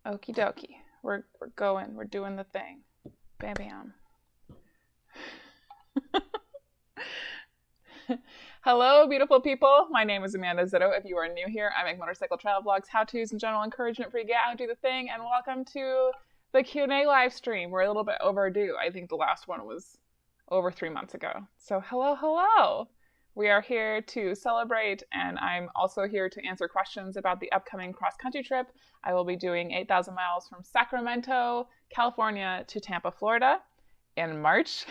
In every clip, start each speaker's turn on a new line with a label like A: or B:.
A: Okie dokie. We're going. We're doing the thing. Bam bam. Hello, beautiful people. My name is Amanda Zitto. If you are new here, I make motorcycle travel vlogs, how-tos, and general encouragement for you to get out and do the thing. And welcome to the Q&A live stream. We're a little bit overdue. I think the last one was over 3 months ago. So hello. We are here to celebrate, and I'm also here to answer questions about the upcoming cross-country trip. I will be doing 8,000 miles from Sacramento, California to Tampa, Florida in March.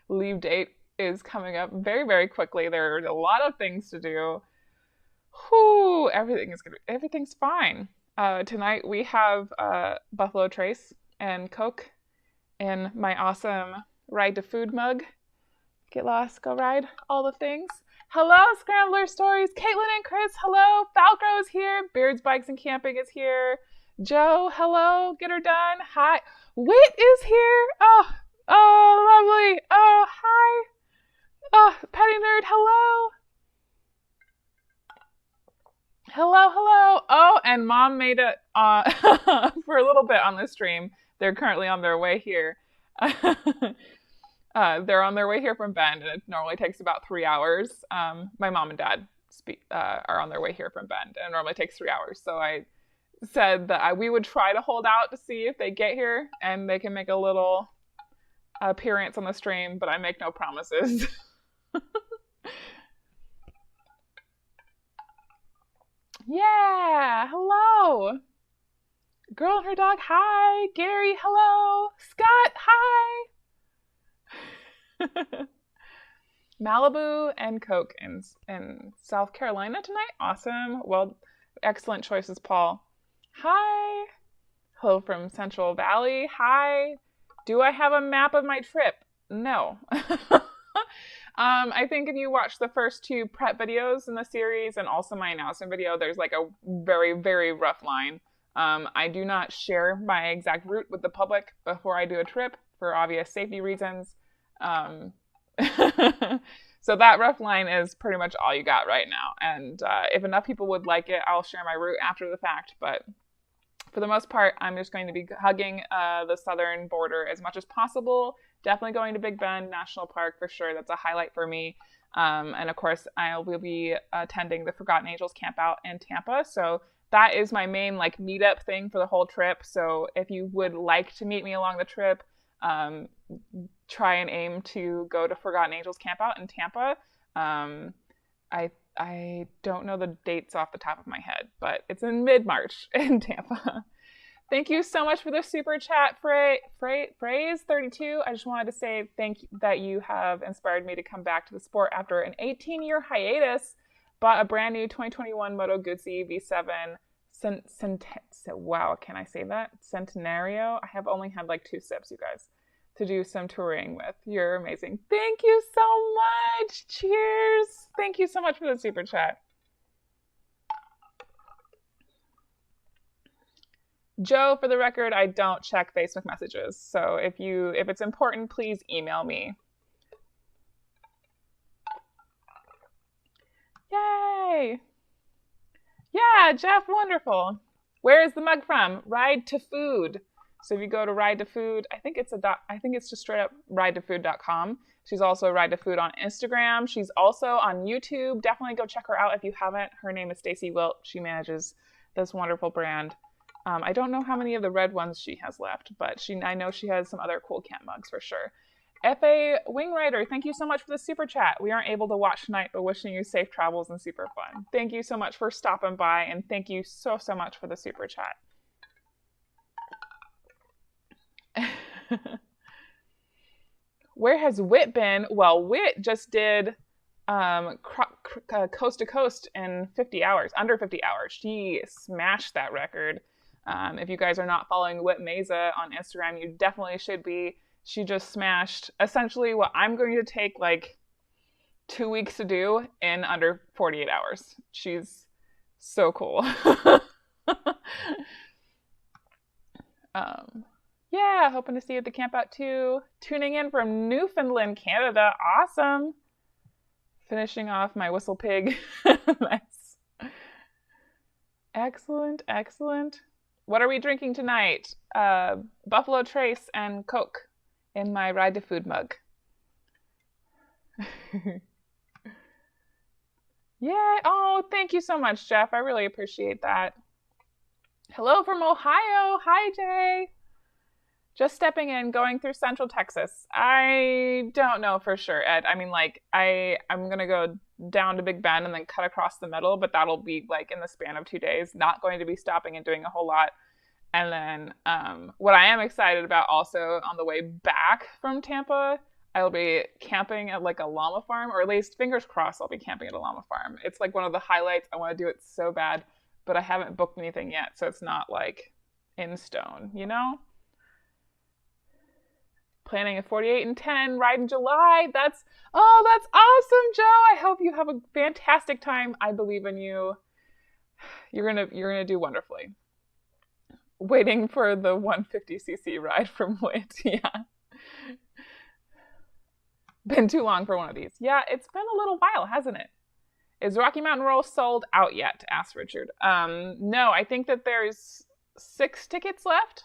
A: Leave date is coming up very, very quickly. There are a lot of things to do. Whew, everything's fine. Tonight we have Buffalo Trace and Coke in my awesome Ride to Food mug. Get lost, go ride, all the things. Hello, Scrambler Stories. Caitlin and Chris, hello. Falco is here. Beards, Bikes, and Camping is here. Joe, hello. Get her done. Hi. Wit is here. Oh, lovely. Oh, hi. Oh, Petty Nerd, hello. Hello. Oh, and Mom made it for a little bit on the stream. They're currently on their way here. They're on their way here from Bend, and it normally takes about 3 hours. My mom and dad are on their way here from Bend, and it normally takes 3 hours. So I said that we would try to hold out to see if they get here, and they can make a little appearance on the stream, but I make no promises. Yeah, hello. Girl and her dog, hi. Gary, hello. Scott, hi. Malibu and Coke in South Carolina tonight. Awesome. Well, excellent choices, Paul. Hi. Hello from Central Valley. Hi. Do I have a map of my trip? No. I think if you watch the first 2 prep videos in the series and also my announcement video, there's like a very, very rough line. I do not share my exact route with the public before I do a trip for obvious safety reasons. So that rough line is pretty much all you got right now. And if enough people would like it, I'll share my route after the fact. But for the most part, I'm just going to be hugging the southern border as much as possible. Definitely going to Big Bend National Park for sure. That's a highlight for me. And of course, I will be attending the Forgotten Angels camp out in Tampa. So that is my main meetup thing for the whole trip. So if you would like to meet me along the trip, try and aim to go to Forgotten Angels camp out in Tampa. I don't know the dates off the top of my head, but it's in mid-March in Tampa. Thank you so much for the super chat, Phrase32. I just wanted to say thank you that you have inspired me to come back to the sport after an 18-year hiatus. Bought a brand new 2021 Moto Guzzi V7 wow, can I say that? Centenario. I have only had 2 sips, you guys, to do some touring with. You're amazing. Thank you so much. Cheers. Thank you so much for the super chat. Joe, for the record, I don't check Facebook messages. So if it's important, please email me. Yay. Yeah, Jeff, wonderful. Where is the mug from? Ride to Food. So if you go to Ride to Food, I think it's just straight up ridetofood.com. She's also Ride to Food on Instagram. She's also on YouTube. Definitely go check her out if you haven't. Her name is Stacy Wilt. She manages this wonderful brand. I don't know how many of the red ones she has left, but I know she has some other cool camp mugs for sure. F.A. Wingrider, thank you so much for the super chat. We aren't able to watch tonight, but wishing you safe travels and super fun. Thank you so much for stopping by, and thank you so much for the super chat. Where has Wit been? Well, Wit just did coast to coast in 50 hours, under 50 hours. She smashed that record. If you guys are not following Wit Meza on Instagram, you definitely should be. She just smashed essentially what I'm going to take 2 weeks to do in under 48 hours. She's so cool. Yeah, hoping to see you at the camp out too. Tuning in from Newfoundland, Canada. Awesome. Finishing off my whistle pig. Nice. Excellent, excellent. What are we drinking tonight? Buffalo Trace and Coke in my Ride to Food mug. Yeah. Oh, thank you so much, Jeff. I really appreciate that. Hello from Ohio. Hi, Jay. Just stepping in, going through Central Texas. I don't know for sure, Ed. I mean, like, I'm gonna go down to Big Bend and then cut across the middle, but that'll be like in the span of 2 days. Not going to be stopping and doing a whole lot. And then what I am excited about also on the way back from Tampa, I'll be camping at like a llama farm, or at least fingers crossed I'll be camping at a llama farm. It's like one of the highlights. I want to do it so bad, but I haven't booked anything yet, so it's not like in stone, you know? Planning a 48 and 10 ride in July. That's awesome, Joe. I hope you have a fantastic time. I believe in you. You're gonna do wonderfully. Waiting for the 150cc ride from Wit. Yeah. Been too long for one of these. Yeah, it's been a little while, hasn't it? Is Rocky Mountain Roll sold out yet? Asked Richard. No, I think that there's 6 tickets left.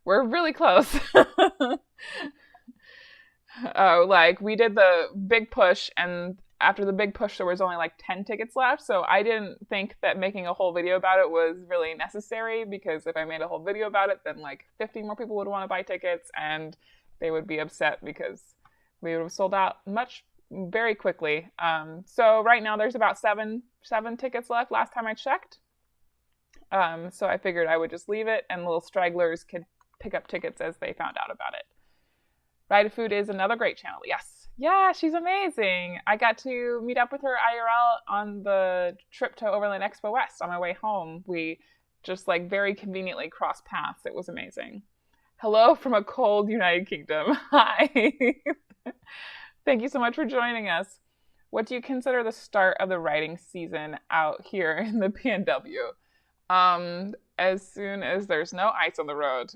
A: We're really close. Oh, like we did the big push, and after the big push, there was only like 10 tickets left. So I didn't think that making a whole video about it was really necessary, because if I made a whole video about it, then like 50 more people would want to buy tickets, and they would be upset because we would have sold out very quickly. So right now there's about seven tickets left last time I checked. So I figured I would just leave it, and little stragglers could pick up tickets as they found out about it. Ride to Food is another great channel. Yes. Yeah, she's amazing. I got to meet up with her IRL on the trip to Overland Expo West on my way home. We just like very conveniently crossed paths. It was amazing. Hello from a cold United Kingdom. Hi. Thank you so much for joining us. What do you consider the start of the riding season out here in the PNW? As soon as there's no ice on the road.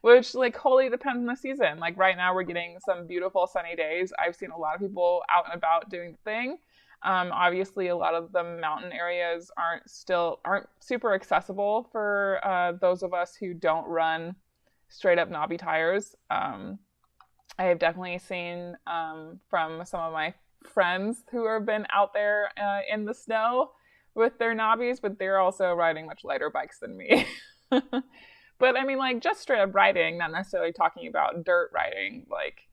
A: Which like wholly depends on the season. Like right now we're getting some beautiful sunny days. I've seen a lot of people out and about doing the thing. Obviously a lot of the mountain areas aren't super accessible for those of us who don't run straight up knobby tires. I have definitely seen from some of my friends who have been out there in the snow with their knobbies, but they're also riding much lighter bikes than me. But I mean, like, just straight up riding, not necessarily talking about dirt riding. Like,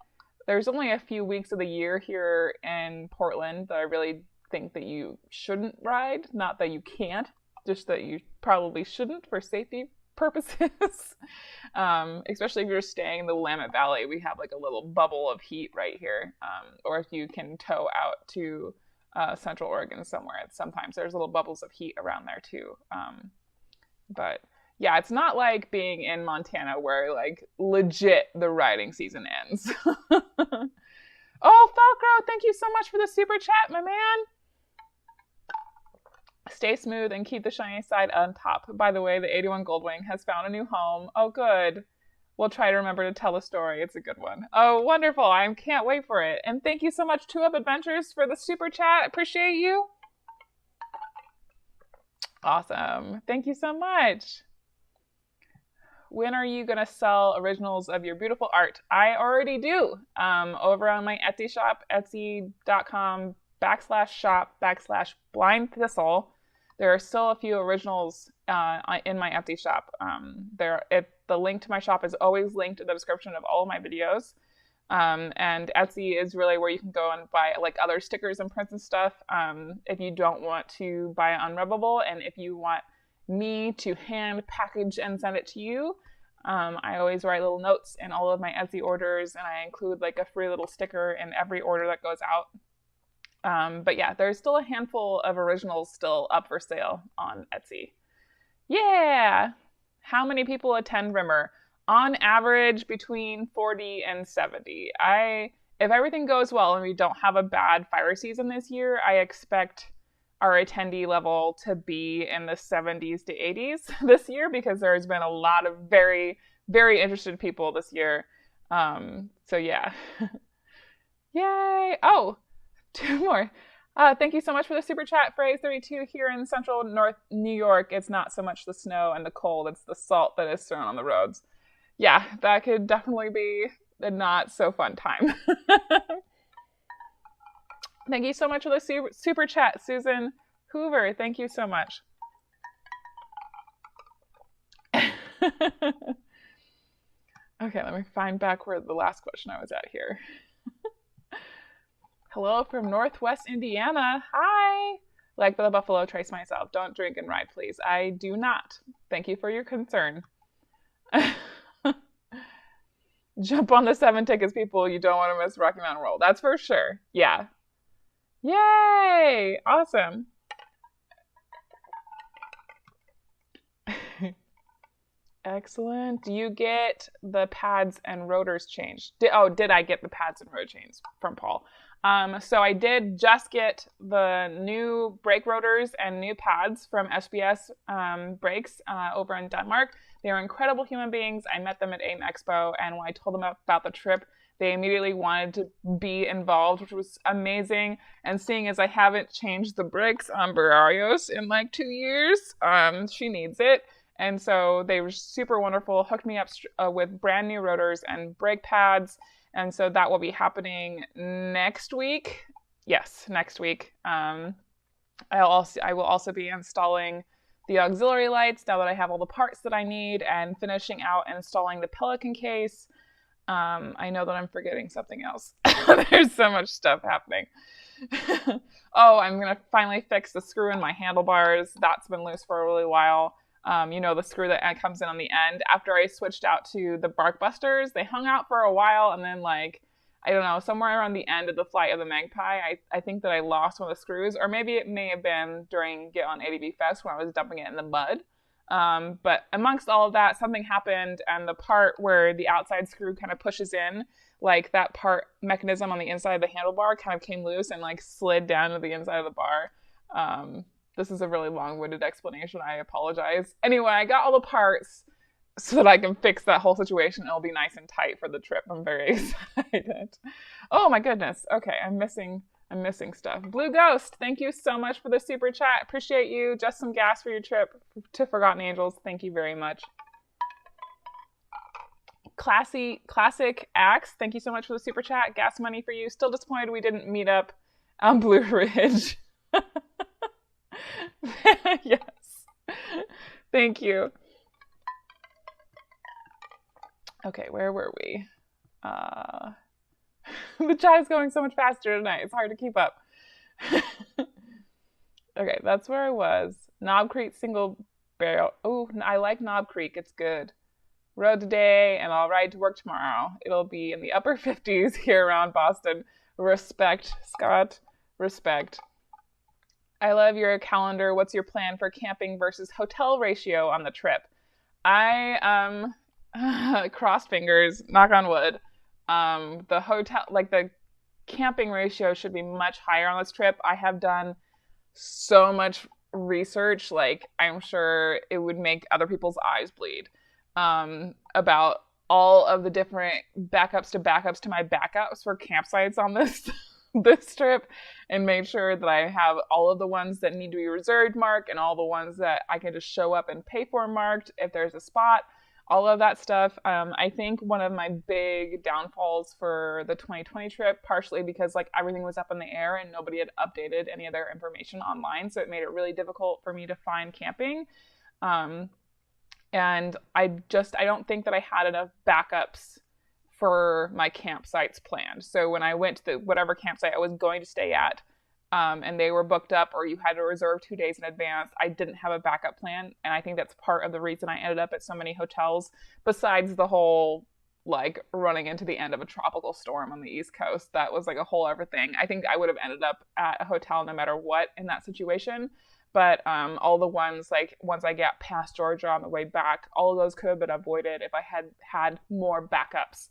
A: there's only a few weeks of the year here in Portland that I really think that you shouldn't ride. Not that you can't, just that you probably shouldn't for safety purposes. Especially if you're staying in the Willamette Valley, we have like a little bubble of heat right here. Or if you can tow out to Central Oregon somewhere, sometimes there's little bubbles of heat around there too. But yeah, it's not like being in Montana where like legit the riding season ends. Oh, Falcro, thank you so much for the super chat, my man. Stay smooth and keep the shiny side on top. By the way, the 81 Goldwing has found a new home. Oh, good. We'll try to remember to tell the story. It's a good one. Oh, wonderful. I can't wait for it. And thank you so much, 2UP Adventures, for the super chat. Appreciate you. Awesome. Thank you so much. When are you going to sell originals of your beautiful art? I already do. Over on my Etsy shop, etsy.com/shop/blind thistle. There are still a few originals in my Etsy shop. The link to my shop is always linked in the description of all of my videos. And Etsy is really where you can go and buy like other stickers and prints and stuff. If you don't want to buy it on Redbubble, and if you want me to hand package and send it to you, I always write little notes in all of my Etsy orders, and I include like a free little sticker in every order that goes out. But yeah, there's still a handful of originals still up for sale on Etsy. Yeah! How many people attend Rimmer? On average, between 40 and 70. If everything goes well and we don't have a bad fire season this year, I expect our attendee level to be in the 70s to 80s this year, because there's been a lot of very, very interested people this year. So yeah. Yay! Oh, 2 more. Thank you so much for the super chat. Phrase 32 here in central North New York. It's not so much the snow and the cold, it's the salt that is thrown on the roads. Yeah, that could definitely be a not so fun time. Thank you so much for the super chat, Susan Hoover. Thank you so much. Okay, let me find back where the last question I was at here. Hello from Northwest Indiana. Hi. Like the buffalo, trace myself. Don't drink and ride, please. I do not. Thank you for your concern. Jump on the 7 tickets, people. You don't want to miss Rocky Mountain Roll. That's for sure. Yeah. Yay! Awesome. Excellent. Do you get the pads and rotors changed? Did I get the pads and rotor changed from Paul? So I did just get the new brake rotors and new pads from SBS Brakes over in Denmark. They are incredible human beings. I met them at AIM Expo, and when I told them about the trip, they immediately wanted to be involved, which was amazing. And seeing as I haven't changed the brakes on Barrios in like 2 years, she needs it. And so they were super wonderful, hooked me up with brand new rotors and brake pads. And so that will be happening next week. Yes, next week. I will also be installing the auxiliary lights now that I have all the parts that I need, and finishing out installing the Pelican case. I know that I'm forgetting something else. There's so much stuff happening. Oh, I'm going to finally fix the screw in my handlebars. That's been loose for a really while. The screw that comes in on the end. After I switched out to the Bark Busters, they hung out for a while, and then I don't know, somewhere around the end of the flight of the Magpie, I think that I lost one of the screws, or maybe it may have been during Get on ADV Fest when I was dumping it in the mud. But amongst all of that, something happened, and the part where the outside screw kind of pushes in, that part mechanism on the inside of the handlebar kind of came loose and slid down to the inside of the bar. This is a really long-winded explanation. I apologize. Anyway, I got all the parts so that I can fix that whole situation. It'll be nice and tight for the trip. I'm very excited. Oh my goodness. Okay, I'm missing stuff. Blue Ghost, thank you so much for the super chat. Appreciate you. Just some gas for your trip to Forgotten Angels. Thank you very much. Classic Axe, thank you so much for the super chat. Gas money for you. Still disappointed we didn't meet up on Blue Ridge. Yes. Thank you. Okay, where were we? The chat is going so much faster tonight. It's hard to keep up. Okay, that's where I was. Knob Creek single barrel. Oh, I like Knob Creek. It's good. Road today, and I'll ride to work tomorrow. It'll be in the upper 50s here around Boston. Respect, Scott. Respect. I love your calendar. What's your plan for camping versus hotel ratio on the trip? I cross fingers, knock on wood. The hotel, the camping ratio should be much higher on this trip. I have done so much research, I'm sure it would make other people's eyes bleed, about all of the different backups to my backups for campsites on this trip, and made sure that I have all of the ones that need to be reserved marked and all the ones that I can just show up and pay for marked if there's a spot, all of that stuff. I think one of my big downfalls for the 2020 trip, partially because everything was up in the air and nobody had updated any of their information online, so it made it really difficult for me to find camping. And I don't think that I had enough backups for my campsites planned. So when I went to whatever campsite I was going to stay at, and they were booked up or you had to reserve 2 days in advance, I didn't have a backup plan. And I think that's part of the reason I ended up at so many hotels, besides the whole running into the end of a tropical storm on the East Coast. That was a whole other thing. I think I would have ended up at a hotel no matter what in that situation. But all the ones, once I got past Georgia on the way back, all of those could have been avoided if I had had more backups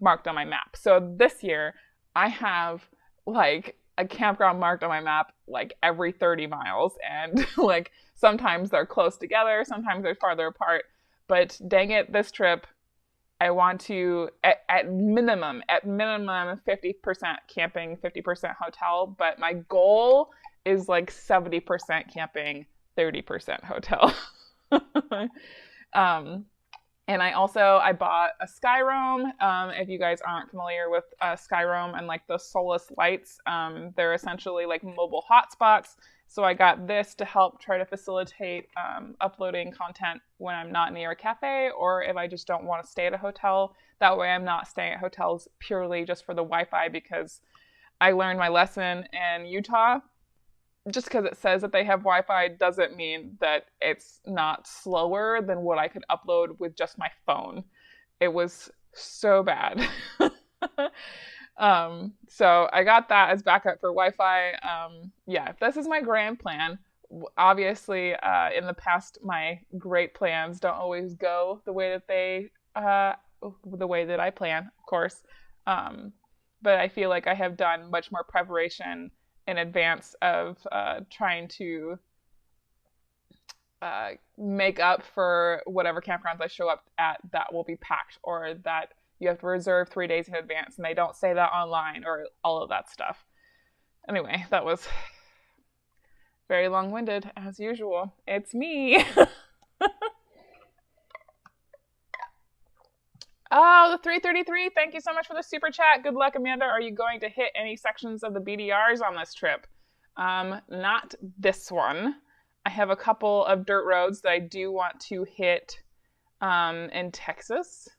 A: marked on my map. So this year, I have, a campground marked on my map, every 30 miles. And, sometimes they're close together, sometimes they're farther apart. But dang it, this trip, I want to, at minimum, 50% camping, 50% hotel, but my goal is like 70% camping, 30% hotel. And I bought a Skyroam. If you guys aren't familiar with Skyroam and like the Solus lights, they're essentially like mobile hotspots. So I got this to help try to facilitate uploading content when I'm not near a cafe, or if I just don't want to stay at a hotel. That way I'm not staying at hotels purely just for the Wi-Fi, because I learned my lesson in Utah. Just because it says that they have Wi-Fi doesn't mean that it's not slower than what I could upload with just my phone. It was so bad. So I got that as backup for Wi-Fi. Yeah, this is my grand plan. Obviously, in the past, my great plans don't always go the way that I plan, of course. But I feel like I have done much more preparation in advance of trying to make up for whatever campgrounds I show up at that will be packed, or that you have to reserve 3 days in advance and they don't say that online, or all of that stuff. Anyway, that was very long-winded as usual. It's me. Oh, the 333, thank you so much for the super chat. Good luck, Amanda. Are you going to hit any sections of the BDRs on this trip? Not this one. I have a couple of dirt roads that I do want to hit in Texas.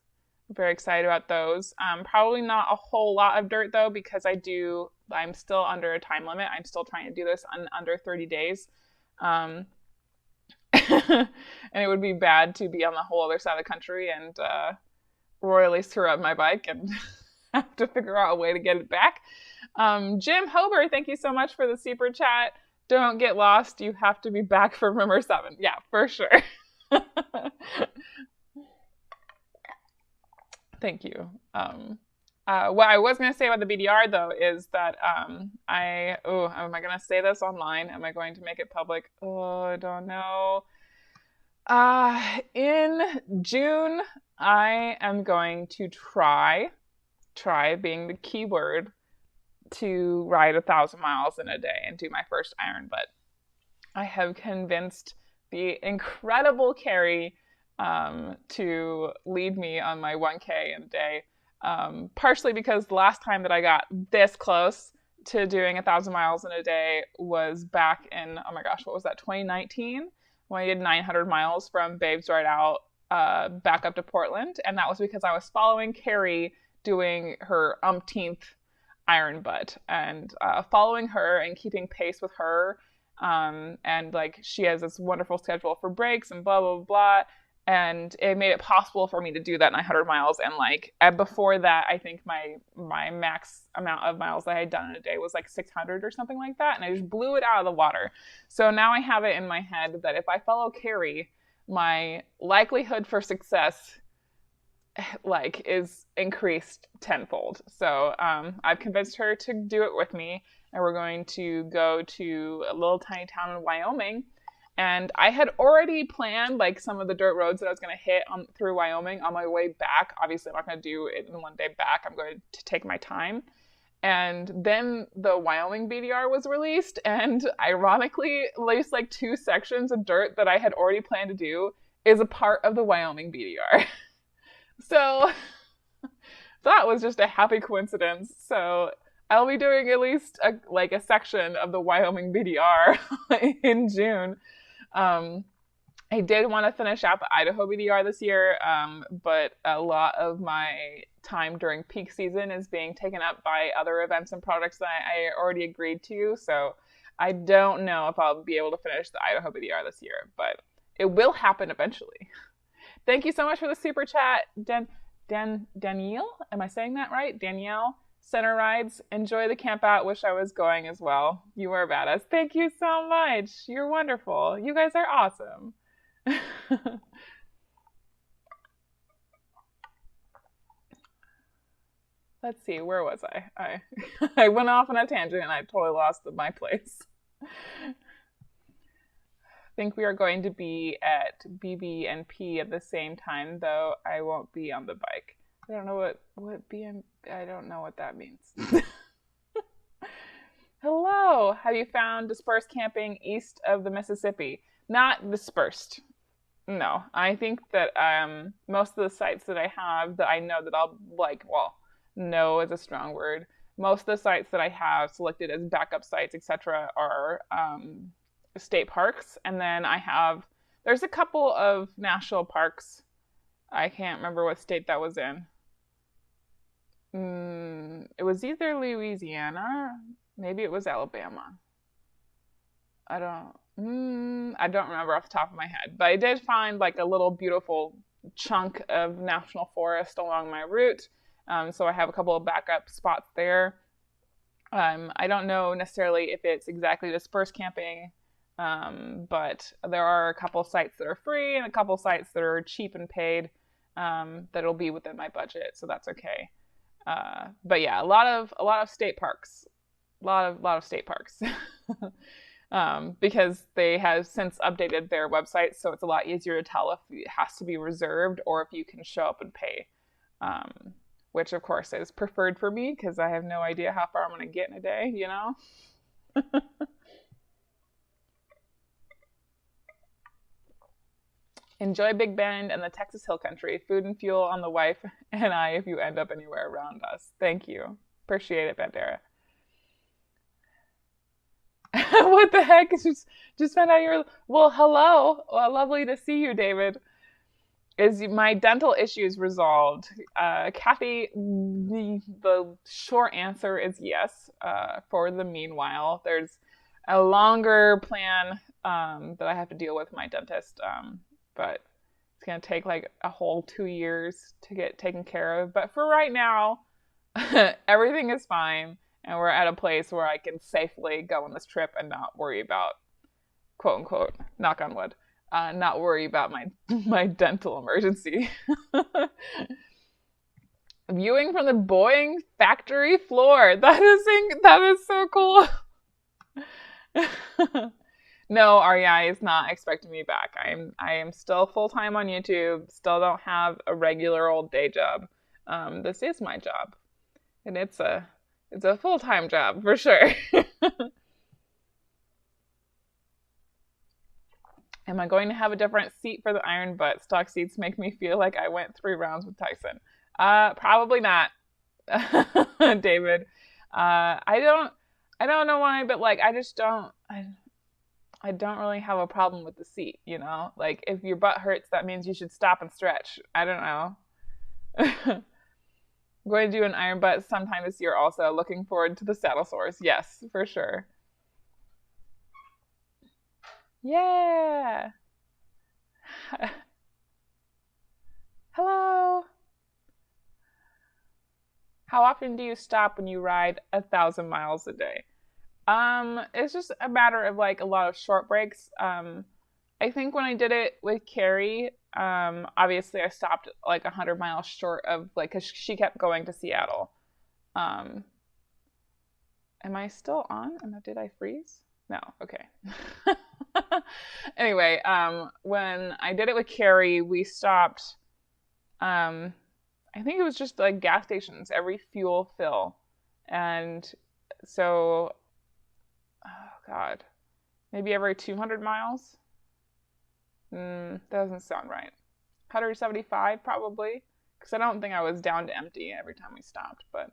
A: I'm very excited about those. Probably not a whole lot of dirt, though, because I'm still under a time limit. I'm still trying to do this in under 30 days. And it would be bad to be on the whole other side of the country and royally screw up my bike and have to figure out a way to get it back. Jim Hober, thank you so much for the super chat. Don't get lost. You have to be back for Rumor 7. Yeah, for sure. Thank you. What I was going to say about the BDR, though, is that am I going to say this online? Am I going to make it public? Oh, I don't know. In June, I am going to try being the key word, to ride 1,000 miles in a day and do my first iron butt. I have convinced the incredible Carrie to lead me on my 1K in a day. Partially because the last time that I got this close to doing 1,000 miles in a day was back in, oh my gosh, what was that, 2019? When I did 900 miles from Babes Right Out back up to Portland. And that was because I was following Carrie doing her umpteenth iron butt, and following her and keeping pace with her. And like, she has this wonderful schedule for breaks and blah, blah, blah. And it made it possible for me to do that 900 miles. And like, before that, I think my max amount of miles that I had done in a day was like 600 or something like that. And I just blew it out of the water. So now I have it in my head that if I follow Carrie, my likelihood for success like is increased tenfold. So I've convinced her to do it with me, and we're going to go to a little tiny town in Wyoming. And I had already planned like some of the dirt roads that I was going to hit through Wyoming on my way back. Obviously, I'm not going to do it in one day back. I'm going to take my time. And then the Wyoming BDR was released, and ironically, at least like 2 sections of dirt that I had already planned to do is a part of the Wyoming BDR. So that was just a happy coincidence. So I'll be doing at least a section of the Wyoming BDR in June. I did want to finish out the Idaho BDR this year, but a lot of my time during peak season is being taken up by other events and projects that I already agreed to. So I don't know if I'll be able to finish the Idaho BDR this year, but it will happen eventually. Thank you so much for the super chat, Danielle. Am I saying that right? Danielle. Center rides. Enjoy the camp out. Wish I was going as well. You are badass. Thank you so much. You're wonderful. You guys are awesome. Let's see. Where was I? I went off on a tangent and I totally lost my place. think we are going to be at BB and P at the same time, though I won't be on the bike. I don't know what BM, I don't know what that means. Hello, have you found dispersed camping east of the Mississippi? Not dispersed. No, I think that most of the sites that I have that I know that I'll like, well, no is a strong word. Most of the sites that I have selected as backup sites, etc., are state parks. And then there's a couple of national parks. I can't remember what state that was in. It was either Louisiana, maybe it was Alabama. I don't remember off the top of my head, but I did find like a little beautiful chunk of national forest along my route. So I have a couple of backup spots there. I don't know necessarily if it's exactly dispersed camping, but there are a couple sites that are free and a couple sites that are cheap and paid, that'll be within my budget, so that's okay. But yeah, a lot of state parks, a lot of state parks. Because they have since updated their website, so it's a lot easier to tell if it has to be reserved or if you can show up and pay, which of course is preferred for me because I have no idea how far I'm going to get in a day, you know? Enjoy Big Bend and the Texas Hill Country. Food and fuel on the wife and I if you end up anywhere around us. Thank you. Appreciate it, Bandera. What the heck? Just found out you're... Well, hello. Well, lovely to see you, David. Is my dental issues resolved? Kathy, the short answer is yes. For the meanwhile, there's a longer plan that I have to deal with my dentist, but it's going to take like a whole 2 years to get taken care of. But for right now, everything is fine. And we're at a place where I can safely go on this trip and not worry about, quote unquote, knock on wood, not worry about my dental emergency. Viewing from the Boeing factory floor. That is so cool. No, REI is not expecting me back. I am still full-time on YouTube, still don't have a regular old day job. This is my job. And it's a full-time job, for sure. Am I going to have a different seat for the iron butt? Stock seats make me feel like I went 3 rounds with Tyson. Probably not, David. I don't know why, but like, I don't really have a problem with the seat, you know? Like, if your butt hurts, that means you should stop and stretch. I don't know. I'm going to do an iron butt sometime this year also. Looking forward to the saddle sores. Yes, for sure. Yeah. Hello. How often do you stop when you ride 1,000 miles a day? It's just a matter of like a lot of short breaks. I think when I did it with Carrie, obviously I stopped like 100 miles short of like, cause she kept going to Seattle. Am I still on? Did I freeze? No. Okay. Anyway, when I did it with Carrie, we stopped, I think it was just like gas stations, every fuel fill. And so, oh God, maybe every 200 miles. Doesn't sound right. 175 probably, because I don't think I was down to empty every time we stopped, but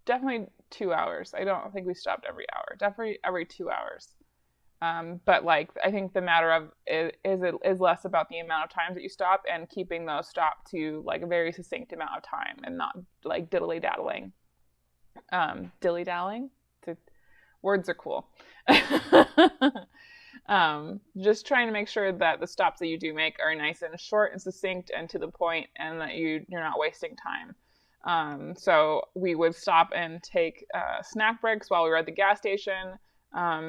A: definitely 2 hours. I don't think we stopped every hour. Definitely every 2 hours. But like, I think the matter of is less about the amount of times that you stop and keeping those stopped to like a very succinct amount of time and not like dilly-daddling. Dilly-dallying? Words are cool. Just trying to make sure that the stops that you do make are nice and short and succinct and to the point, and that you're not wasting time. So we would stop and take snack breaks while we were at the gas station,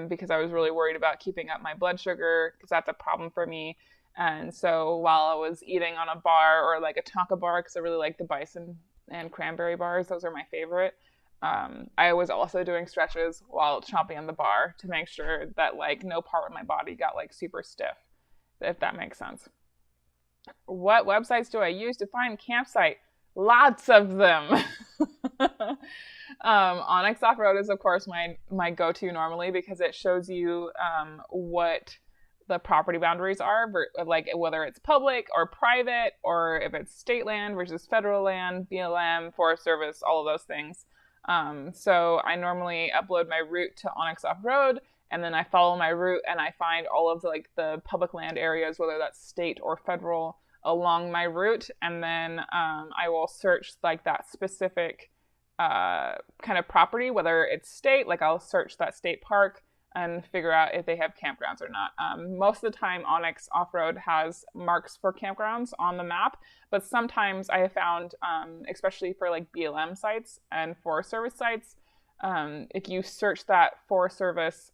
A: because I was really worried about keeping up my blood sugar, because that's a problem for me. And so while I was eating on a bar or like a taco bar, because I really like the bison and cranberry bars, those are my favorite, I was also doing stretches while chomping on the bar to make sure that like no part of my body got like super stiff, if that makes sense. What websites do I use to find campsite? Lots of them. Onyx Off-Road is, of course, my go-to normally because it shows you what the property boundaries are, like whether it's public or private, or if it's state land versus federal land, BLM, Forest Service, all of those things. So I normally upload my route to Onyx Off-Road, and then I follow my route and I find all of the public land areas, whether that's state or federal, along my route, and then I will search like that specific kind of property, whether it's state, like I'll search that state park and figure out if they have campgrounds or not. Most of the time, Onyx Off-Road has marks for campgrounds on the map, but sometimes I have found, especially for like BLM sites and Forest Service sites, if you search that Forest Service,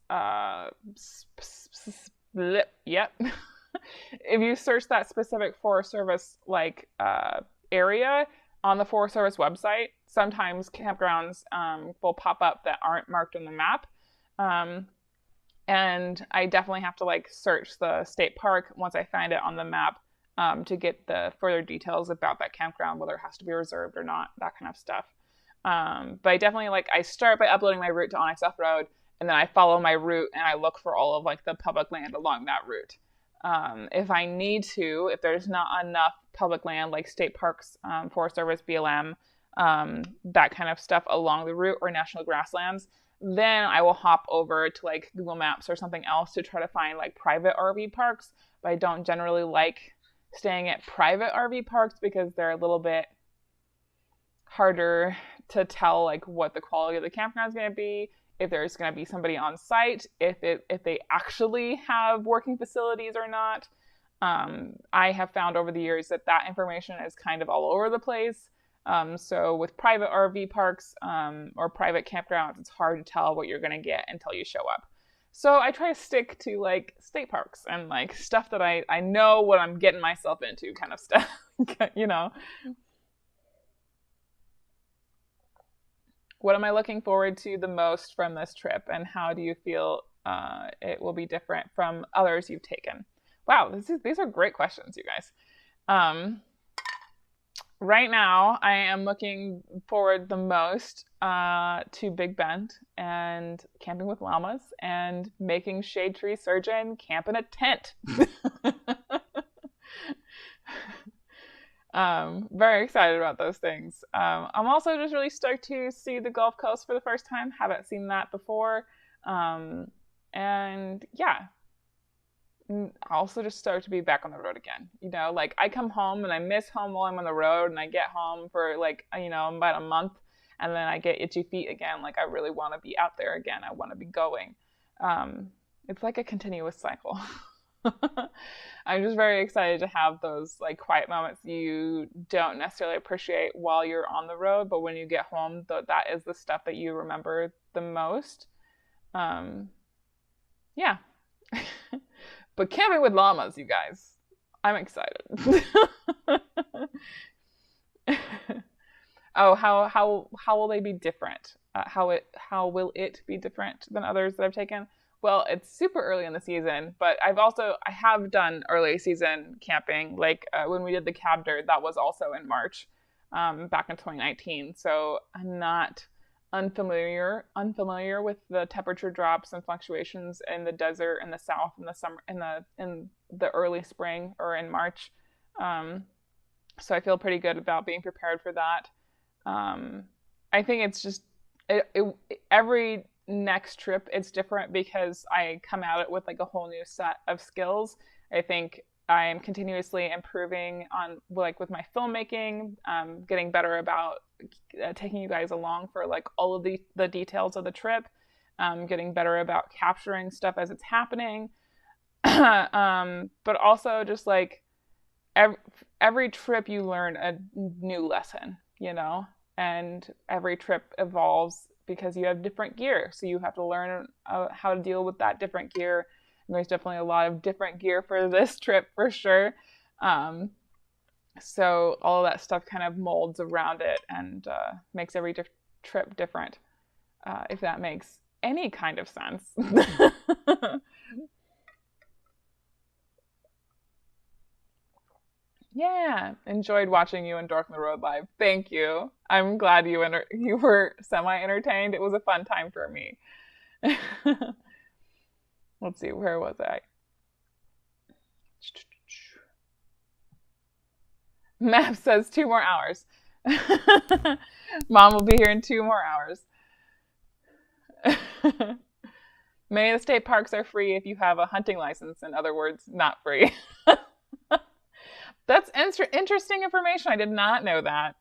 A: yep. If you search that specific Forest Service like area on the Forest Service website, sometimes campgrounds will pop up that aren't marked on the map. And I definitely have to like search the state park once I find it on the map to get the further details about that campground, whether it has to be reserved or not, that kind of stuff. But I definitely I start by uploading my route to Onyx Off-Road, and then I follow my route and I look for all of like the public land along that route. If I need to, if there's not enough public land like state parks, Forest Service, BLM, that kind of stuff along the route, or national grasslands, then I will hop over to like Google Maps or something else to try to find like private RV parks. But I don't generally like staying at private RV parks because they're a little bit harder to tell like what the quality of the campground is going to be, if there's going to be somebody on site, if they actually have working facilities or not. I have found over the years that information is kind of all over the place. So with private RV parks or private campgrounds, it's hard to tell what you're going to get until you show up. So I try to stick to like state parks and like stuff that I know what I'm getting myself into, kind of stuff, you know. What am I looking forward to the most from this trip, and how do you feel it will be different from others you've taken? Wow, these are great questions, you guys. Right now, I am looking forward the most to Big Bend and camping with llamas and making shade tree surgeon camp in a tent. Very excited about those things. I'm also just really stoked to see the Gulf Coast for the first time. Haven't seen that before. And yeah, also just stoked to be back on the road again. You know, like I come home and I miss home while I'm on the road, and I get home for like, you know, about a month, and then I get itchy feet again. Like I really want to be out there again. I want to be going. It's like a continuous cycle. I'm just very excited to have those like quiet moments you don't necessarily appreciate while you're on the road, but when you get home, that is the stuff that you remember the most. Yeah. But camping with llamas, you guys, I'm excited. Oh, how will they be different? How will it be different than others that I've taken? Well, it's super early in the season, but I have done early season camping. Like when we did the Cab Dirt, that was also in March, back in 2019. So I'm not unfamiliar with the temperature drops and fluctuations in the desert, in the south, in the summer, in the early spring or in March. So I feel pretty good about being prepared for that. I think it's just every next trip it's different because I come at it with like a whole new set of skills. I think I am continuously improving on like with my filmmaking, getting better about taking you guys along for like all of the details of the trip, getting better about capturing stuff as it's happening, but also just like every trip you learn a new lesson, you know, and every trip evolves because you have different gear. So you have to learn how to deal with that different gear. And there's definitely a lot of different gear for this trip for sure. So all of that stuff kind of molds around it and makes every trip different, if that makes any kind of sense. Yeah, enjoyed watching you and Dork on the Road live. Thank you. I'm glad you were semi-entertained. It was a fun time for me. Let's see, where was I? Map says 2 more hours. Mom will be here in 2 more hours. Many of the state parks are free if you have a hunting license. In other words, not free. That's interesting information. I did not know that.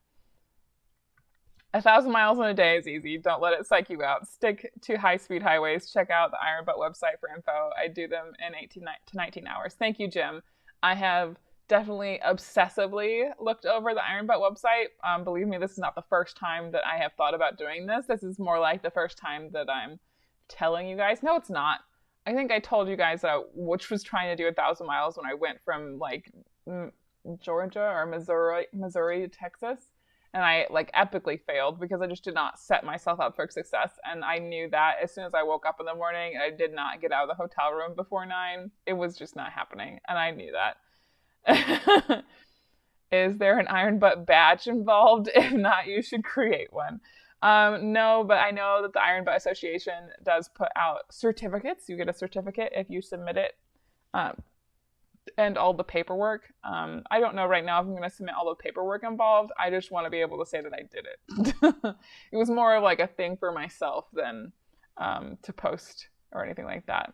A: 1,000 miles in a day is easy. Don't let it psych you out. Stick to high-speed highways. Check out the Iron Butt website for info. I do them in 18 to 19 hours. Thank you, Jim. I have definitely obsessively looked over the Iron Butt website. Believe me, this is not the first time that I have thought about doing this. This is more like the first time that I'm telling you guys. No, it's not. I think I told you guys that I was trying to do 1,000 miles when I went from like Georgia or Missouri to Texas. And I like epically failed because I just did not set myself up for success. And I knew that as soon as I woke up in the morning, I did not get out of the hotel room before 9. It was just not happening. And I knew that. Is there an Iron Butt badge involved? If not, you should create one. No, but I know that the Iron Butt Association does put out certificates. You get a certificate if you submit it. And all the paperwork. I don't know right now if I'm going to submit all the paperwork involved. I just want to be able to say that I did it. It was more of like a thing for myself than to post or anything like that.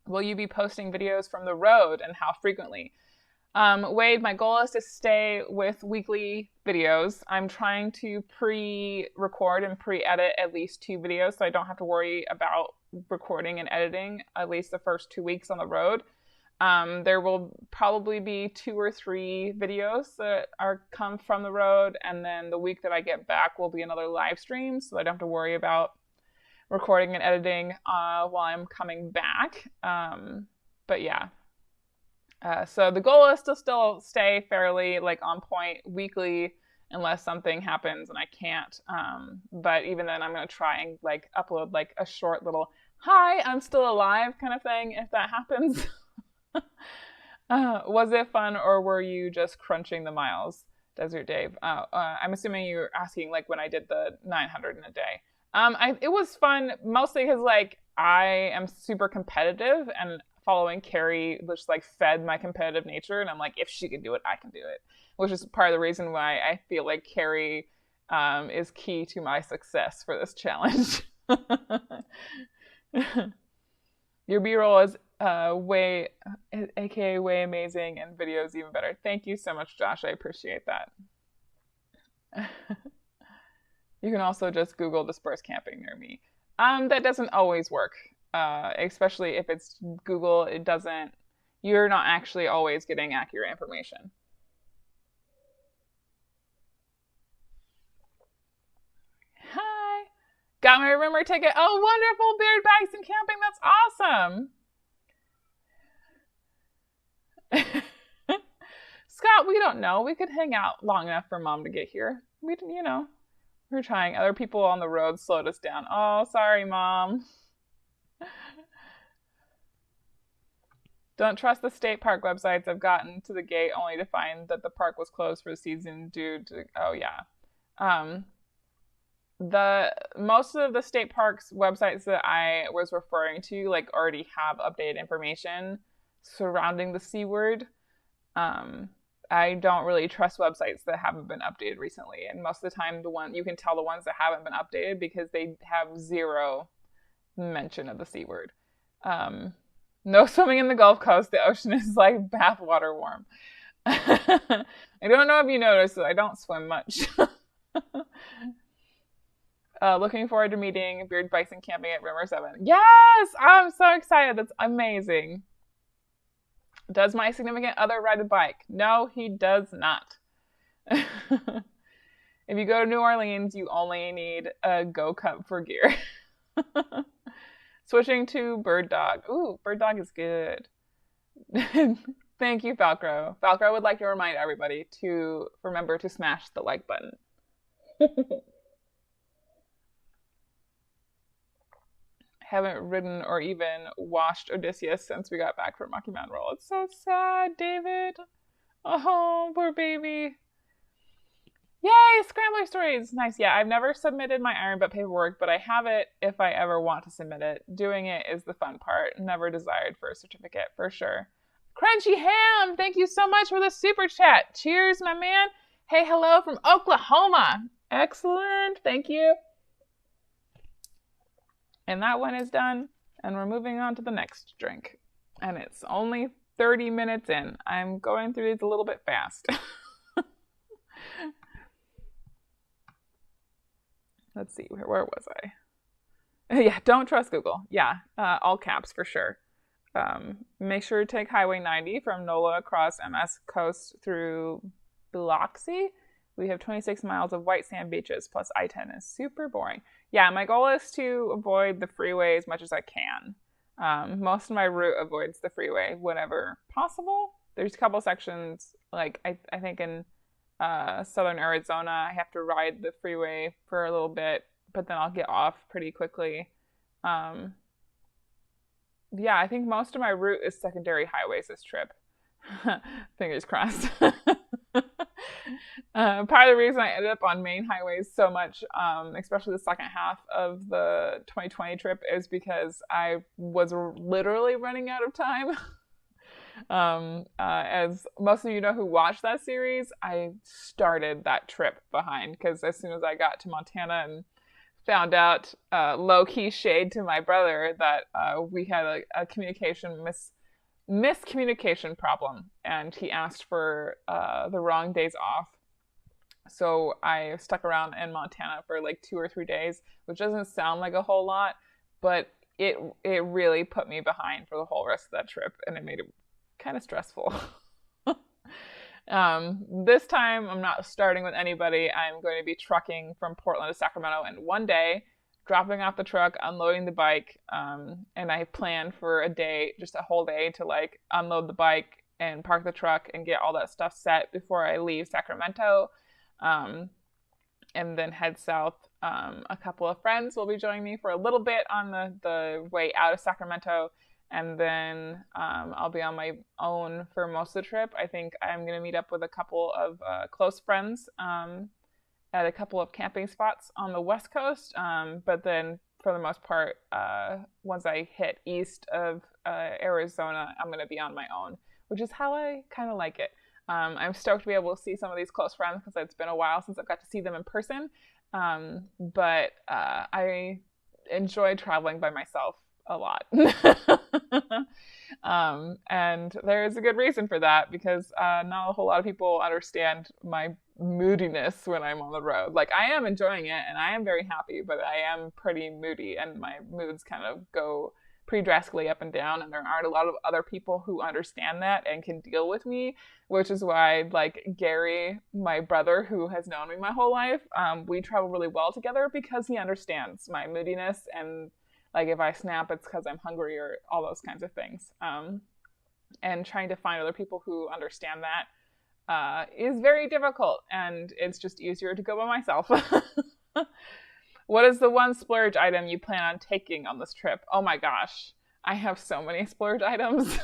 A: Will you be posting videos from the road and how frequently? Wade, my goal is to stay with weekly videos. I'm trying to pre-record and pre-edit at least 2 videos so I don't have to worry about recording and editing at least the first 2 weeks on the road. There will probably be 2 or 3 videos that come from the road, and then the week that I get back will be another live stream, so I don't have to worry about recording and editing while I'm coming back. But yeah. So the goal is to still stay fairly like on point weekly unless something happens and I can't. But even then I'm going to try and like upload like a short little, hi, I'm still alive kind of thing if that happens. Was it fun or were you just crunching the miles? Desert Dave. I'm assuming you're asking like when I did the 900 in a day. It was fun mostly because like I am super competitive and following Carrie just like fed my competitive nature, and I'm like, if she can do it, I can do it, which is part of the reason why I feel like Carrie is key to my success for this challenge. Your B-roll is way, aka way amazing, and videos even better. Thank you so much, Josh. I appreciate that. You can also just Google dispersed camping near me. That doesn't always work. Especially if it's Google, you're not actually always getting accurate information. Hi. Got my rumor ticket. Oh, wonderful. Beard bags and camping. That's awesome. Scott, we don't know. We could hang out long enough for Mom to get here. We're trying. Other people on the road slowed us down. Oh, sorry, Mom. Don't trust the state park websites. I've gotten to the gate only to find that the park was closed for the season due to, oh yeah. Most of the state parks websites that I was referring to like already have updated information surrounding the C word. I don't really trust websites that haven't been updated recently, and most of the time you can tell the ones that haven't been updated because they have 0 mention of the C word. No swimming in the Gulf Coast. The ocean is like bathwater warm. I don't know if you noticed that I don't swim much. Looking forward to meeting Beard Bikes and Camping at Rimmer 7. Yes! I'm so excited. That's amazing. Does my significant other ride a bike? No, he does not. If you go to New Orleans, you only need a Go Cup for gear. Switching to Bird Dog. Ooh, Bird Dog is good. Thank you, Falcro. Falcro would like to remind everybody to remember to smash the like button. Haven't ridden or even washed Odysseus since we got back from Rocky Mountain Roll. It's so sad, David. Oh, poor baby. Yay, Scrambler Stories. Nice. Yeah, I've never submitted my Iron Butt paperwork, but I have it if I ever want to submit it. Doing it is the fun part. Never desired for a certificate, for sure. Crunchy Ham, thank you so much for the super chat. Cheers, my man. Hey, hello from Oklahoma. Excellent. Thank you. And that one is done, and we're moving on to the next drink. And it's only 30 minutes in. I'm going through these a little bit fast. Let's see, where was I? Yeah, don't trust Google. Yeah, all caps for sure. Make sure to take Highway 90 from NOLA across MS Coast through Biloxi. We have 26 miles of white sand beaches, plus I-10 is super boring. Yeah, my goal is to avoid the freeway as much as I can. Most of my route avoids the freeway whenever possible. There's a couple sections, like I think in southern Arizona, I have to ride the freeway for a little bit, but then I'll get off pretty quickly. Yeah, I think most of my route is secondary highways this trip. Fingers crossed. Part of the reason I ended up on main highways so much, especially the second half of the 2020 trip, is because I was literally running out of time. As most of you know who watched that series, I started that trip behind because as soon as I got to Montana and found out low-key shade to my brother that we had a miscommunication problem, and he asked for the wrong days off. So I stuck around in Montana for like 2 or 3 days, which doesn't sound like a whole lot, but it really put me behind for the whole rest of that trip, and it made it kind of stressful. This time I'm not starting with anybody. I'm going to be trucking from Portland to Sacramento in one day, dropping off the truck, unloading the bike, and I plan for a day, just a whole day, to like unload the bike and park the truck and get all that stuff set before I leave Sacramento, and then head south. A couple of friends will be joining me for a little bit on the way out of Sacramento, and then I'll be on my own for most of the trip. I think I'm going to meet up with a couple of close friends at a couple of camping spots on the West Coast, but then for the most part, once I hit east of Arizona, I'm going to be on my own, which is how I kind of like it. I'm stoked to be able to see some of these close friends because it's been a while since I've got to see them in person, but I enjoy traveling by myself a lot. And there's a good reason for that, because not a whole lot of people understand my moodiness when I'm on the road. Like, I am enjoying it and I am very happy, but I am pretty moody and my moods kind of go pretty drastically up and down, and there aren't a lot of other people who understand that and can deal with me, which is why, like, Gary, my brother, who has known me my whole life, we travel really well together because he understands my moodiness, and like if I snap, it's because I'm hungry or all those kinds of things. And trying to find other people who understand that is very difficult, and it's just easier to go by myself. What is the one splurge item you plan on taking on this trip? Oh my gosh, I have so many splurge items.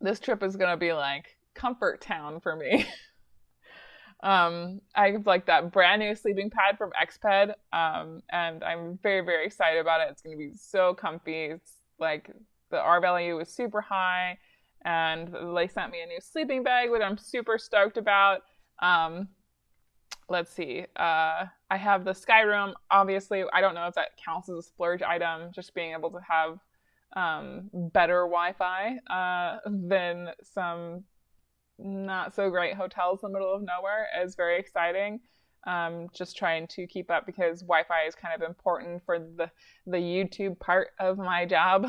A: This trip is gonna be like comfort town for me. I have like that brand new sleeping pad from Xped, and I'm very, very excited about it. It's going to be so comfy. It's like the R value is super high, and they sent me a new sleeping bag, which I'm super stoked about. Let's see. I have the Skyroom. Obviously, I don't know if that counts as a splurge item, just being able to have better Wi-Fi than some not so great hotels in the middle of nowhere is very exciting. Just trying to keep up because Wi-Fi is kind of important for the YouTube part of my job.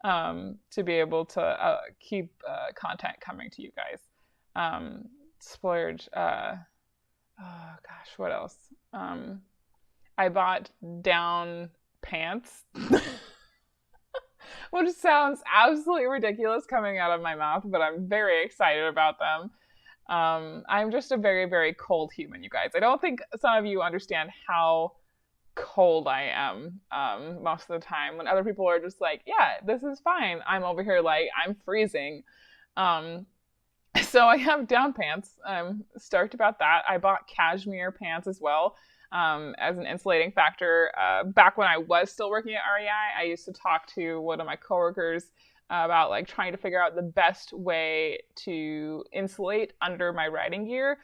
A: To be able to keep content coming to you guys. Splurge. Oh gosh, what else? I bought down pants. Which sounds absolutely ridiculous coming out of my mouth, but I'm very excited about them. I'm just a very, very cold human, you guys. I don't think some of you understand how cold I am most of the time. When other people are just like, yeah, this is fine. I'm over here like, I'm freezing. Um, so I have down pants. I'm stoked about that. I bought cashmere pants as well as an insulating factor. Back when I was still working at REI, I used to talk to one of my coworkers about like trying to figure out the best way to insulate under my riding gear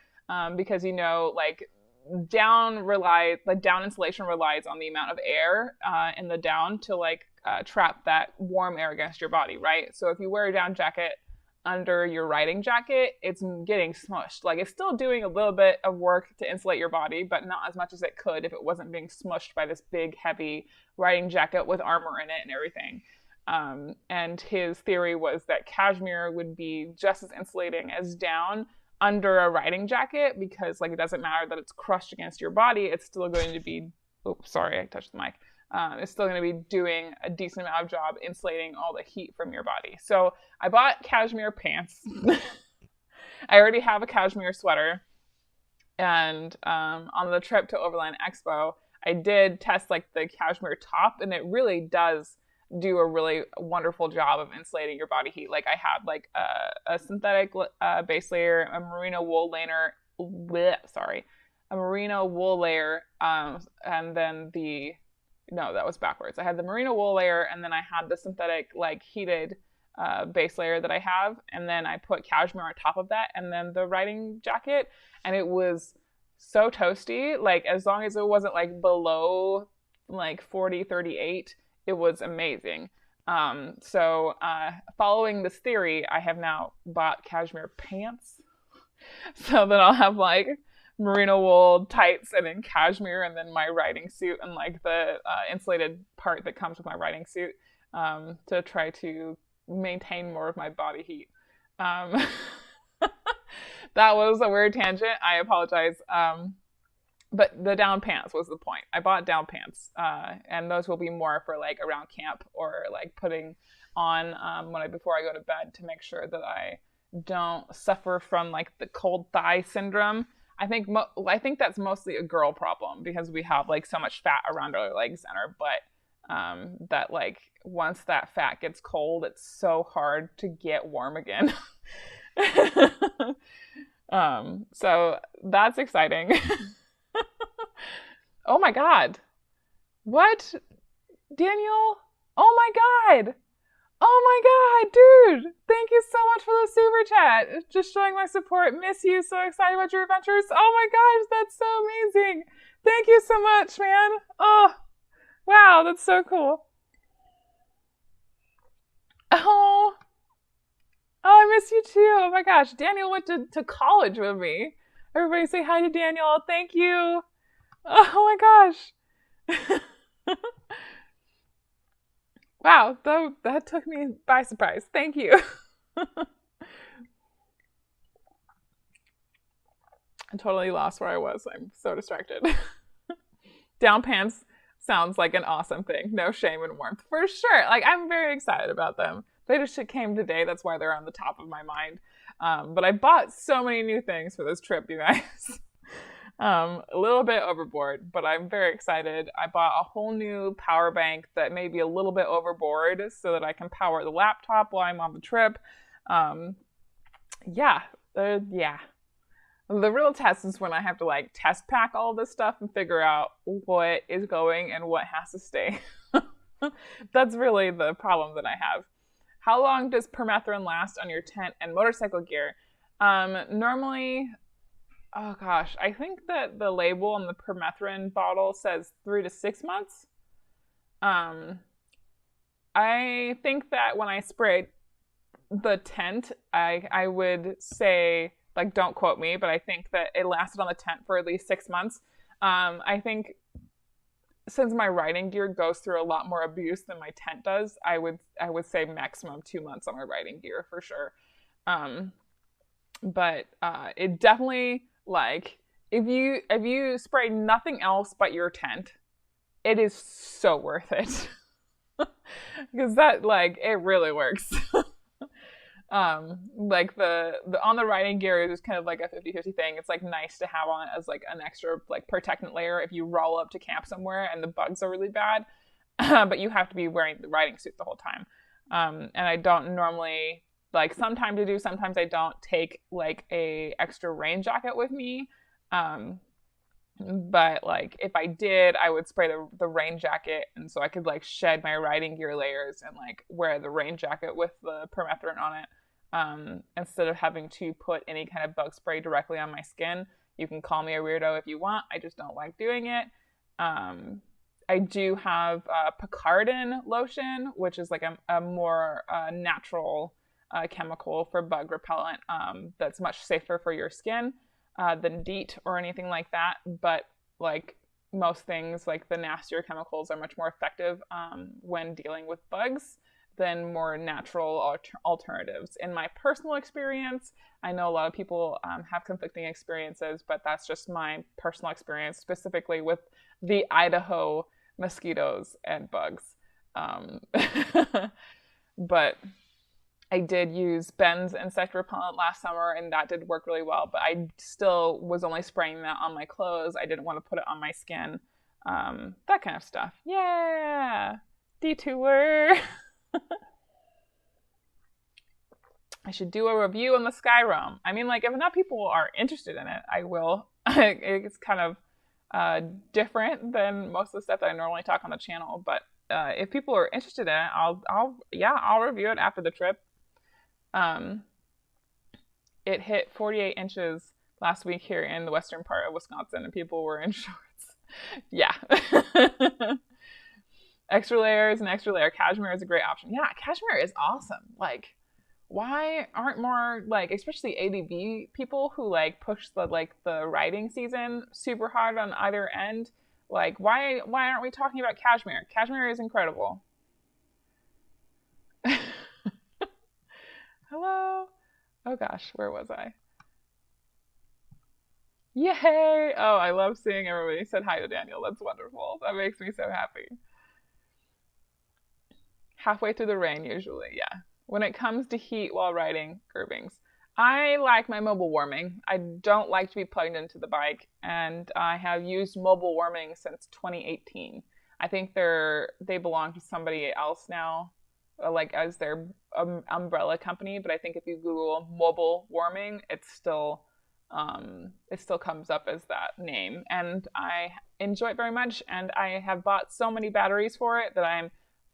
A: because like the down insulation relies on the amount of air in the down to like trap that warm air against your body, right? So if you wear a down jacket under your riding jacket, it's getting smushed. Like it's still doing a little bit of work to insulate your body, but not as much as it could if it wasn't being smushed by this big, heavy riding jacket with armor in it and everything. And his theory was that cashmere would be just as insulating as down under a riding jacket because like it doesn't matter that it's crushed against your body, it's still going to be, oops, sorry, I touched the mic. It's still going to be doing a decent amount of job insulating all the heat from your body. So I bought cashmere pants. I already have a cashmere sweater. And on the trip to Overland Expo, I did test like the cashmere top, and it really does do a really wonderful job of insulating your body heat. Like I had like a synthetic base layer, a merino wool layer, a merino wool layer, and then that was backwards. I had the merino wool layer, and then I had the synthetic like heated base layer that I have, and then I put cashmere on top of that, and then the riding jacket, and it was so toasty. Like as long as it wasn't like below like 40, 38, it was amazing. So following this theory, I have now bought cashmere pants so that I'll have like merino wool tights and then cashmere and then my riding suit and like the insulated part that comes with my riding suit to try to maintain more of my body heat. That was a weird tangent. I apologize. But the down pants was the point. I bought down pants, and those will be more for like around camp or like putting on before I go to bed to make sure that I don't suffer from like the cold thigh syndrome. I think that's mostly a girl problem because we have like so much fat around our legs and our butt that like once that fat gets cold, it's so hard to get warm again. So that's exciting. Oh my God. What? Daniel? Oh my God. Oh my God, dude. Thank you so much for the super chat. Just showing my support. Miss you. So excited about your adventures. Oh my gosh, that's so amazing. Thank you so much, man. Oh, wow, that's so cool. Oh, I miss you too. Oh my gosh. Daniel went to college with me. Everybody say hi to Daniel. Thank you. Oh my gosh. Wow, that took me by surprise. Thank you. I totally lost where I was. I'm so distracted. Down pants sounds like an awesome thing. No shame and warmth. For sure. Like, I'm very excited about them. They just came today. That's why they're on the top of my mind. But I bought so many new things for this trip, you guys. A little bit overboard, but I'm very excited. I bought a whole new power bank that may be a little bit overboard so that I can power the laptop while I'm on the trip. Yeah. The real test is when I have to like test pack all this stuff and figure out what is going and what has to stay. That's really the problem that I have. How long does permethrin last on your tent and motorcycle gear? Normally, oh gosh, I think that the label on the permethrin bottle says 3 to 6 months. I think that when I sprayed the tent, I would say, like, don't quote me, but I think that it lasted on the tent for at least 6 months. I think since my riding gear goes through a lot more abuse than my tent does, I would say maximum 2 months on my riding gear for sure. But it definitely, like, if you spray nothing else but your tent, it is so worth it. Because that, like, it really works. Like the on the riding gear is kind of like a 50-50 thing. It's like nice to have on as like an extra like protectant layer if you roll up to camp somewhere and the bugs are really bad. But you have to be wearing the riding suit the whole time. And I don't normally, like, sometimes I do, sometimes I don't take like a extra rain jacket with me. But like if I did, I would spray the rain jacket, and so I could like shed my riding gear layers and like wear the rain jacket with the permethrin on it, instead of having to put any kind of bug spray directly on my skin. You can call me a weirdo if you want. I just don't like doing it. I do have picaridin lotion, which is like a more natural chemical for bug repellent, that's much safer for your skin than DEET or anything like that. But like most things, like the nastier chemicals are much more effective when dealing with bugs than more natural alternatives. In my personal experience, I know a lot of people have conflicting experiences, but that's just my personal experience, specifically with the Idaho mosquitoes and bugs. But I did use Ben's insect repellent last summer, and that did work really well, but I still was only spraying that on my clothes. I didn't want to put it on my skin. That kind of stuff. Yeah! Detour! I should do a review on the Skyrim. I mean, like, if enough people are interested in it, I will. It's kind of different than most of the stuff that I normally talk on the channel, but if people are interested in it, I'll review it after the trip. It hit 48 inches last week here in the western part of Wisconsin, and people were in shorts. Yeah. Extra layers and extra layer. Cashmere is a great option. Yeah, cashmere is awesome. Like, why aren't more, like, especially ADV people who like push the riding season super hard on either end? Like, why aren't we talking about cashmere? Cashmere is incredible. Hello? Oh gosh, where was I? Yay! Oh, I love seeing everybody said hi to Daniel. That's wonderful. That makes me so happy. Halfway through the rain, usually, yeah. When it comes to heat while riding, Gerbings, I like my mobile warming. I don't like to be plugged into the bike, and I have used mobile warming since 2018. I think they belong to somebody else now, like as their umbrella company. But I think if you Google mobile warming, it still comes up as that name, and I enjoy it very much. And I have bought so many batteries for it that I'm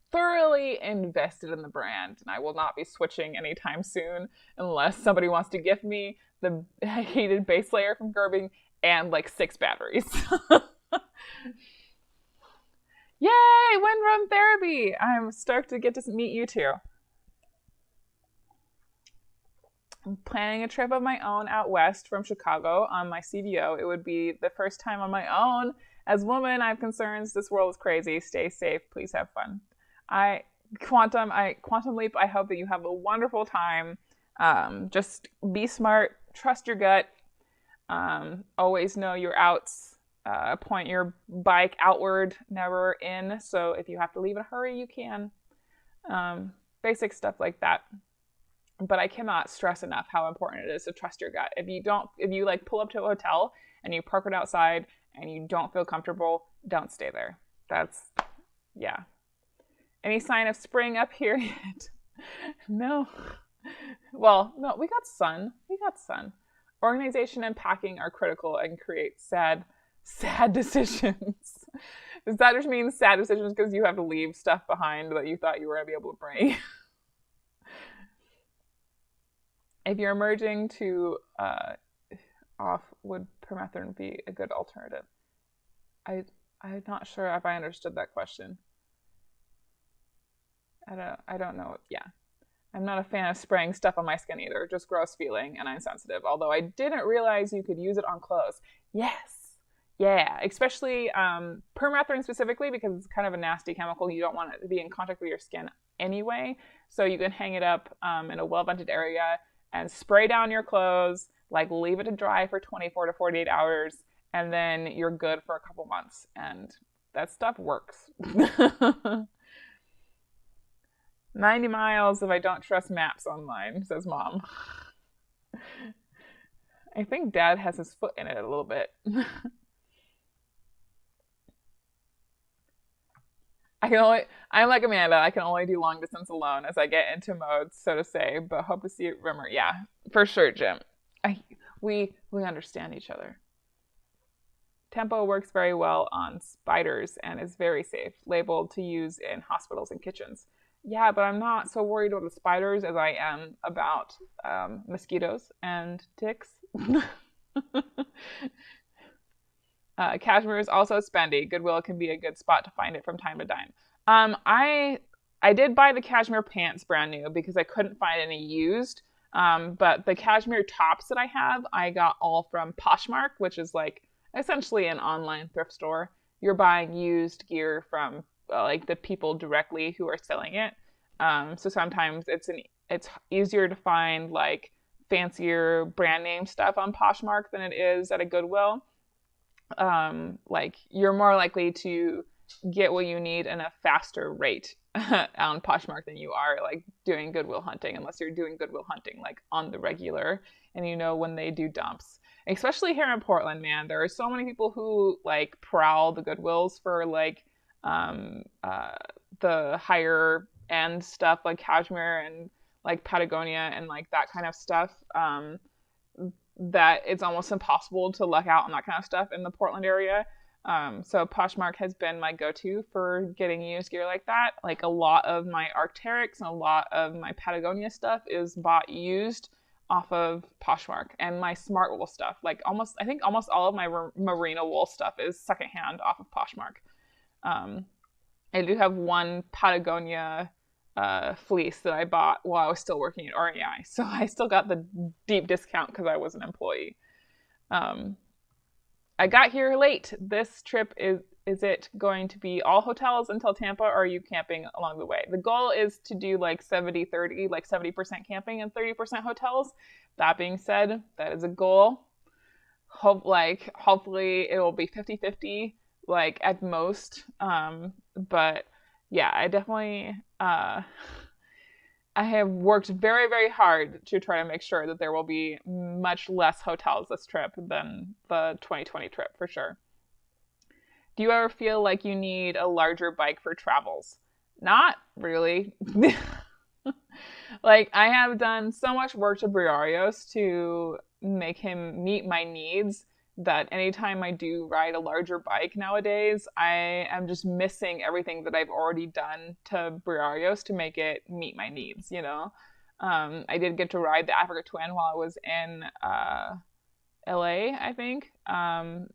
A: thoroughly invested in the brand, and I will not be switching anytime soon unless somebody wants to gift me the heated base layer from Gerbing and like 6 batteries. Yay, Windrun Therapy! I'm stoked to get to meet you two. I'm planning a trip of my own out west from Chicago on my CVO. It would be the first time on my own. As a woman, I have concerns. This world is crazy. Stay safe. Please have fun. Quantum Leap, I hope that you have a wonderful time. Just be smart, trust your gut, always know your outs, point your bike outward, never in, so if you have to leave in a hurry, you can. Basic stuff like that. But I cannot stress enough how important it is to trust your gut. If you like pull up to a hotel and you park it outside and you don't feel comfortable, don't stay there. Yeah. Any sign of spring up here yet? No. Well, no, we got sun. Organization and packing are critical and create sad decisions. Does that just mean sad decisions because you have to leave stuff behind that you thought you were going to be able to bring? If you're merging to off, would permethrin be a good alternative? I'm not sure if I understood that question. I don't know. Yeah. I'm not a fan of spraying stuff on my skin either. Just gross feeling, and I'm sensitive. Although I didn't realize you could use it on clothes. Yes. Yeah. Especially permethrin specifically, because it's kind of a nasty chemical. You don't want it to be in contact with your skin anyway. So you can hang it up in a well-vented area and spray down your clothes, like leave it to dry for 24 to 48 hours, and then you're good for a couple months. And that stuff works. 90 miles if I don't trust maps online, says Mom. I think Dad has his foot in it a little bit. I'm like Amanda, I can only do long distance alone as I get into modes, so to say, but hope to see you, Rimmer. Yeah, for sure, Jim. We understand each other. Tempo works very well on spiders and is very safe, labeled to use in hospitals and kitchens. Yeah, but I'm not so worried about the spiders as I am about mosquitoes and ticks. Cashmere is also spendy. Goodwill can be a good spot to find it from time to time. I did buy the cashmere pants brand new because I couldn't find any used. But the cashmere tops that I have, I got all from Poshmark, which is like essentially an online thrift store. You're buying used gear from like the people directly who are selling it. So sometimes it's easier to find like fancier brand name stuff on Poshmark than it is at a Goodwill. Like you're more likely to get what you need in a faster rate on Poshmark than you are like doing Goodwill hunting, unless you're doing Goodwill hunting like on the regular and you know when they do dumps. Especially here in Portland, man, there are so many people who like prowl the Goodwills for like the higher end stuff like cashmere and like Patagonia and like that kind of stuff. That it's almost impossible to luck out on that kind of stuff in the Portland area. So Poshmark has been my go-to for getting used gear like that. Like a lot of my Arc'teryx and a lot of my Patagonia stuff is bought used off of Poshmark, and my smart wool stuff, like I think almost all of my merino wool stuff is secondhand off of Poshmark. I do have one Patagonia fleece that I bought while I was still working at REI. So I still got the deep discount because I was an employee. I got here late. This trip is it going to be all hotels until Tampa, or are you camping along the way? The goal is to do like 70-30, like 70% camping and 30% hotels. That being said, that is a goal. Hopefully it will be 50-50, like at most. But yeah, I definitely I have worked very, very hard to try to make sure that there will be much less hotels this trip than the 2020 trip, for sure. Do you ever feel like you need a larger bike for travels? Not really. Like, I have done so much work to Briarios to make him meet my needs that anytime I do ride a larger bike nowadays, I am just missing everything that I've already done to Briarios to make it meet my needs, you know? I did get to ride the Africa Twin while I was in LA, I think,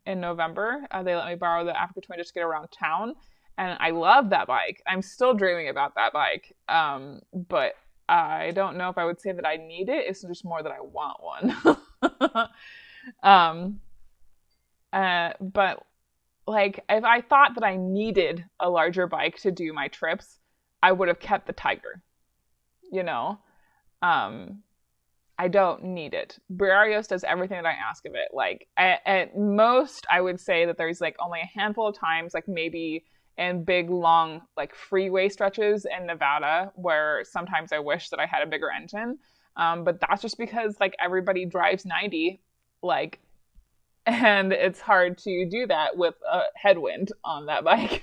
A: in November. They let me borrow the Africa Twin just to get around town. And I love that bike. I'm still dreaming about that bike. But I don't know if I would say that I need it. It's just more that I want one. But like, if I thought that I needed a larger bike to do my trips, I would have kept the Tiger, you know? I don't need it. Briarios does everything that I ask of it. Like, at most, I would say that there's like only a handful of times, like maybe in big, long, like freeway stretches in Nevada, where sometimes I wish that I had a bigger engine. But that's just because like everybody drives 90, like, and it's hard to do that with a headwind on that bike.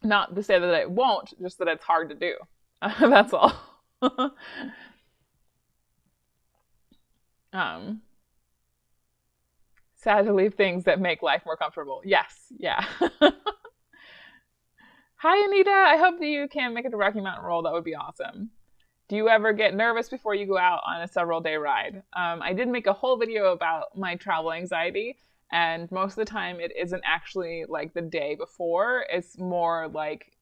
A: Not to say that it won't, just that it's hard to do. That's all. Sad to leave things that make life more comfortable. Yes, yeah. Hi, Anita. I hope that you can make it to Rocky Mountain Roll. That would be awesome. Do you ever get nervous before you go out on a several-day ride? I did make a whole video about my travel anxiety, and most of the time it isn't actually like the day before. It's more like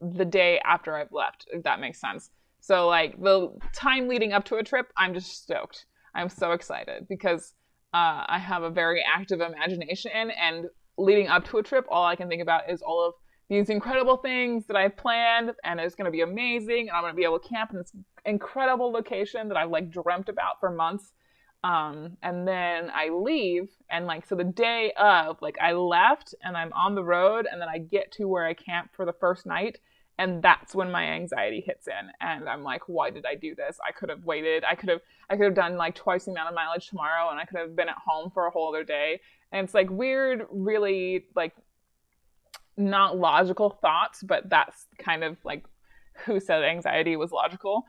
A: the day after I've left, if that makes sense. So like the time leading up to a trip, I'm just stoked. I'm so excited because I have a very active imagination, and leading up to a trip, all I can think about is all of these incredible things that I've planned, and it's going to be amazing, and I'm going to be able to camp in this incredible location that I've like dreamt about for months. And then I leave, and like, so the day of, like, I left and I'm on the road, and then I get to where I camp for the first night, and that's when my anxiety hits in, and I'm like, why did I do this? I could have waited. I could have done like twice the amount of mileage tomorrow, and I could have been at home for a whole other day. And it's like weird, really like not logical thoughts, but that's kind of like who said anxiety was logical.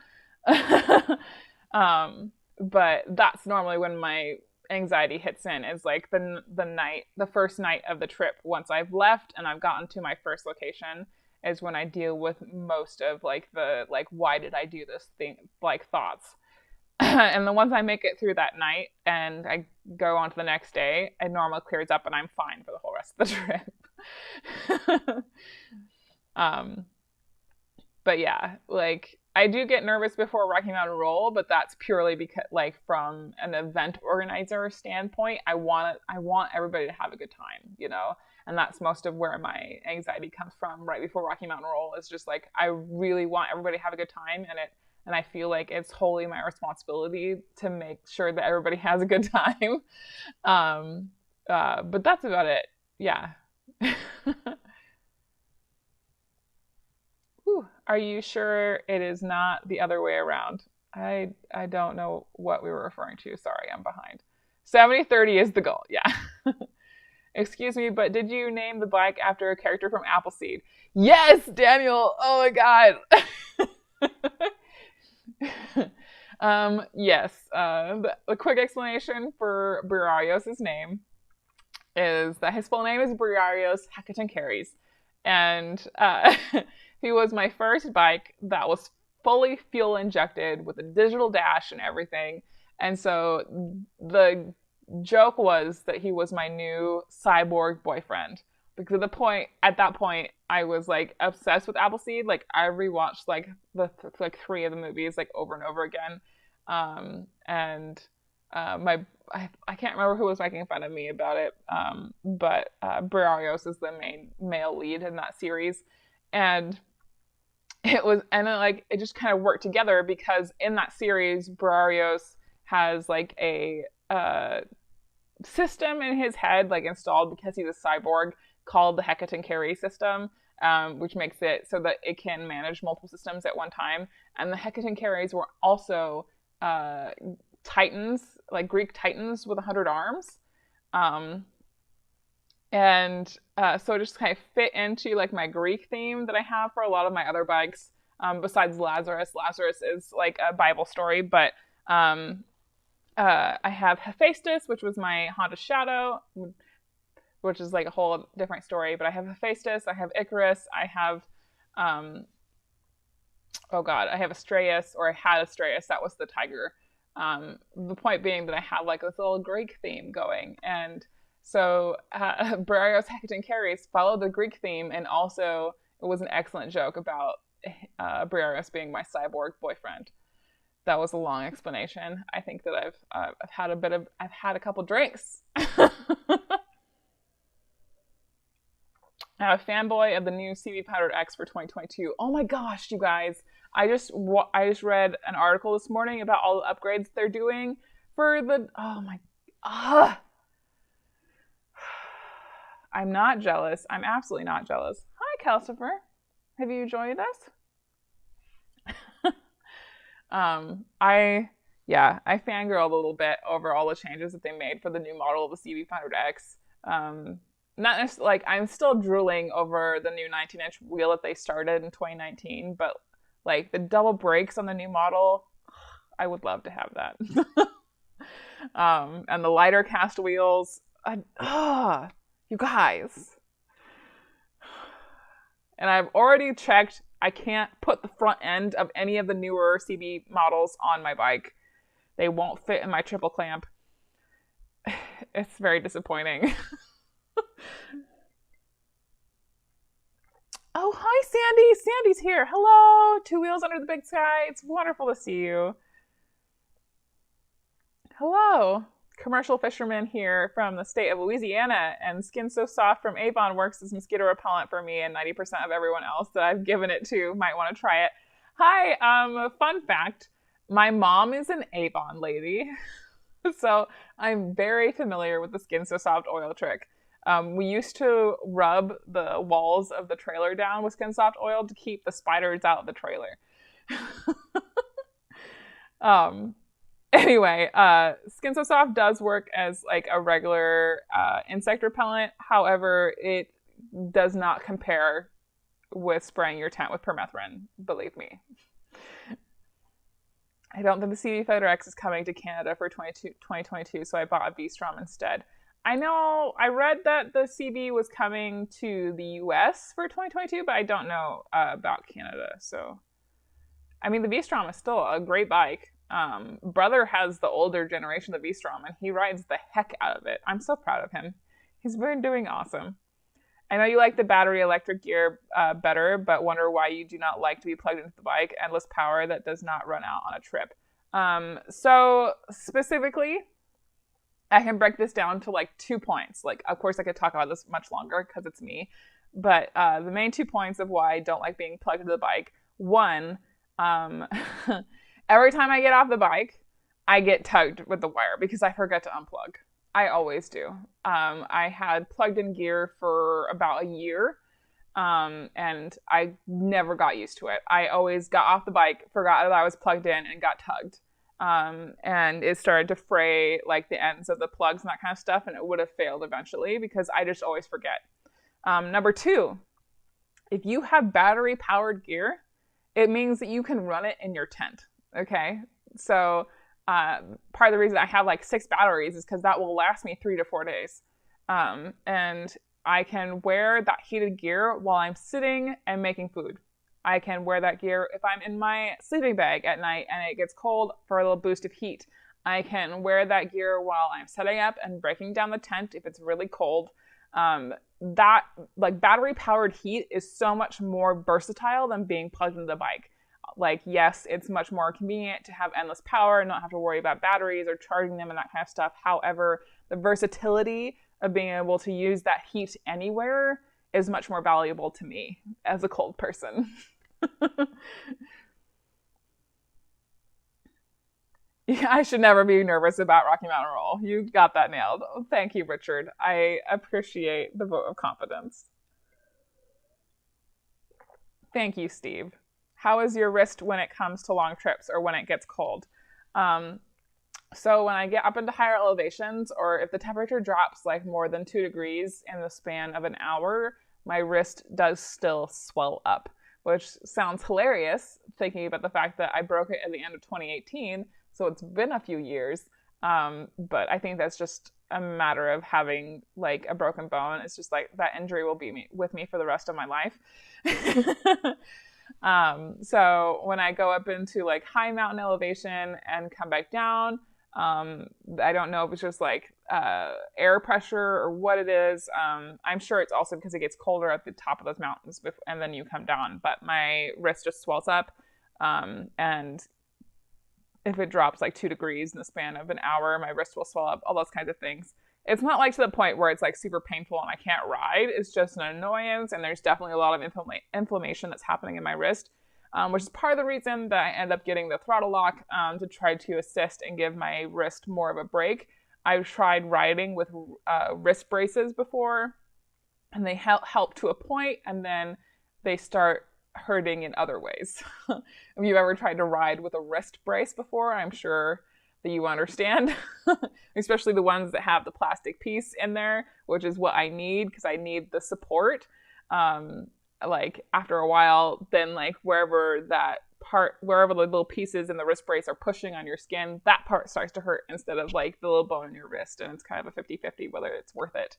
A: But that's normally when my anxiety hits in, is like the first night of the trip. Once I've left and I've gotten to my first location is when I deal with most of like the like why did I do this thing like thoughts. And then once I make it through that night and I go on to the next day, it normally clears up and I'm fine for the whole rest of the trip. But yeah, like I do get nervous before Rocky Mountain Roll, but that's purely because, like, from an event organizer standpoint, I want everybody to have a good time, you know, and that's most of where my anxiety comes from. Right before Rocky Mountain Roll is just like I really want everybody to have a good time, and I feel like it's wholly my responsibility to make sure that everybody has a good time. But that's about it. Yeah. Whew. Are you sure it is not the other way around? I don't know what we were referring to. Sorry, I'm behind. 70-30 is the goal. Yeah. Excuse me, but did you name the bike after a character from Appleseed? Yes, Daniel. Oh my God. Yes. The quick explanation for Briarios' name is that his full name is Briarios Hecatan Carries. And he was my first bike that was fully fuel injected with a digital dash and everything. And so the joke was that he was my new cyborg boyfriend. Because at that point, I was like obsessed with Appleseed. Like I rewatched like the like 3 of the movies like over and over again. I can't remember who was making fun of me about it. But Briarios is the main male lead in that series. And it just kind of worked together because in that series, Briarios has like a system in his head like installed because he's a cyborg called the Hecatan Carry system, which makes it so that it can manage multiple systems at one time. And the Hecatan Carries were also titans, like Greek titans with 100 arms. So it just kind of fit into like my Greek theme that I have for a lot of my other bikes. Besides Lazarus. Lazarus is like a Bible story, but I have Hephaestus, which was my Honda Shadow, which is like a whole different story. But I have Hephaestus, I have Icarus, I have I have Astraeus, or I had Astraeus. That was the tiger. The point being that I have like this little Greek theme going, and so Briarios Hecatan Carries followed the Greek theme, and also it was an excellent joke about Briarios being my cyborg boyfriend. That was a long explanation. I think that I've had a couple drinks. I'm a fanboy of the new CB Powdered X for 2022. Oh my gosh, you guys. I just read an article this morning about all the upgrades they're doing for the... Oh my... I'm not jealous. I'm absolutely not jealous. Hi, Calcifer. Have you joined us? I fangirled a little bit over all the changes that they made for the new model of the CB 500X. Not necessarily, like, I'm still drooling over the new 19-inch wheel that they started in 2019, but like the double brakes on the new model, I would love to have that. And the lighter cast wheels, you guys. And I've already checked, I can't put the front end of any of the newer CB models on my bike. They won't fit in my triple clamp. It's very disappointing. Oh, hi, Sandy. Sandy's here. Hello. 2 wheels under the big sky. It's wonderful to see you. Hello. Commercial fisherman here from the state of Louisiana, and Skin So Soft from Avon works as mosquito repellent for me, and 90% of everyone else that I've given it to might want to try it. Hi. Fun fact. My mom is an Avon lady. So I'm very familiar with the Skin So Soft oil trick. We used to rub the walls of the trailer down with Skin Soft oil to keep the spiders out of the trailer. um, anyway, Skin So Soft does work as like a regular insect repellent. However, it does not compare with spraying your tent with permethrin, believe me. I don't think the CD Fighter X is coming to Canada for 2022, so I bought a V-Strom instead. I know, I read that the CB was coming to the US for 2022, but I don't know about Canada, so. I mean, the V-Strom is still a great bike. Brother has the older generation of the V-Strom, and he rides the heck out of it. I'm so proud of him. He's been doing awesome. I know you like the battery electric gear better, but wonder why you do not like to be plugged into the bike. Endless power that does not run out on a trip. So specifically, I can break this down to like 2 points. Like, of course, I could talk about this much longer because it's me. But the main 2 points of why I don't like being plugged into the bike. One, every time I get off the bike, I get tugged with the wire because I forget to unplug. I always do. I had plugged in gear for about a year, and I never got used to it. I always got off the bike, forgot that I was plugged in, and got tugged. And it started to fray like the ends of the plugs and that kind of stuff, and it would have failed eventually because I just always forget. Number 2, if you have battery-powered gear, it means that you can run it in your tent, okay? So part of the reason I have like 6 batteries is because that will last me 3 to 4 days. And I can wear that heated gear while I'm sitting and making food. I can wear that gear if I'm in my sleeping bag at night and it gets cold for a little boost of heat. I can wear that gear while I'm setting up and breaking down the tent if it's really cold. That like battery powered heat is so much more versatile than being plugged into the bike. Like, yes, it's much more convenient to have endless power and not have to worry about batteries or charging them and that kind of stuff. However, the versatility of being able to use that heat anywhere is much more valuable to me as a cold person. Yeah, I should never be nervous about Rocky Mountain Roll. You got that nailed. Thank you, Richard. I appreciate the vote of confidence. Thank you, Steve. How is your wrist when it comes to long trips or when it gets cold? So when I get up into higher elevations, or if the temperature drops like more than 2 degrees in the span of an hour, my wrist does still swell up, which sounds hilarious thinking about the fact that I broke it at the end of 2018, so it's been a few years. But I think that's just a matter of having like a broken bone. It's just like that injury will be with me for the rest of my life. So when I go up into like high mountain elevation and come back down, I don't know if it's just like air pressure or what it is. I'm sure it's also because it gets colder at the top of those mountains and then you come down, but my wrist just swells up. And if it drops like 2 degrees in the span of an hour, my wrist will swell up, all those kinds of things. It's not like to the point where it's like super painful and I can't ride. It's just an annoyance, and there's definitely a lot of inflammation that's happening in my wrist, which is part of the reason that I end up getting the throttle lock to try to assist and give my wrist more of a break. I've tried riding with wrist braces before, and they help to a point, and then they start hurting in other ways. If you've ever tried to ride with a wrist brace before, I'm sure that you understand, especially the ones that have the plastic piece in there, which is what I need because I need the support. Like after a while, then like wherever the little pieces in the wrist brace are pushing on your skin, that part starts to hurt instead of like the little bone in your wrist, and it's kind of a 50-50 whether it's worth it.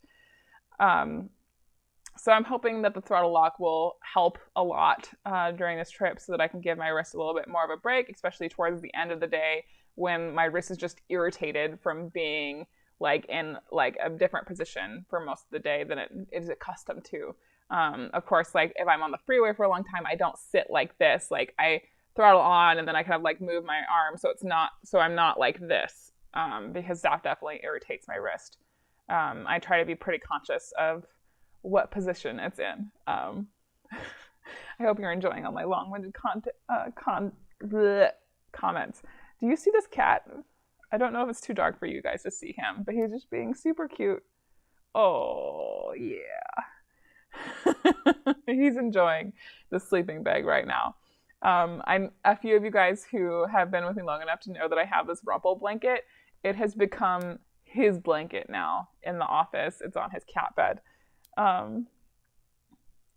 A: So I'm hoping that the throttle lock will help a lot during this trip so that I can give my wrist a little bit more of a break, especially towards the end of the day when my wrist is just irritated from being like in like a different position for most of the day than it is accustomed to. Of course, like if I'm on the freeway for a long time, I don't sit like this. Like I throttle on and then I kind of like move my arm so I'm not like this, because that definitely irritates my wrist. I try to be pretty conscious of what position it's in. I hope you're enjoying all my long-winded comments. Do you see this cat? I don't know if it's too dark for you guys to see him, but he's just being super cute. Oh, yeah. He's enjoying the sleeping bag right now. A few of you guys who have been with me long enough to know that I have this Rumple blanket. It has become his blanket now in the office. It's on his cat bed.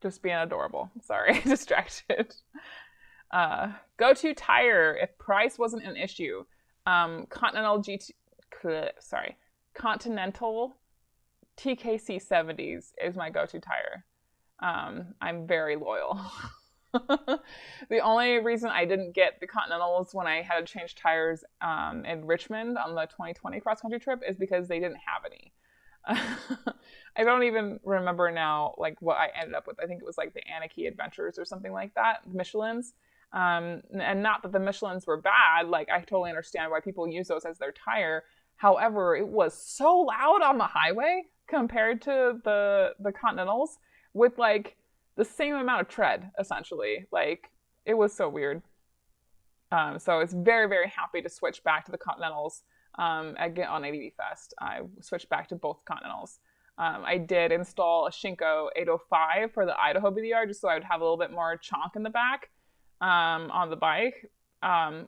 A: Just being adorable. Sorry, distracted. Go-to tire if price wasn't an issue. Continental TKC 70s is my go-to tire. I'm very loyal. The only reason I didn't get the Continentals when I had to change tires in Richmond on the 2020 cross-country trip is because they didn't have any. I don't even remember now like what I ended up with. I think it was like the Anarchy Adventures or something like that, Michelin's. And not that the Michelins were bad. Like, I totally understand why people use those as their tire. However, it was so loud on the highway compared to the Continentals with like the same amount of tread, essentially. Like, it was so weird. So I was very, very happy to switch back to the Continentals again on ADV Fest. I switched back to both Continentals. I did install a Shinko 805 for the Idaho BDR just so I would have a little bit more chonk in the back on the bike,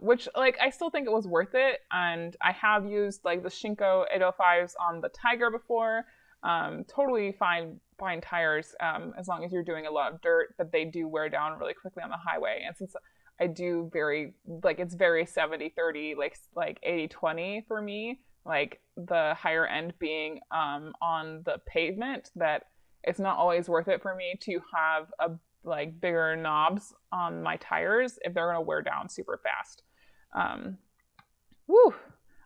A: which like I still think it was worth it. And I have used like the Shinko 805s on the Tiger before. Totally fine tires as long as you're doing a lot of dirt, but they do wear down really quickly on the highway. And since I do it's very 70-30, like 80-20 for me, like the higher end being on the pavement, that it's not always worth it for me to have like bigger knobs on my tires if they're going to wear down super fast. Woo!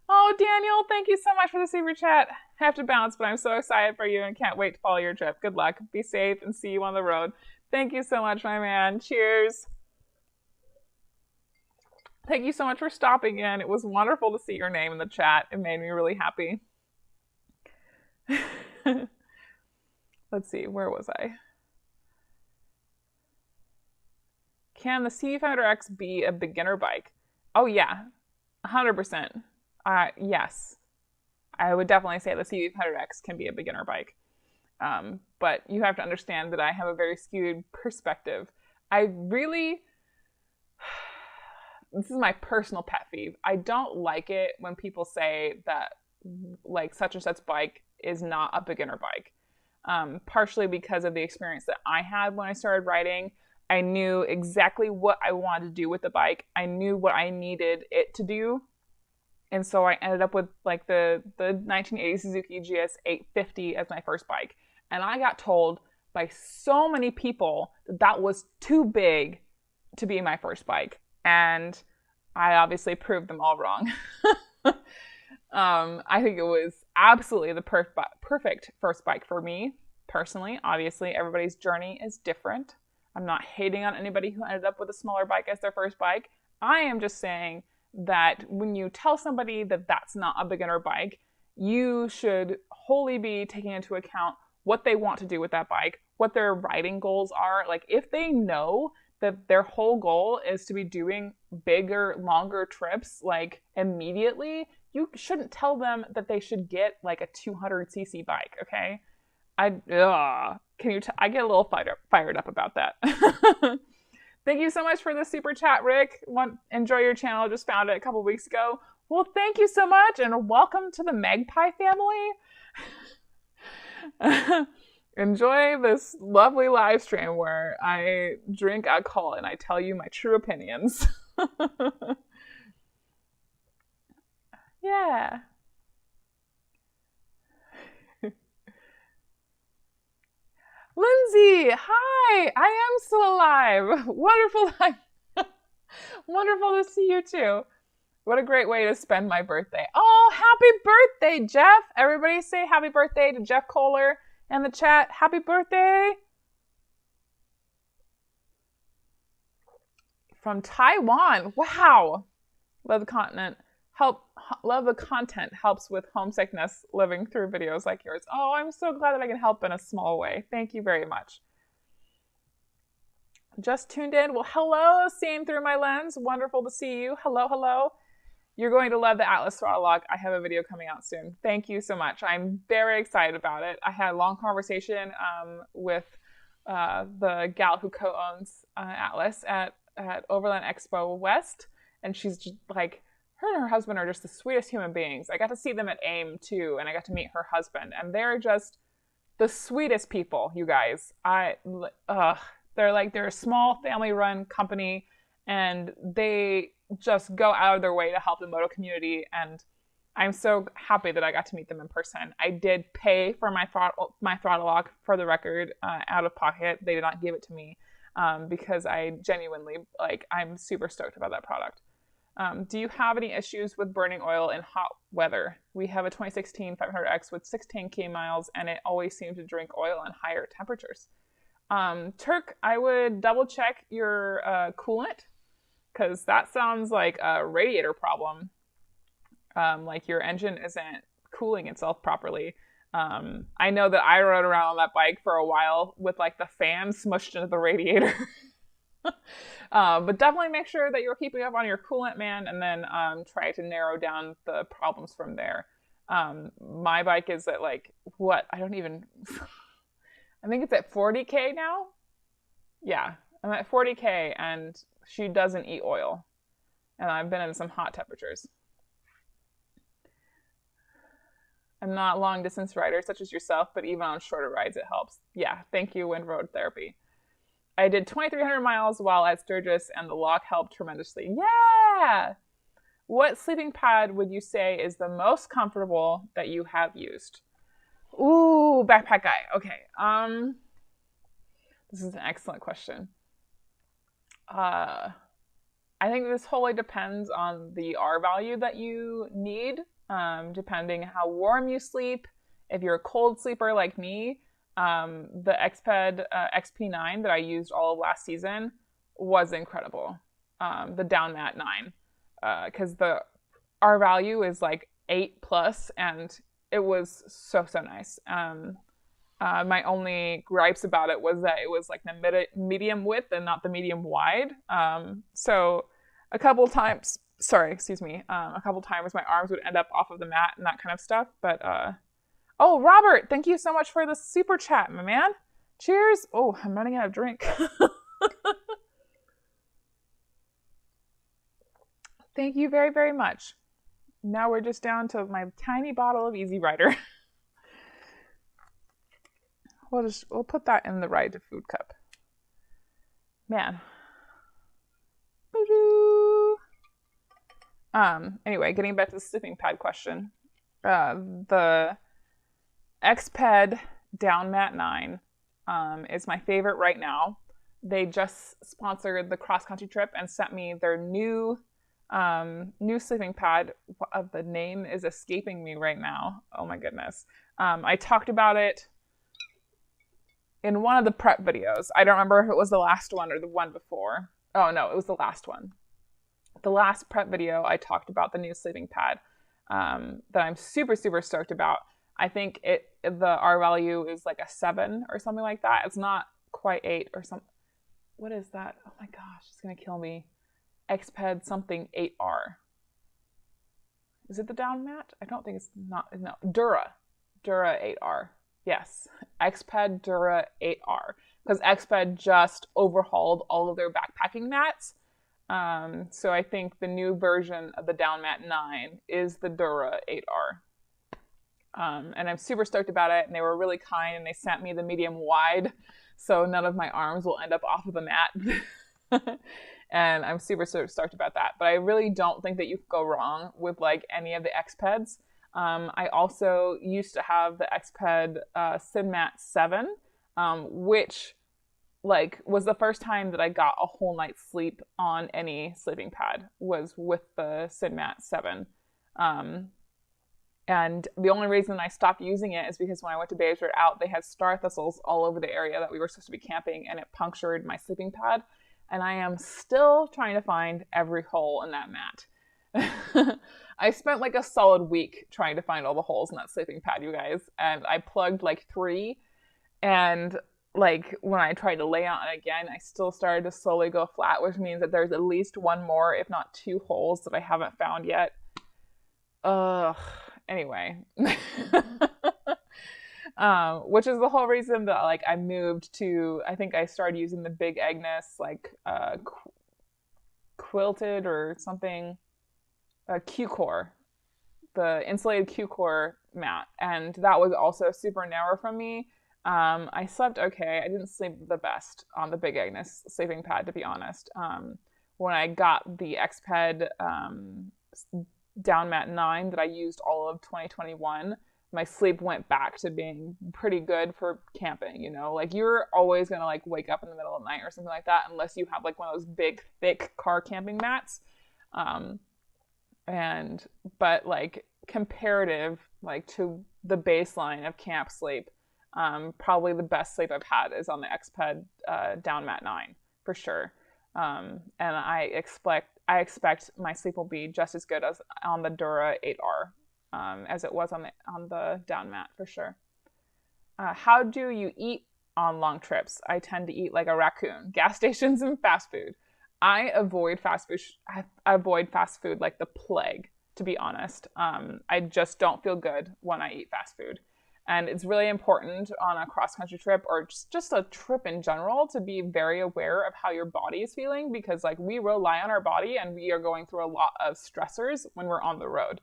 A: Oh, Daniel, thank you so much for the super chat. I have to bounce, but I'm so excited for you and can't wait to follow your trip. Good luck. Be safe and see you on the road. Thank you so much, my man. Cheers. Thank you so much for stopping in. It was wonderful to see your name in the chat. It made me really happy. Let's see, where was I? Can the CV500X be a beginner bike? Oh yeah, 100%. Yes. I would definitely say the CV500X can be a beginner bike. But you have to understand that I have a very skewed perspective. This is my personal pet peeve. I don't like it when people say that like such and such bike is not a beginner bike. Partially because of the experience that I had when I started riding. I knew exactly what I wanted to do with the bike. I knew what I needed it to do. And so I ended up with like the 1980 Suzuki GS 850 as my first bike. And I got told by so many people that that was too big to be my first bike. And I obviously proved them all wrong. I think it was absolutely the perfect first bike for me, personally. Obviously, everybody's journey is different. I'm not hating on anybody who ended up with a smaller bike as their first bike. I am just saying that when you tell somebody that that's not a beginner bike, you should wholly be taking into account what they want to do with that bike, what their riding goals are. Like, if they know that their whole goal is to be doing bigger, longer trips, like, immediately, you shouldn't tell them that they should get, like, a 200cc bike, okay? I get a little fired up about that. Thank you so much for the super chat, Rick. Enjoy your channel. Just found it a couple weeks ago. Well, thank you so much, and welcome to the Magpie family. Enjoy this lovely live stream where I drink alcohol and I tell you my true opinions. Yeah. Lindsay, hi! I am still alive. Wonderful. Wonderful to see you too. What a great way to spend my birthday. Oh, happy birthday, Jeff! Everybody say happy birthday to Jeff Kohler in the chat. Happy birthday! From Taiwan. Wow! Love the content. Love the content helps with homesickness living through videos like yours. Oh, I'm so glad that I can help in a small way. Thank you very much. Just tuned in. Well, hello, seeing through my lens. Wonderful to see you. Hello, hello. You're going to love the Atlas throttle lock. I have a video coming out soon. Thank you so much. I'm very excited about it. I had a long conversation with the gal who co-owns Atlas at Overland Expo West, and she's just like, her and her husband are just the sweetest human beings. I got to see them at AIM too, and I got to meet her husband, and they're just the sweetest people, you guys. They're a small family-run company, and they just go out of their way to help the moto community, and I'm so happy that I got to meet them in person. I did pay for my throttle lock, for the record, out of pocket. They did not give it to me because I genuinely, I'm super stoked about that product. Do you have any issues with burning oil in hot weather? We have a 2016 500X with 16K miles, and it always seems to drink oil in higher temperatures. Turk, I would double check your coolant, because that sounds like a radiator problem. Like your engine isn't cooling itself properly. I know that I rode around on that bike for a while with like the fan smushed into the radiator. But definitely make sure that you're keeping up on your coolant, man, and then try to narrow down the problems from there. My bike is at I think it's at 40K now. Yeah, I'm at 40K, and she doesn't eat oil. And I've been in some hot temperatures. I'm not a long distance rider such as yourself, but even on shorter rides it helps. Yeah, thank you, Wind Road Therapy. I did 2,300 miles while at Sturgis, and the lock helped tremendously. Yeah! What sleeping pad would you say is the most comfortable that you have used? Ooh, backpack guy. Okay. This is an excellent question. I think this wholly depends on the R value that you need, depending how warm you sleep. If you're a cold sleeper like me, the XPED XP9 that I used all of last season was incredible. The down mat 9, because the R value is like 8+, and it was so nice. My only gripes about it was that it was like the medium width and not the medium wide. So a couple times my arms would end up off of the mat and that kind of stuff. But oh, Robert, thank you so much for the super chat, my man. Cheers. Oh, I'm running out of drink. Thank you very, very much. Now we're just down to my tiny bottle of Easy Rider. We'll put that in the Ride to Food cup. Man. Anyway, getting back to the sleeping pad question. The XPED Down Mat 9 is my favorite right now. They just sponsored the cross-country trip and sent me their new sleeping pad. The name is escaping me right now. Oh my goodness. I talked about it in one of the prep videos. I don't remember if it was the last one or the one before. Oh no, it was the last one. The last prep video, I talked about the new sleeping pad that I'm super, super stoked about. I think the R value is like a 7 or something like that. It's not quite 8 or something. What is that? Oh my gosh, it's going to kill me. XPED something 8R. Is it the down mat? I don't think it's not. No, Dura 8R. Yes, XPED Dura 8R. Because XPED just overhauled all of their backpacking mats. So I think the new version of the Down Mat 9 is the Dura 8R. And I'm super stoked about it, and they were really kind, and they sent me the medium wide, so none of my arms will end up off of the mat. And I'm super stoked about that. But I really don't think that you could go wrong with like any of the XPEDs. I also used to have the XPED SidMat 7, which was the first time that I got a whole night's sleep on any sleeping pad was with the SidMat 7. And the only reason I stopped using it is because when I went to Babes Are Out, they had star thistles all over the area that we were supposed to be camping, and it punctured my sleeping pad. And I am still trying to find every hole in that mat. I spent like a solid week trying to find all the holes in that sleeping pad, you guys. And I plugged like 3, and when I tried to lay on it again, I still started to slowly go flat, which means that there's at least one more, if not 2 holes that I haven't found yet. Ugh. Anyway. Which is the whole reason that like I moved to, I think I started using the Big Agnes like quilted or something, Q-core, the insulated Q-core mat, and that was also super narrow from me. I slept okay. I didn't sleep the best on the Big Agnes sleeping pad, to be honest. When I got the Xped down mat 9 that I used all of 2021, my sleep went back to being pretty good for camping, you know? Like you're always going to like wake up in the middle of the night or something like that unless you have like one of those big thick car camping mats. Um but like comparative like to the baseline of camp sleep, probably the best sleep I've had is on the Xped down mat 9 for sure. And I expect my sleep will be just as good as on the Dura 8R, as it was on the down mat for sure. How do you eat on long trips? I tend to eat like a raccoon. Gas stations and fast food. I avoid fast food. I avoid fast food like the plague, to be honest. I just don't feel good when I eat fast food. And it's really important on a cross-country trip or just a trip in general to be very aware of how your body is feeling, because like we rely on our body and we are going through a lot of stressors when we're on the road.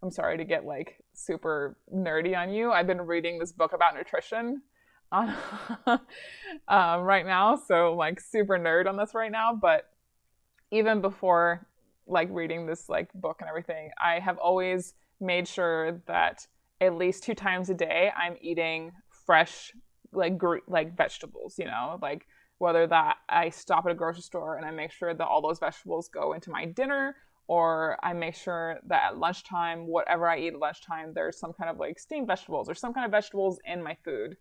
A: I'm sorry to get like super nerdy on you. I've been reading this book about nutrition on, right now. So like super nerd on this right now. But even before like reading this like book and everything, I have always made sure that at least 2 times a day I'm eating fresh like vegetables, you know, like whether that I stop at a grocery store and I make sure that all those vegetables go into my dinner, or I make sure that at lunchtime, whatever I eat at lunchtime, there's some kind of like steamed vegetables or some kind of vegetables in my food,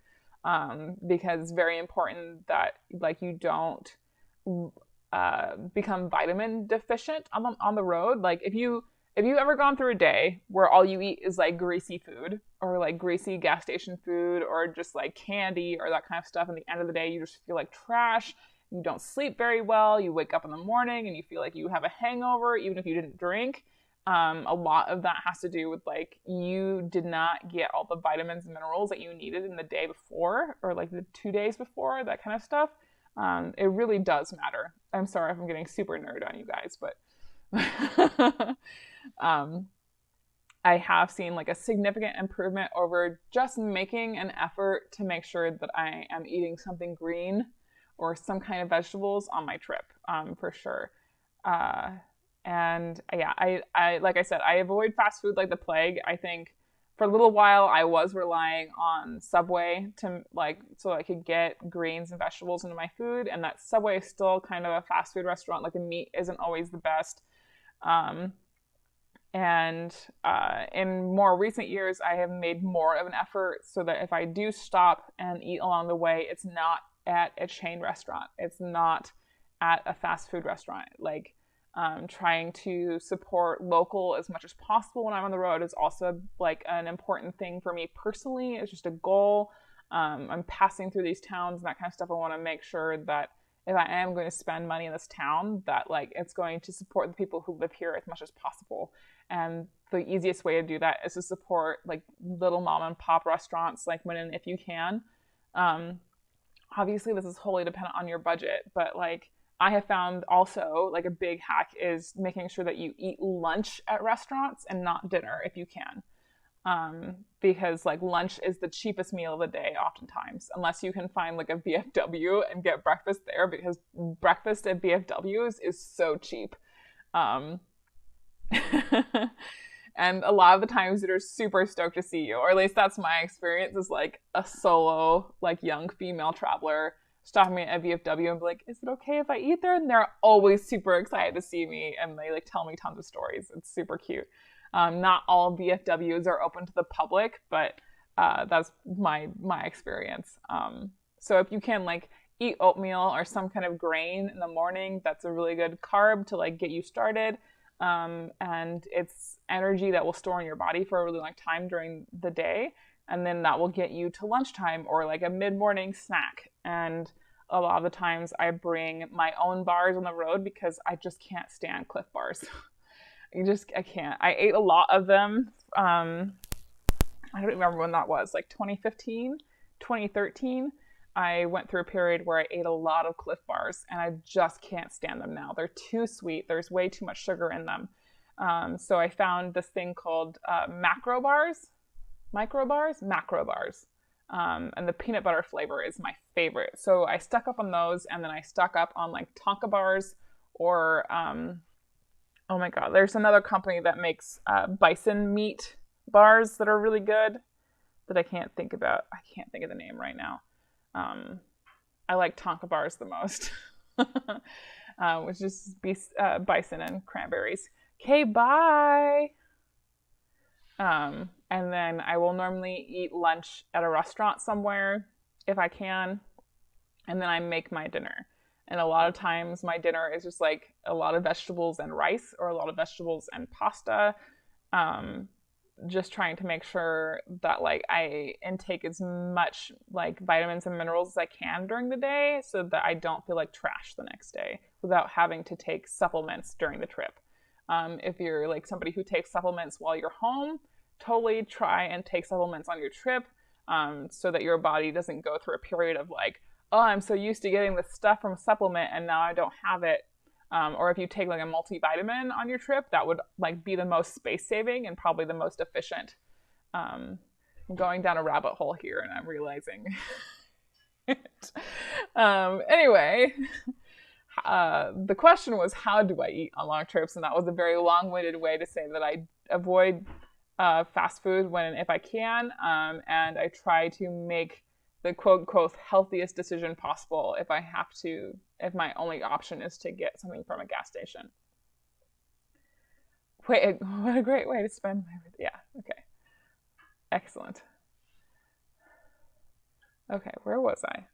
A: because it's very important that like you don't become vitamin deficient on the road. Like if you ever gone through a day where all you eat is like greasy food or like greasy gas station food or just like candy or that kind of stuff, and at the end of the day you just feel like trash, you don't sleep very well, you wake up in the morning and you feel like you have a hangover even if you didn't drink, a lot of that has to do with like you did not get all the vitamins and minerals that you needed in the day before or like the 2 days before, that kind of stuff. It really does matter. I'm sorry if I'm getting super nerd on you guys, but I have seen like a significant improvement over just making an effort to make sure that I am eating something green or some kind of vegetables on my trip, for sure. And yeah, I like I said, I avoid fast food like the plague. I think for a little while I was relying on Subway to like so I could get greens and vegetables into my food, and that Subway is still kind of a fast food restaurant. Like the meat isn't always the best. And in more recent years, I have made more of an effort so that if I do stop and eat along the way, it's not at a chain restaurant. It's not at a fast food restaurant. Like trying to support local as much as possible when I'm on the road is also like an important thing for me personally. It's just a goal. I'm passing through these towns and that kind of stuff. I want to make sure that if I am going to spend money in this town, that like it's going to support the people who live here as much as possible. And the easiest way to do that is to support like little mom and pop restaurants, like when and if you can. Obviously, this is wholly dependent on your budget, but like I have found also like a big hack is making sure that you eat lunch at restaurants and not dinner if you can. Because like lunch is the cheapest meal of the day oftentimes, unless you can find like a VFW and get breakfast there, because breakfast at VFWs is so cheap. Um, and a lot of the times they're super stoked to see you, or at least that's my experience, is like a solo like young female traveler stopping me at VFW and be like, is it okay if I eat there? And they're always super excited to see me and they like tell me tons of stories. It's super cute. Not all VFWs are open to the public, but that's my experience. So if you can like eat oatmeal or some kind of grain in the morning, that's a really good carb to like get you started. And it's energy that will store in your body for a really long time during the day. And then that will get you to lunchtime or like a mid-morning snack. And a lot of the times I bring my own bars on the road because I just can't stand Cliff bars. I can't. I ate a lot of them. I don't remember when that was, like 2015, 2013. I went through a period where I ate a lot of Cliff Bars, and I just can't stand them now. They're too sweet. There's way too much sugar in them. So I found this thing called macro bars. And the peanut butter flavor is my favorite. So I stuck up on those, and then I stuck up on like Tonka bars, or oh my god, there's another company that makes bison meat bars that are really good that I can't think of the name right now. I like Tonka bars the most, which is bison and cranberries. Okay, bye. And then I will normally eat lunch at a restaurant somewhere if I can, and then I make my dinner. And a lot of times my dinner is just like a lot of vegetables and rice, or a lot of vegetables and pasta. Just trying to make sure that like I intake as much like vitamins and minerals as I can during the day, so that I don't feel like trash the next day without having to take supplements during the trip. If you're like somebody who takes supplements while you're home, totally try and take supplements on your trip, so that your body doesn't go through a period of like, oh, I'm so used to getting this stuff from a supplement and now I don't have it. Or if you take like a multivitamin on your trip, that would like be the most space saving and probably the most efficient. I'm going down a rabbit hole here and I'm realizing it. Anyway, the question was, how do I eat on long trips? And that was a very long-winded way to say that I avoid fast food if I can, and I try to make the quote-unquote healthiest decision possible if my only option is to get something from a gas station. Wait, what a great way to spend yeah, okay. Excellent. Okay, where was I?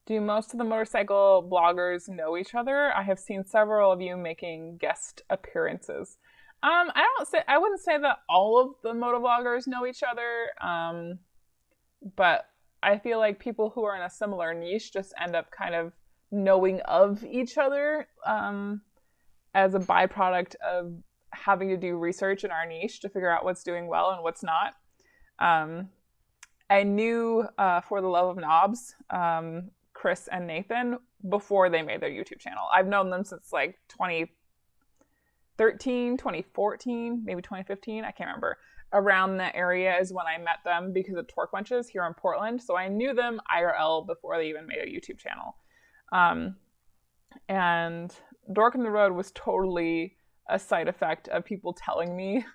A: Do most of the motorcycle bloggers know each other? I have seen several of you making guest appearances. I wouldn't say that all of the motovloggers know each other, but I feel like people who are in a similar niche just end up kind of knowing of each other, as a byproduct of having to do research in our niche to figure out what's doing well and what's not. I knew For the Love of Knobs, Chris and Nathan, before they made their YouTube channel. I've known them since like 2013, 2014, maybe 2015, I can't remember. Around that area is when I met them because of Torque Bunches here in Portland. So I knew them IRL before they even made a YouTube channel. And Dork in the Road was totally a side effect of people telling me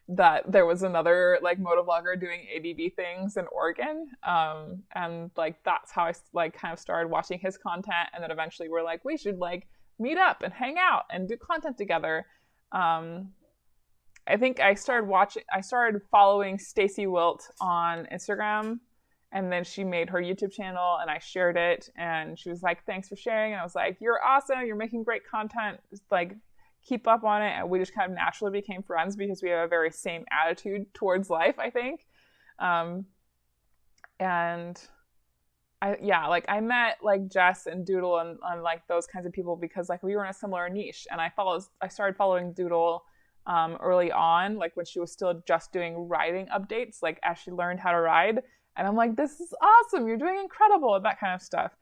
A: that there was another like motovlogger doing ADV things in Oregon. And like that's how I like kind of started watching his content, and then eventually we're like, we should like meet up and hang out and do content together. I think I started following Stacy Wilt on Instagram, and then she made her YouTube channel and I shared it, and she was like, thanks for sharing. And I was like, you're awesome. You're making great content. Just like keep up on it. And we just kind of naturally became friends because we have a very same attitude towards life, I think. And I met like Jess and Doodle and like those kinds of people because like we were in a similar niche, and I started following Doodle early on, like when she was still just doing riding updates, like as she learned how to ride, and I'm like, this is awesome, you're doing incredible, and that kind of stuff.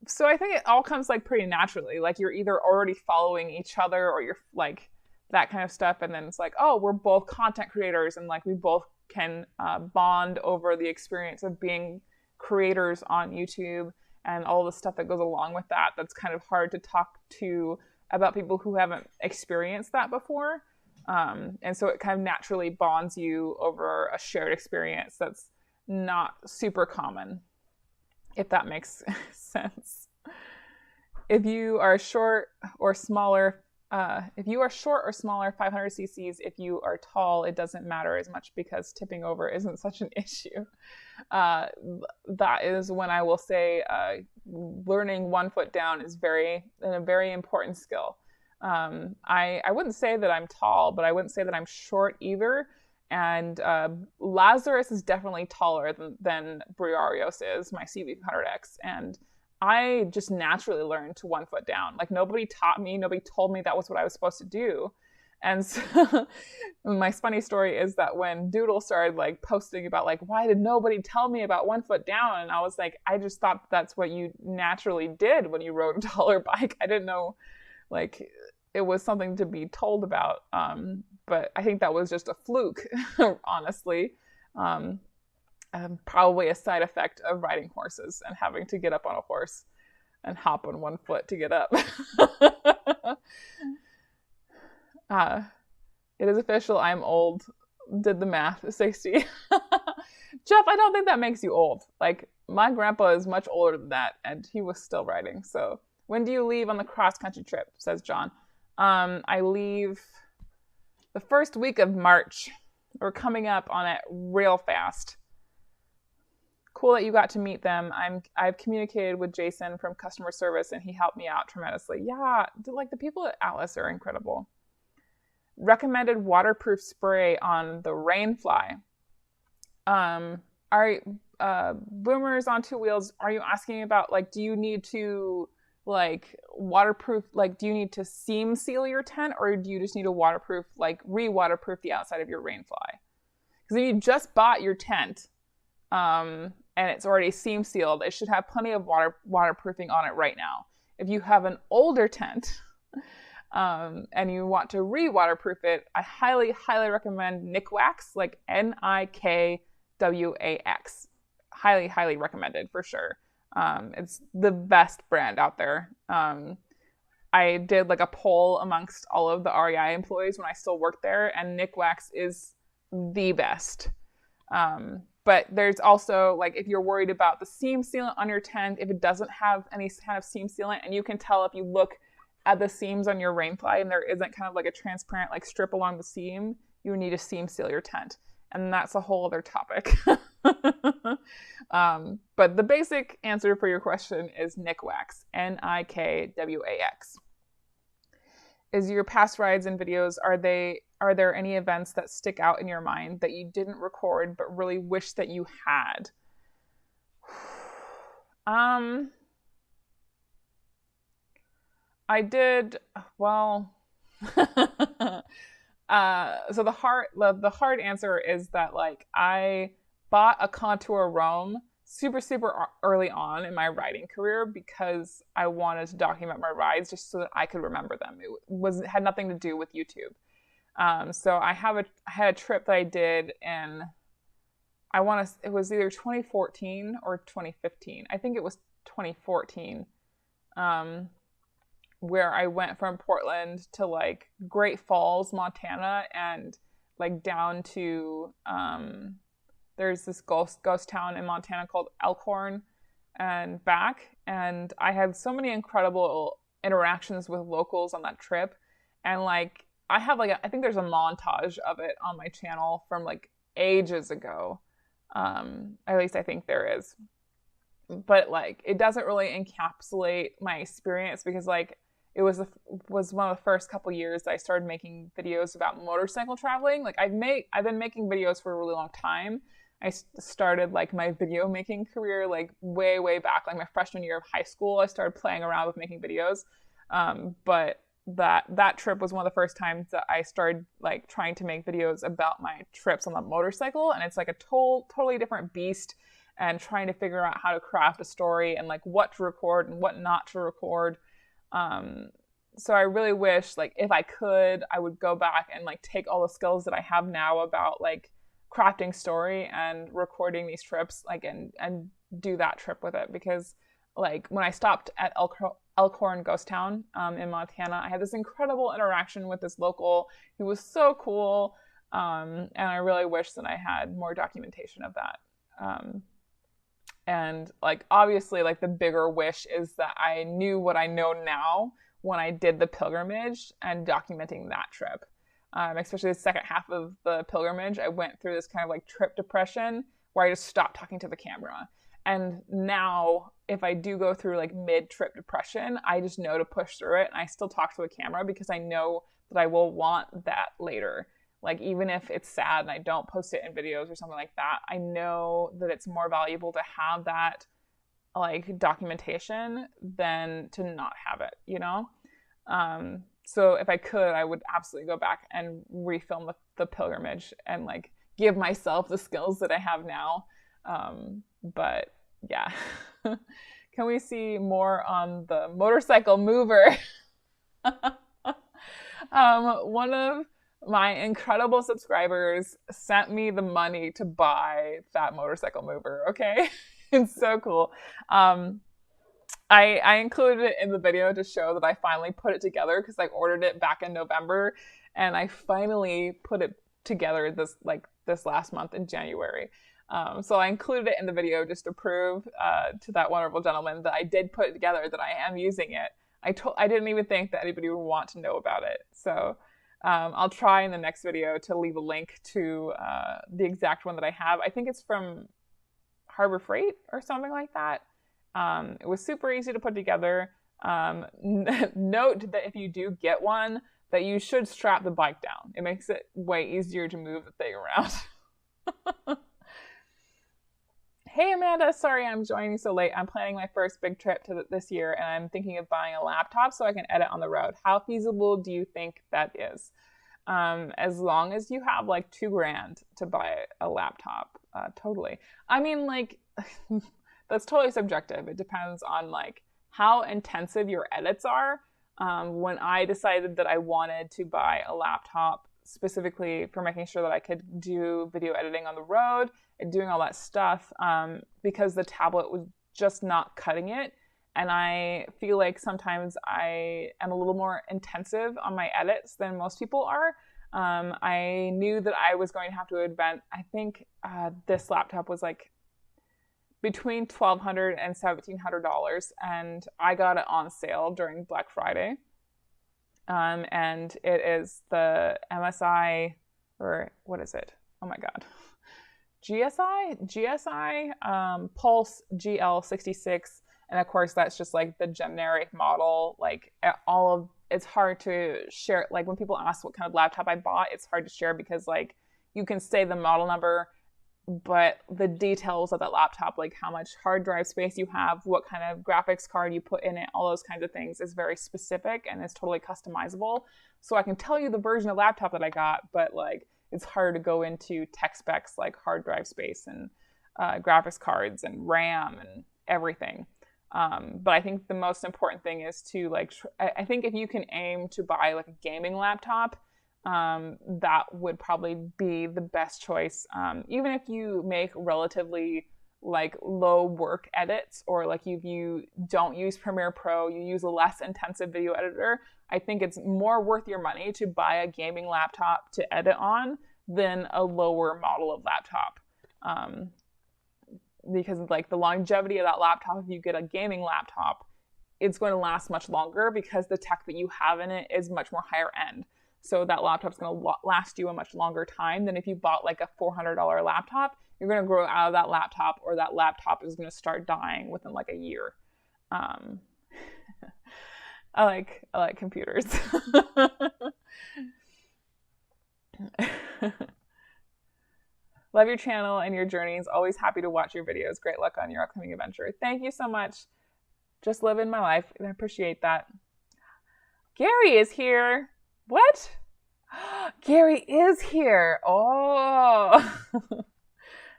A: So I think it all comes like pretty naturally, like you're either already following each other or you're like that kind of stuff, and then it's like, oh, we're both content creators, and like we both can bond over the experience of being creators on YouTube and all the stuff that goes along with that. That's kind of hard to talk to about people who haven't experienced that before. And so it kind of naturally bonds you over a shared experience that's not super common, if that makes sense. If you are short or smaller, 500 cc's. If you are tall, it doesn't matter as much because tipping over isn't such an issue. That is when I will say learning 1 foot down is a very important skill. I wouldn't say that I'm tall, but I wouldn't say that I'm short either. And Lazarus is definitely taller than Briarios is, my CV500X. And I just naturally learned to 1 foot down. Like nobody taught me, nobody told me that was what I was supposed to do. And so my funny story is that when Doodle started like posting about like, why did nobody tell me about 1 foot down? And I was like, I just thought that's what you naturally did when you rode a taller bike. I didn't know like it was something to be told about. But I think that was just a fluke, honestly. Probably a side effect of riding horses and having to get up on a horse and hop on 1 foot to get up. It is official. I'm old. Did the math, Stacey. Jeff, I don't think that makes you old. Like, my grandpa is much older than that, and he was still riding. So, when do you leave on the cross-country trip, says John. I leave the first week of March. We're coming up on it real fast. Cool that you got to meet them. I've communicated with Jason from customer service, and he helped me out tremendously. Yeah, like the people at Atlas are incredible. Recommended waterproof spray on the Rainfly. Boomers on two wheels, are you asking about like, do you need to like waterproof, like do you need to seam seal your tent, or do you just need to waterproof, like re-waterproof the outside of your Rainfly? Because if you just bought your tent, and it's already seam sealed, it should have plenty of waterproofing on it right now. If you have an older tent, and you want to re-waterproof it, I highly, highly recommend Nikwax, like Nikwax. Highly, highly recommended for sure. It's the best brand out there. I did like a poll amongst all of the REI employees when I still worked there, and Nikwax is the best. But there's also, like, if you're worried about the seam sealant on your tent, if it doesn't have any kind of seam sealant, and you can tell if you look at the seams on your Rainfly and there isn't kind of like a transparent like strip along the seam, you need to seam seal your tent. And that's a whole other topic. But the basic answer for your question is Nikwax, Nikwax. Is your past rides and videos, are there any events that stick out in your mind that you didn't record but really wish that you had? I did, well, so the hard answer is that like I bought a Contour Roam super, super early on in my riding career because I wanted to document my rides just so that I could remember them. It had nothing to do with YouTube. So I had a trip that I did in, it was either 2014 or 2015. I think it was 2014. Where I went from Portland to like Great Falls, Montana, and like down to there's this ghost town in Montana called Elkhorn and back. And I had so many incredible interactions with locals on that trip. And like I have like I think there's a montage of it on my channel from like ages ago. At least I think there is. But like it doesn't really encapsulate my experience because like it was one of the first couple years that I started making videos about motorcycle traveling. Like I've been making videos for a really long time. I started like my video making career like way, way back, like my freshman year of high school. I started playing around with making videos. But that trip was one of the first times that I started like trying to make videos about my trips on the motorcycle. And it's like a totally different beast, and trying to figure out how to craft a story and like what to record and what not to record. So I really wish, like, if I could, I would go back and like take all the skills that I have now about like crafting story and recording these trips, like, and do that trip with it. Because like when I stopped at Elkhorn Ghost Town in Montana, I had this incredible interaction with this local who was so cool. And I really wish that I had more documentation of that. And like, obviously, like the bigger wish is that I knew what I know now when I did the pilgrimage and documenting that trip. Especially the second half of the pilgrimage, I went through this kind of like trip depression where I just stopped talking to the camera. And now if I do go through like mid-trip depression, I just know to push through it. And I still talk to the camera because I know that I will want that later. Like, even if it's sad and I don't post it in videos or something like that, I know that it's more valuable to have that like documentation than to not have it, you know? So if I could, I would absolutely go back and refilm the pilgrimage and like give myself the skills that I have now. But yeah. Can we see more on the motorcycle mover? One of my incredible subscribers sent me the money to buy that motorcycle mover. Okay. It's so cool. I included it in the video to show that I finally put it together because I ordered it back in November and I finally put it together this last month in January. So I included it in the video just to prove to that wonderful gentleman that I did put it together, that I am using it. I didn't even think that anybody would want to know about it. So I'll try in the next video to leave a link to the exact one that I have. I think it's from Harbor Freight or something like that. It was super easy to put together. Note that if you do get one, that you should strap the bike down. It makes it way easier to move the thing around. Hey Amanda, sorry I'm joining so late. I'm planning my first big trip to this year and I'm thinking of buying a laptop so I can edit on the road. How feasible do you think that is? As long as you have like $2,000 to buy a laptop, totally. I mean, like, that's totally subjective. It depends on like how intensive your edits are. When I decided that I wanted to buy a laptop specifically for making sure that I could do video editing on the road and doing all that stuff, because the tablet was just not cutting it. And I feel like sometimes I am a little more intensive on my edits than most people are. I knew that I was going to have to invent, I think this laptop was like between $1,200 and $1,700, and I got it on sale during Black Friday. And it is the MSI, or what is it? Oh my God. GSI Pulse GL66. And of course, that's just like the generic model. Like it's hard to share. Like when people ask what kind of laptop I bought, it's hard to share because like you can say the model number, but the details of that laptop, like how much hard drive space you have, what kind of graphics card you put in it, all those kinds of things is very specific and is totally customizable. So I can tell you the version of laptop that I got, but like it's hard to go into tech specs like hard drive space and graphics cards and RAM and everything. But I think the most important thing is to like, I think if you can aim to buy like a gaming laptop, that would probably be the best choice. Even if you make relatively like low work edits, or like if you don't use Premiere Pro, you use a less intensive video editor, I think it's more worth your money to buy a gaming laptop to edit on than a lower model of laptop. Because like the longevity of that laptop, if you get a gaming laptop, it's going to last much longer because the tech that you have in it is much more higher end. So that laptop's going to last you a much longer time than if you bought like a $400 laptop. You're going to grow out of that laptop, or that laptop is going to start dying within like a year. I like computers. Love your channel and your journeys. Always happy to watch your videos. Great luck on your upcoming adventure. Thank you so much. Just living my life, and I appreciate that. Gary is here. What? Gary is here. Oh.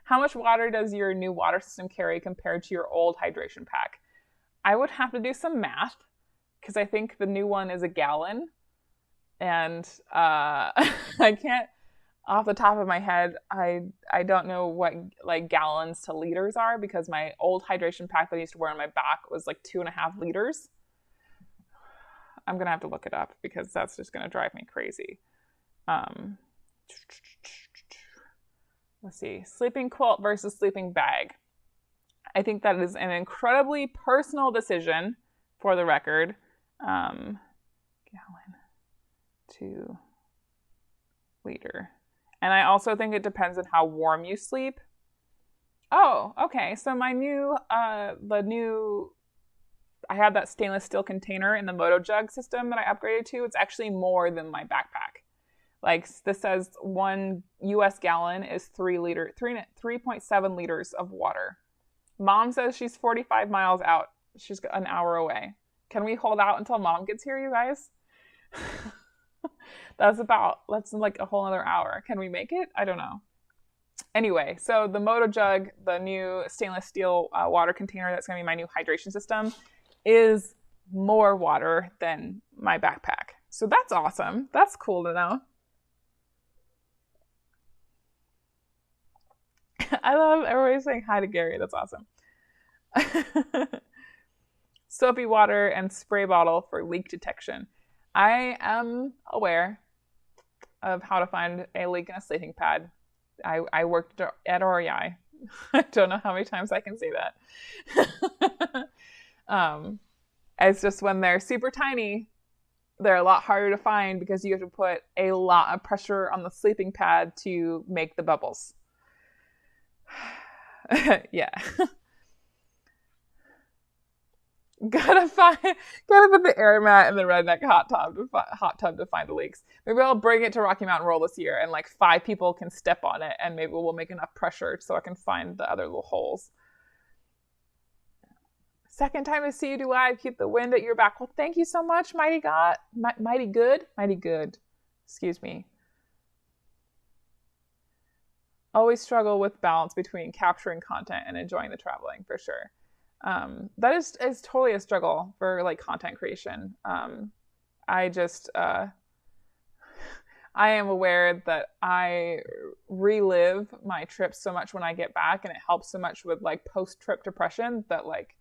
A: How much water does your new water system carry compared to your old hydration pack? I would have to do some math because I think the new one is a gallon. And I can't, off the top of my head, I don't know what like gallons to liters are, because my old hydration pack that I used to wear on my back was like 2.5 liters. I'm going to have to look it up because that's just going to drive me crazy. Let's see. Sleeping quilt versus sleeping bag. I think that is an incredibly personal decision, for the record. Gallon to liter. And I also think it depends on how warm you sleep. Oh, okay. So my I have that stainless steel container in the Moto Jug system that I upgraded to. It's actually more than my backpack. Like this says 1 US gallon is 3.7 liters of water, Mom says she's 45 miles out. She's an hour away. Can we hold out until Mom gets here, you guys? That's like a whole other hour. Can we make it? I don't know. Anyway, so the Moto Jug, the new stainless steel water container that's going to be my new hydration system, is more water than my backpack. So that's awesome. That's cool to know. I love everybody saying hi to Gary. That's awesome. Soapy water and spray bottle for leak detection. I am aware of how to find a leak in a sleeping pad. I worked at REI. I don't know how many times I can say that. It's just when they're super tiny, they're a lot harder to find because you have to put a lot of pressure on the sleeping pad to make the bubbles. Yeah. Gotta put the air mat in the redneck hot tub to find the leaks. Maybe I'll bring it to Rocky Mountain Roll this year, and like 5 people can step on it, and maybe we'll make enough pressure so I can find the other little holes. Second time to see you do live. Keep the wind at your back. Well, thank you so much, Mighty Good. Excuse me. Always struggle with balance between capturing content and enjoying the traveling, for sure. That is totally a struggle for like content creation. I am aware that I relive my trips so much when I get back, and it helps so much with like post-trip depression that like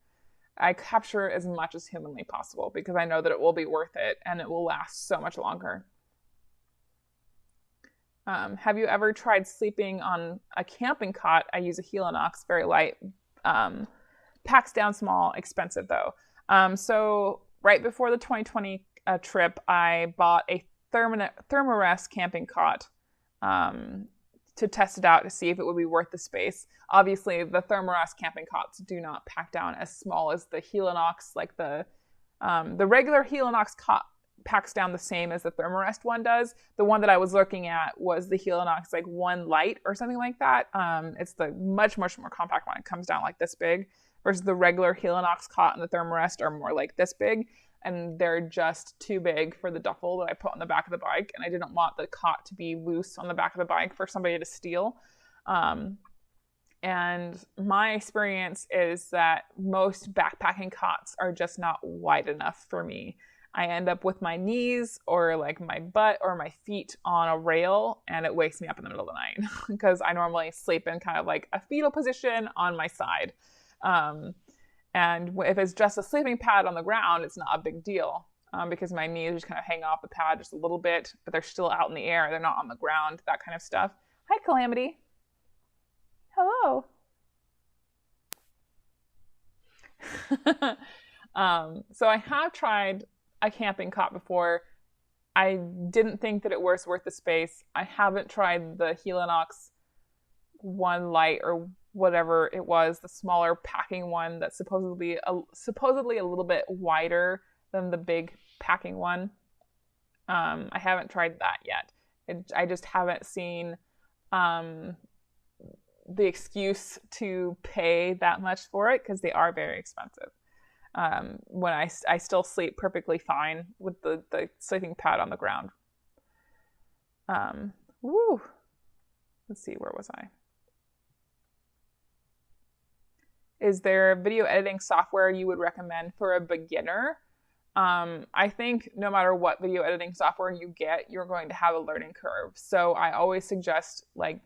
A: I capture as much as humanly possible because I know that it will be worth it and it will last so much longer. Have you ever tried sleeping on a camping cot? I use a Helinox, very light. Packs down small, expensive though. So right before the 2020 trip, I bought a Thermarest camping cot to test it out to see if it would be worth the space. Obviously, the Thermarest camping cots do not pack down as small as the Helinox. Like the regular Helinox cot packs down the same as the Thermarest one does. The one that I was looking at was the Helinox like 1 Light or something like that. It's the much more compact one. It comes down like this big. Versus the regular Helinox cot and the Thermarest are more like this big, and they're just too big for the duffel that I put on the back of the bike, and I didn't want the cot to be loose on the back of the bike for somebody to steal. And my experience is that most backpacking cots are just not wide enough for me. I end up with my knees or like my butt or my feet on a rail, and it wakes me up in the middle of the night because I normally sleep in kind of like a fetal position on my side. And if it's just a sleeping pad on the ground, it's not a big deal because my knees just kind of hang off the pad just a little bit, but they're still out in the air. They're not on the ground, that kind of stuff. Hi, Calamity. Hello. So I have tried a camping cot before. I didn't think that it was worth the space. I haven't tried the Helinox 1 Light or whatever it was, the smaller packing one that's supposedly a little bit wider than the big packing one. I haven't tried that yet. I just haven't seen the excuse to pay that much for it because they are very expensive. When I still sleep perfectly fine with the sleeping pad on the ground. Let's see, where was I? Is there video editing software you would recommend for a beginner? I think no matter what video editing software you get, you're going to have a learning curve. So I always suggest like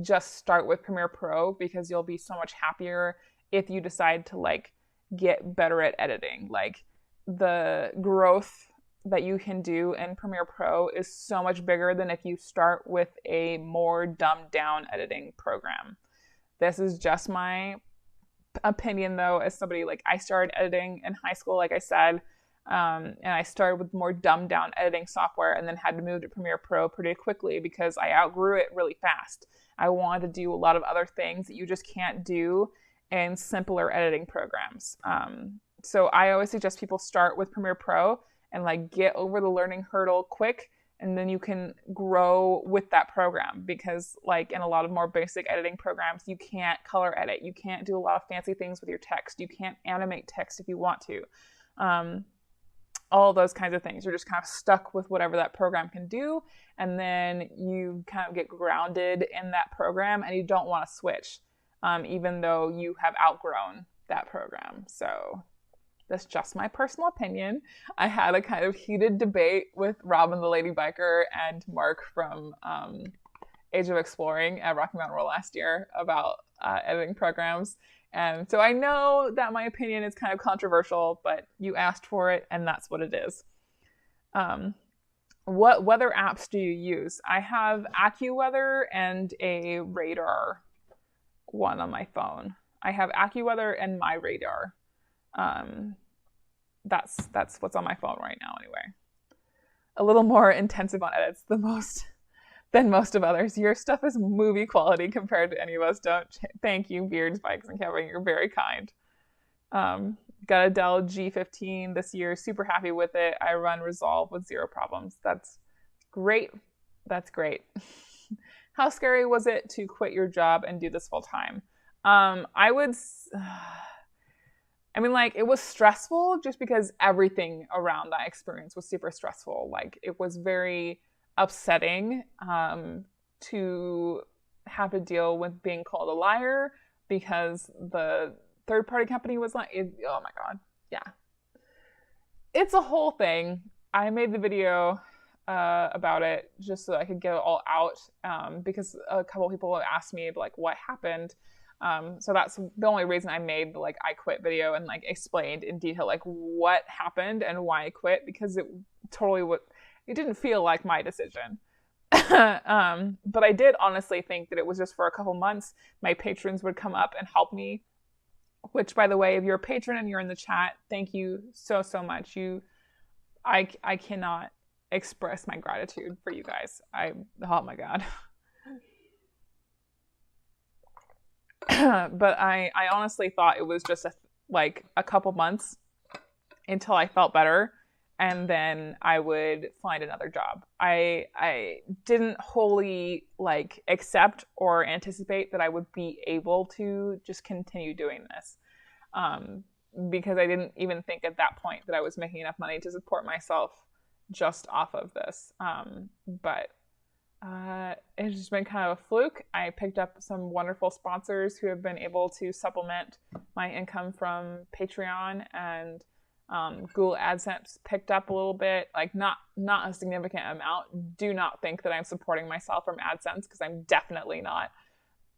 A: just start with Premiere Pro because you'll be so much happier if you decide to like get better at editing. Like the growth that you can do in Premiere Pro is so much bigger than if you start with a more dumbed down editing program. This is just my opinion though, as somebody like I started editing in high school, like I said, and I started with more dumbed down editing software and then had to move to Premiere Pro pretty quickly because I outgrew it really fast. I wanted to do a lot of other things that you just can't do in simpler editing programs. So I always suggest people start with Premiere Pro and like get over the learning hurdle quick And then you can grow with that program, because like in a lot of more basic editing programs, you can't color edit. You can't do a lot of fancy things with your text. You can't animate text if you want to. All those kinds of things. You're just kind of stuck with whatever that program can do. And then you kind of get grounded in that program and you don't want to switch, even though you have outgrown that program. So that's just my personal opinion. I had a kind of heated debate with Robin the Lady Biker and Mark from Age of Exploring at Rocky Mountain Roll last year about editing programs. And so I know that my opinion is kind of controversial, but you asked for it, and that's what it is. What weather apps do you use? I have AccuWeather and a radar one on my phone. I have AccuWeather and my radar. That's what's on my phone right now anyway. A little more intensive on edits than most of others. Your stuff is movie quality compared to any of us. Don't thank you, Beards, Bikes, and Kevin. You're very kind. Got a Dell G15 this year. Super happy with it. I run Resolve with 0 problems. That's great. That's great. How scary was it to quit your job and do this full time? It was stressful just because everything around that experience was super stressful. Like, it was very upsetting to have to deal with being called a liar because the third-party company was like, oh my God. Yeah. It's a whole thing. I made the video about it just so I could get it all out because a couple people asked me like what happened. So that's the only reason I made the I quit video and explained in detail what happened and why I quit, because it didn't feel like my decision. But I did honestly think that it was just for a couple months. My patrons would come up and help me, which, by the way, if you're a patron and you're in the chat, thank you so much. I cannot express my gratitude for you guys. Oh my God. But I honestly thought it was just a couple months until I felt better, and then I would find another job. I didn't wholly accept or anticipate that I would be able to just continue doing this, because I didn't even think at that point that I was making enough money to support myself just off of this. But it's just been kind of a fluke. I picked up some wonderful sponsors who have been able to supplement my income from Patreon, and Google AdSense picked up a little bit, not a significant amount. Do not think that I'm supporting myself from AdSense, because I'm definitely not.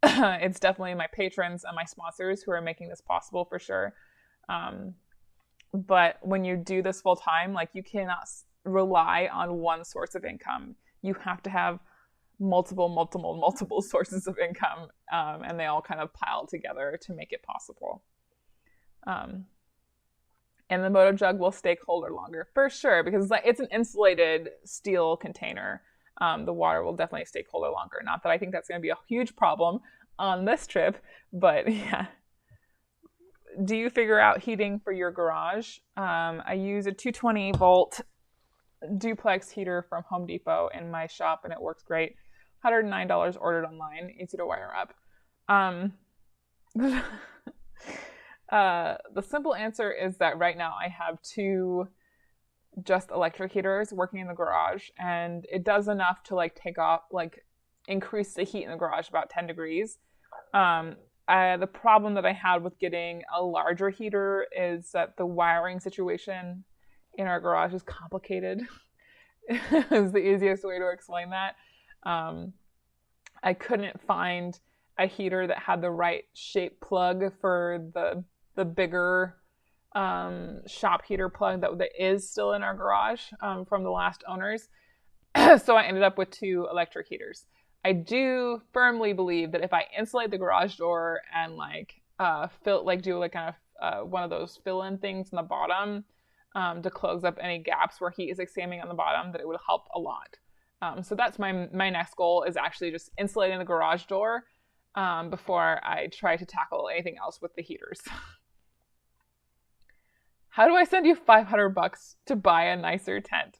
A: It's definitely my patrons and my sponsors who are making this possible for sure. But when you do this full time, you cannot rely on one source of income. You have to have multiple sources of income, and they all kind of pile together to make it possible. And the Moto Jug will stay colder longer, for sure, because it's an insulated steel container. The water will definitely stay colder longer. Not that I think that's going to be a huge problem on this trip, but yeah. Do you figure out heating for your garage? I use a 220 volt duplex heater from Home Depot in my shop, and it works great. $109 ordered online, easy to wire up. The simple answer is that right now I have 2 just electric heaters working in the garage, and it does enough to increase the heat in the garage about 10 degrees. The problem that I had with getting a larger heater is that the wiring situation in our garage is complicated. Is the easiest way to explain that. I couldn't find a heater that had the right shape plug for the bigger shop heater plug that is still in our garage from the last owners. So I ended up with 2 electric heaters. I do firmly believe that if I insulate the garage door and do one of those fill-in things in the bottom to close up any gaps where heat is escaping on the bottom, that it would help a lot. So that's my next goal, is actually just insulating the garage door before I try to tackle anything else with the heaters. How do I send you $500 to buy a nicer tent?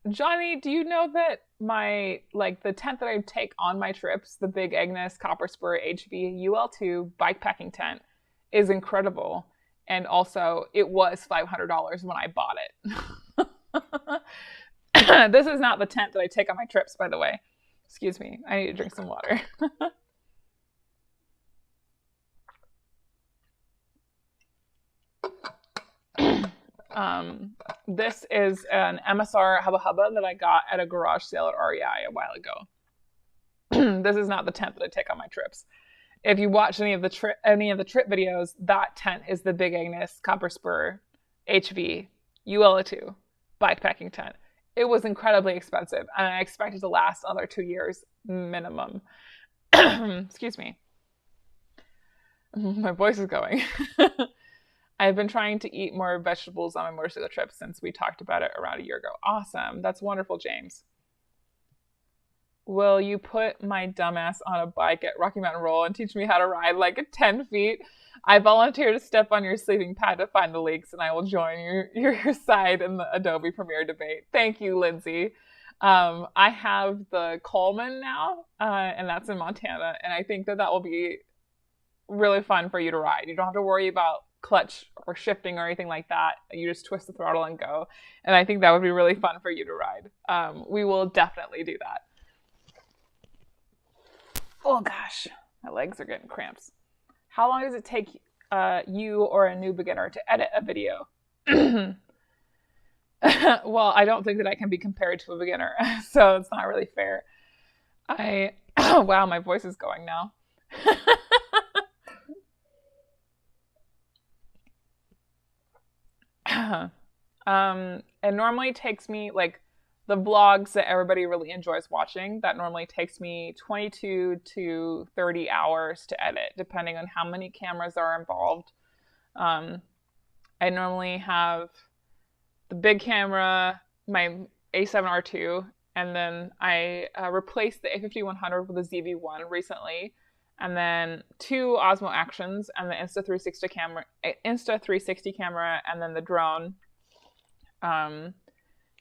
A: Johnny, do you know that the tent that I take on my trips, the Big Agnes Copper Spur HV UL2 bikepacking tent, is incredible. And also, it was $500 when I bought it. This is not the tent that I take on my trips, by the way. Excuse me, I need to drink some water. This is an MSR Hubba Hubba that I got at a garage sale at REI a while ago. This is not the tent that I take on my trips. If you watch any of the trip videos, that tent is the Big Agnes Copper Spur HV UL2 bikepacking tent. It was incredibly expensive, and I expect it to last another 2 years minimum. Excuse me. My voice is going. I've been trying to eat more vegetables on my motorcycle trip since we talked about it around a year ago. Awesome. That's wonderful, James. Will you put my dumbass on a bike at Rocky Mountain Roll and teach me how to ride like 10 feet? I volunteer to step on your sleeping pad to find the leaks, and I will join your side in the Adobe Premiere debate. Thank you, Lindsay. I have the Coleman now, and that's in Montana, and I think that will be really fun for you to ride. You don't have to worry about clutch or shifting or anything like that. You just twist the throttle and go. And I think that would be really fun for you to ride. We will definitely do that. Oh gosh, my legs are getting cramps. How long does it take you or a new beginner to edit a video? Well, I don't think that I can be compared to a beginner, so it's not really fair. Wow, my voice is going now. It normally takes me, like, the vlogs that everybody really enjoys watching, that normally takes me 22 to 30 hours to edit, depending on how many cameras are involved. I normally have the big camera, my A7R2, and then I replaced the A5100 with a ZV-1 recently, and then 2 Osmo Actions and the Insta360 camera, and then the drone.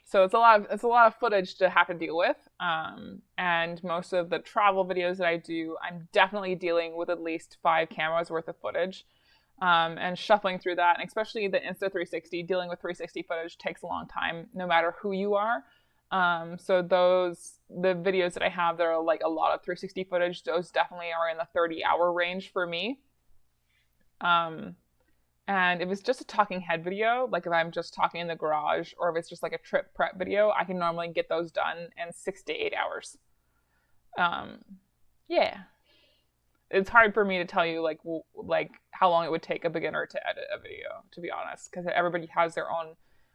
A: So it's a lot of footage to have to deal with. And most of the travel videos that I do, I'm definitely dealing with at least 5 cameras worth of footage. And shuffling through that, and especially the Insta360, dealing with 360 footage takes a long time, no matter who you are. So the videos that I have that are like a lot of 360 footage, those definitely are in the 30-hour range for me. And if it's just a talking head video, like if I'm just talking in the garage, or if it's just like a trip prep video, I can normally get those done in 6 to 8 hours. Yeah. It's hard for me to tell you like how long it would take a beginner to edit a video, to be honest, because everybody has their own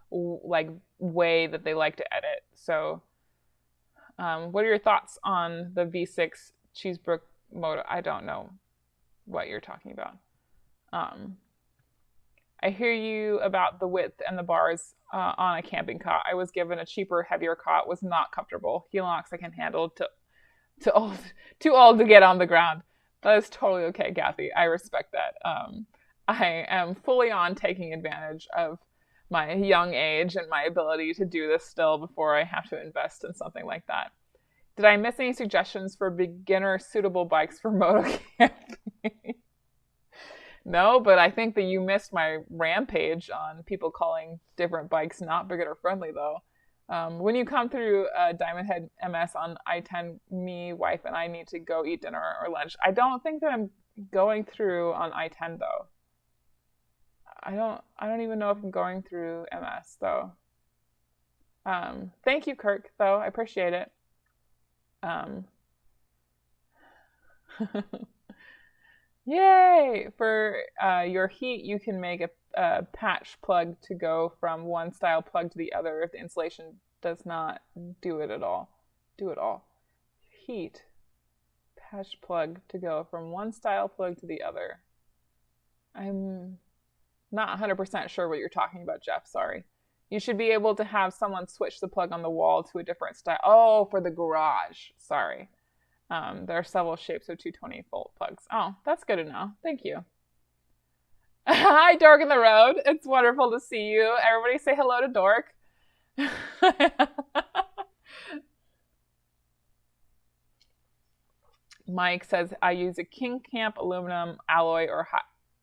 A: like way that they like to edit. So what are your thoughts on the V6 Cheesebrook motor? I don't know what you're talking about. I hear you about the width and the bars on a camping cot. I was given a cheaper, heavier cot, was not comfortable. Helix I can handle, too old to get on the ground. That is totally okay, Kathy. I respect that. I am fully on taking advantage of my young age and my ability to do this still before I have to invest in something like that. Did I miss any suggestions for beginner suitable bikes for moto camping? No, but I think that you missed my rampage on people calling different bikes not beginner friendly, though. When you come through Diamond Head MS on I-10, me, wife, and I need to go eat dinner or lunch. I don't think that I'm going through on I-10, though. I don't even know if I'm going through MS, though. Thank you, Kirk, though. I appreciate it. Yay! For your heat, you can make a patch plug to go from one style plug to the other if the insulation does not do it all. Heat. Patch plug to go from one style plug to the other. I'm not 100% sure what you're talking about, Jeff. Sorry. You should be able to have someone switch the plug on the wall to a different style. Oh, for the garage. Sorry. There are several shapes of 220-volt plugs. Oh, that's good to know. Thank you. Hi, Dork in the Road. It's wonderful to see you. Everybody say hello to Dork. Mike says, I use a King Camp aluminum alloy or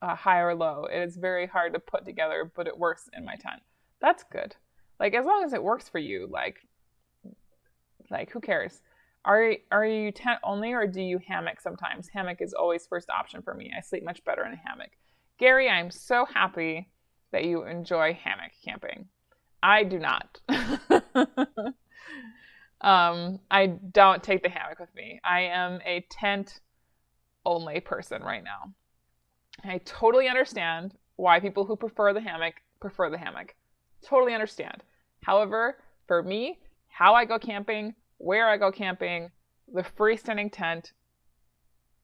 A: high or low. It is very hard to put together, but it works in my tent. That's good. Like, as long as it works for you, like who cares? Are you tent only, or do you hammock sometimes? Hammock is always first option for me. I sleep much better in a hammock. Gary, I'm so happy that you enjoy hammock camping. I do not. I don't take the hammock with me. I am a tent only person right now. I totally understand why people who prefer the hammock. Totally understand. However, for me, how I go camping, where I go camping, the freestanding tent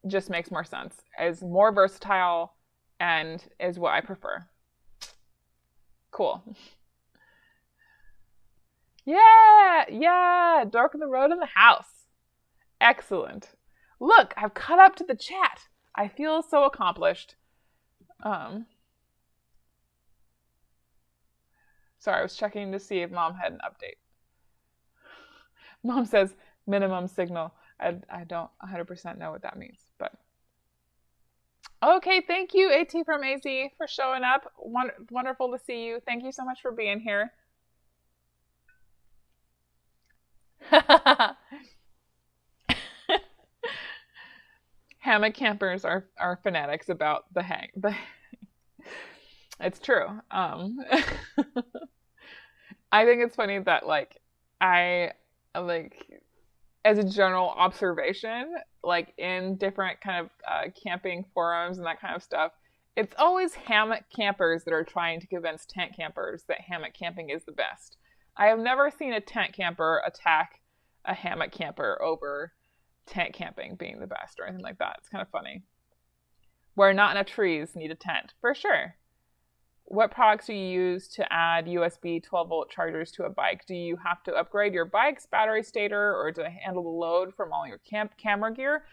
A: just makes more sense. Is more versatile and is what I prefer. Cool. Yeah, darken the road in the house. Excellent. Look, I've caught up to the chat. I feel so accomplished. Sorry, I was checking to see if Mom had an update. Mom says minimum signal. I don't 100% know what that means, but okay. Thank you, AT from AZ, for showing up. Wonderful to see you. Thank you so much for being here. Hammock campers are fanatics about the hang. It's true. I think it's funny that I as a general observation, in different kind of camping forums and that kind of stuff, it's always hammock campers that are trying to convince tent campers that hammock camping is the best. I have never seen a tent camper attack a hammock camper over tent camping being the best or anything like that. It's kind of funny. Where not enough trees need a tent, for sure. What products do you use to add USB 12-volt chargers to a bike? Do you have to upgrade your bike's battery stator or to handle the load from all your camera gear?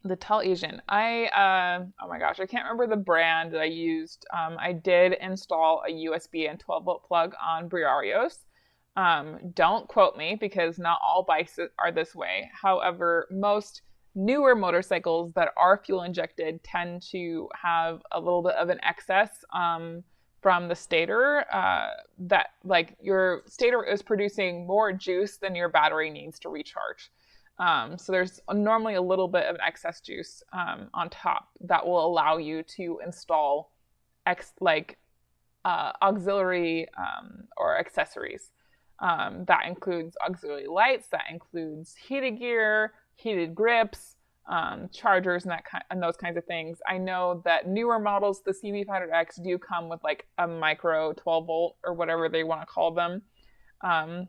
A: The Tall Asian. Oh my gosh, I can't remember the brand that I used. I did install a USB and 12-volt plug on Briarios. Don't quote me because not all bikes are this way. However, most newer motorcycles that are fuel injected tend to have a little bit of an excess from the stator that your stator is producing more juice than your battery needs to recharge. So there's normally a little bit of an excess juice on top that will allow you to install auxiliary or accessories. That includes auxiliary lights, that includes heated gear, heated grips, chargers, and those kinds of things. I know that newer models, the CB500X, do come with a micro 12-volt or whatever they want to call them, so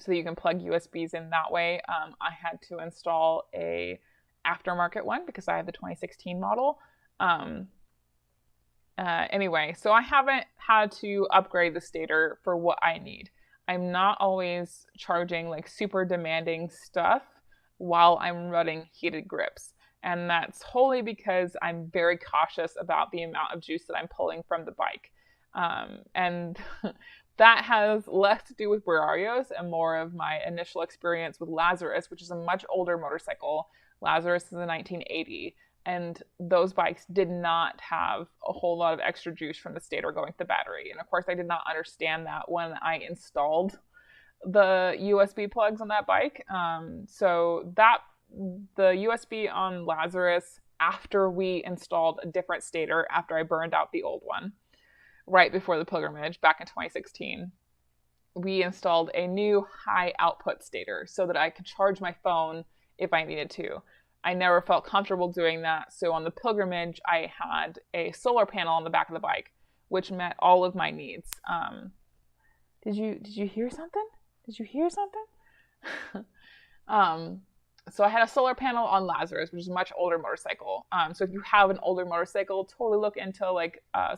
A: that you can plug USBs in that way. I had to install a aftermarket one because I have the 2016 model. Anyway, so I haven't had to upgrade the stator for what I need. I'm not always charging super demanding stuff while I'm running heated grips. And that's wholly because I'm very cautious about the amount of juice that I'm pulling from the bike. And that has less to do with Briarios and more of my initial experience with Lazarus, which is a much older motorcycle. Lazarus is a 1980. And those bikes did not have a whole lot of extra juice from the stator going to the battery. And of course, I did not understand that when I installed the USB plugs on that bike. So the USB on Lazarus, after we installed a different stator, after I burned out the old one, right before the pilgrimage back in 2016, we installed a new high output stator so that I could charge my phone if I needed to. I never felt comfortable doing that, so on the pilgrimage, I had a solar panel on the back of the bike, which met all of my needs. Did you hear something? Did you hear something? So I had a solar panel on Lazarus, which is a much older motorcycle. So if you have an older motorcycle, totally look into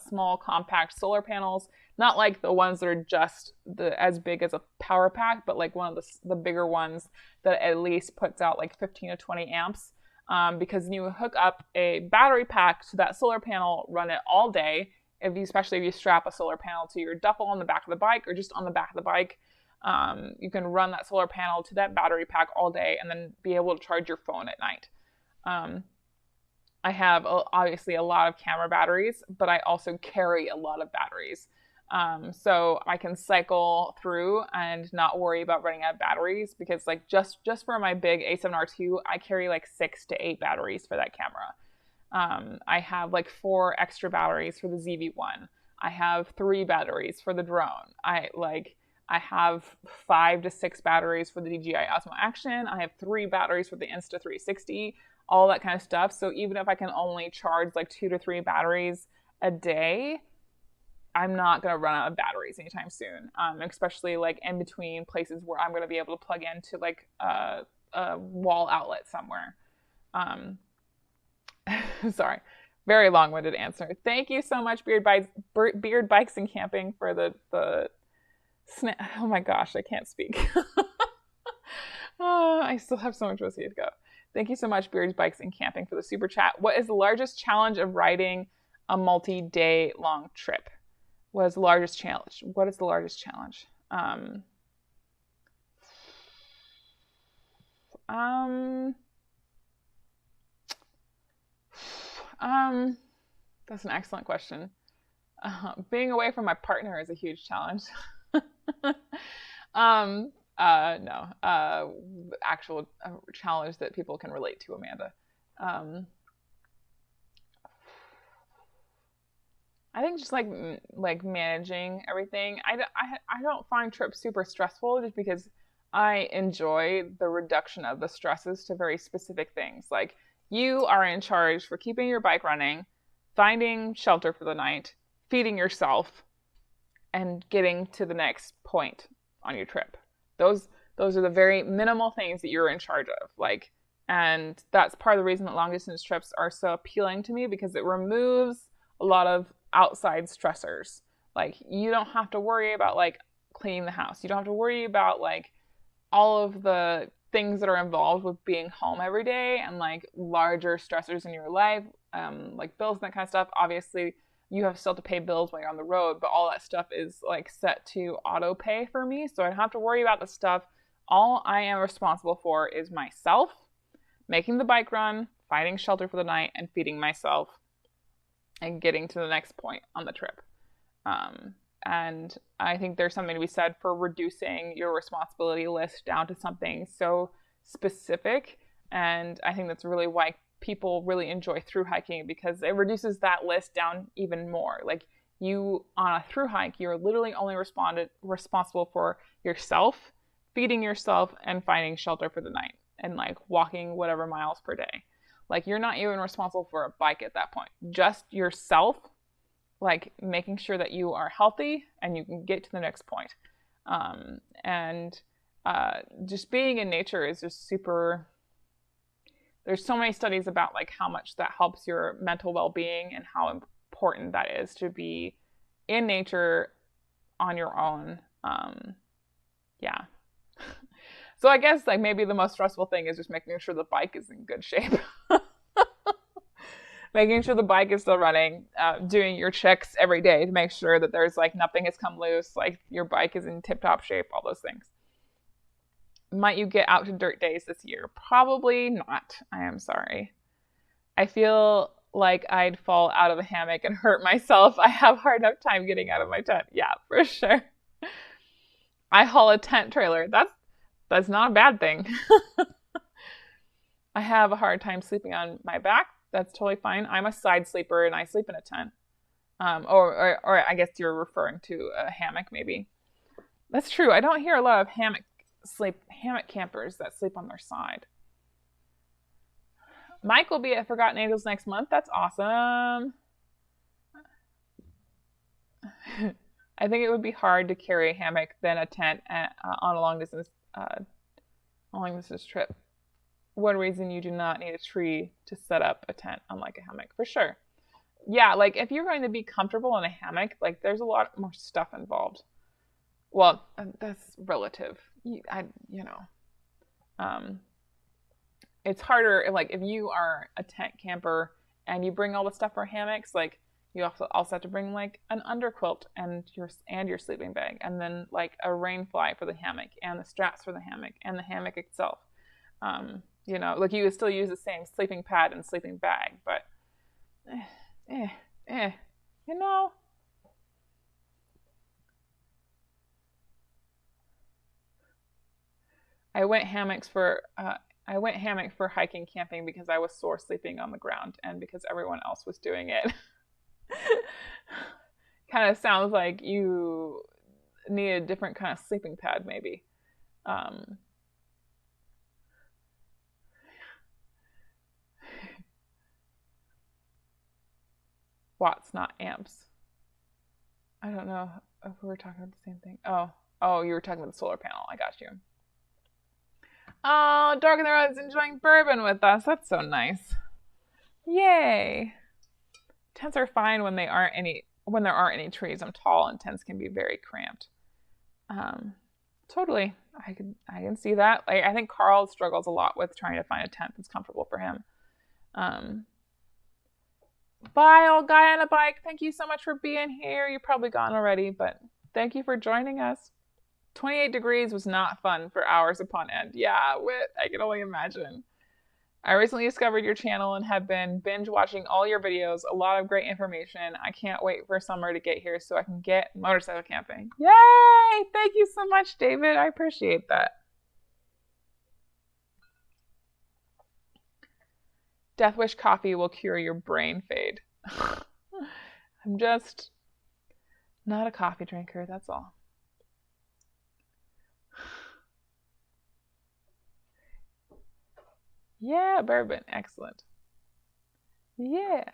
A: small compact solar panels, not the ones that are just as big as a power pack, but one of the bigger ones that at least puts out 15 to 20 amps. Because you hook up a battery pack to that solar panel, run it all day, especially if you strap a solar panel to your duffel on the back of the bike or just on the back of the bike, you can run that solar panel to that battery pack all day and then be able to charge your phone at night. I have obviously a lot of camera batteries, but I also carry a lot of batteries. So I can cycle through and not worry about running out of batteries, because like just for my big A7R2, I carry like 6 to 8 batteries for that camera. I have like 4 extra batteries for the ZV-1. I have 3 batteries for the drone. I have 5 to 6 batteries for the DJI Osmo Action. I have 3 batteries for the Insta360, all that kind of stuff. So even if I can only charge like 2 to 3 batteries a day, I'm not going to run out of batteries anytime soon, especially like in between places where I'm going to be able to plug into like a wall outlet somewhere. Sorry, very long-winded answer. Thank you so much, Beard Bikes and Camping, for the oh my gosh, I can't speak. I still have so much whiskey to go. Thank you so much, Beard Bikes and Camping, for the super chat. What is the largest challenge of riding a multi-day long trip? What is the largest challenge? What is the largest challenge? That's an excellent question. Being away from my partner is a huge challenge. No. Actual challenge that people can relate to, Amanda. I think just like managing everything. I don't find trips super stressful, just because I enjoy the reduction of the stresses to very specific things. Like, you are in charge for keeping your bike running, finding shelter for the night, feeding yourself, and getting to the next point on your trip. Those are the very minimal things that you're in charge of. Like, and that's part of the reason that long distance trips are so appealing to me, because it removes a lot of outside stressors. Like, you don't have to worry about like cleaning the house. You don't have to worry about like all of the things that are involved with being home every day, and like larger stressors in your life, like bills and that kind of stuff. Obviously, you have still to pay bills while you're on the road, but all that stuff is like set to auto pay for me, so I don't have to worry about the stuff. All I am responsible for is myself, making the bike run, finding shelter for the night, and feeding myself, and getting to the next point on the trip. And I think there's something to be said for reducing your responsibility list down to something so specific. And I think that's really why people really enjoy thru hiking, because it reduces that list down even more. Like, you, on a thru hike, you're literally only responsible for yourself, feeding yourself, and finding shelter for the night, and like walking whatever miles per day. Like, you're not even responsible for a bike at that point. Just yourself, like making sure that you are healthy and you can get to the next point. Just being in nature is just super. There's so many studies about like how much that helps your mental well-being and how important that is to be in nature on your own. Yeah. So I guess like maybe the most stressful thing is just making sure the bike is in good shape. Making sure the bike is still running, doing your checks every day to make sure that there's like nothing has come loose, like your bike is in tip-top shape, all those things. Might you get out to dirt days this year? Probably not. I am sorry. I feel like I'd fall out of a hammock and hurt myself. I have a hard enough time getting out of my tent. Yeah, for sure. I haul a tent trailer. That's not a bad thing. I have a hard time sleeping on my back. That's totally fine. I'm a side sleeper and I sleep in a tent. Or I guess you're referring to a hammock maybe. That's true. I don't hear a lot of hammock campers that sleep on their side. Mike will be at Forgotten Angels next month. That's awesome. I think it would be hard to carry a hammock than a tent on a long distance trip. One reason you do not need a tree to set up a tent, unlike a hammock, for sure. Yeah, like if you're going to be comfortable in a hammock, like there's a lot more stuff involved. Well, that's relative. It's harder, like if you are a tent camper and you bring all the stuff for hammocks, like You also have to bring like an underquilt and your sleeping bag, and then like a rain fly for the hammock, and the straps for the hammock, and the hammock itself. You know, like you would still use the same sleeping pad and sleeping bag, but you know. I went hammock for hiking, camping because I was sore sleeping on the ground and because everyone else was doing it. Kind of sounds like you need a different kind of sleeping pad, maybe. Watts, not amps. I don't know if we were talking about the same thing. Oh, you were talking about the solar panel. I got you. Oh, Dark in the Road is enjoying bourbon with us. That's so nice. Yay. Tents are fine when there aren't any trees. I'm tall and tents can be very cramped. Totally. I can see that. Like, I think Carl struggles a lot with trying to find a tent that's comfortable for him. Bye, old guy on a bike. Thank you so much for being here. You're probably gone already, but thank you for joining us. 28 degrees was not fun for hours upon end. Yeah, Wit, I can only imagine. I recently discovered your channel and have been binge watching all your videos. A lot of great information. I can't wait for summer to get here so I can get motorcycle camping. Yay! Thank you so much, David. I appreciate that. Death Wish coffee will cure your brain fade. I'm just not a coffee drinker, that's all. Yeah, bourbon. Excellent. Yeah.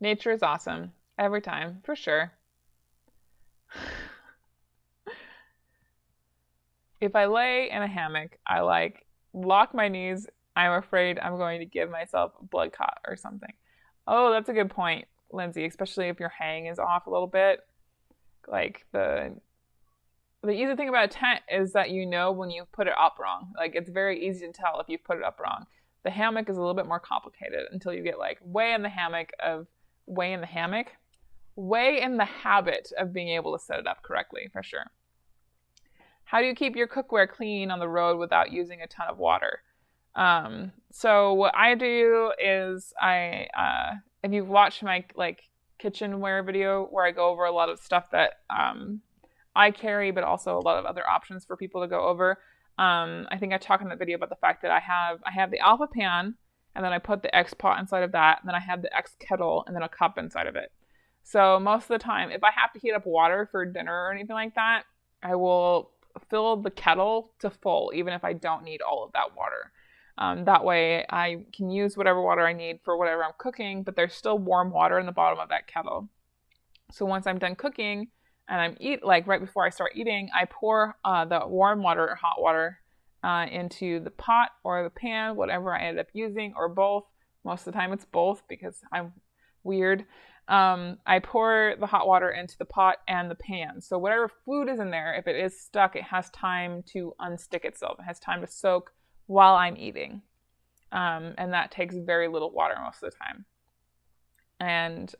A: Nature is awesome. Every time, for sure. If I lay in a hammock, I lock my knees. I'm afraid I'm going to give myself a blood clot or something. Oh, that's a good point, Lindsay, especially if your hang is off a little bit. Like the easy thing about a tent is that you know when you've put it up wrong. Like, it's very easy to tell if you've put it up wrong. The hammock is a little bit more complicated until you get like way in the habit of being able to set it up correctly, for sure. How do you keep your cookware clean on the road without using a ton of water? So what I do is if you've watched my like kitchenware video where I go over a lot of stuff that I carry, but also a lot of other options for people to go over. I think I talked in that video about the fact that I have the Alpha pan, and then I put the X pot inside of that, and then I have the X kettle, and then a cup inside of it. So most of the time, if I have to heat up water for dinner or anything like that, I will fill the kettle to full, even if I don't need all of that water. That way I can use whatever water I need for whatever I'm cooking, but there's still warm water in the bottom of that kettle. So once I'm done cooking and right before I start eating, I pour the warm water or hot water into the pot or the pan, whatever I end up using, or both. Most of the time it's both because I'm weird. I pour the hot water into the pot and the pan. So whatever food is in there, if it is stuck, it has time to unstick itself. It has time to soak while I'm eating. And that takes very little water most of the time. And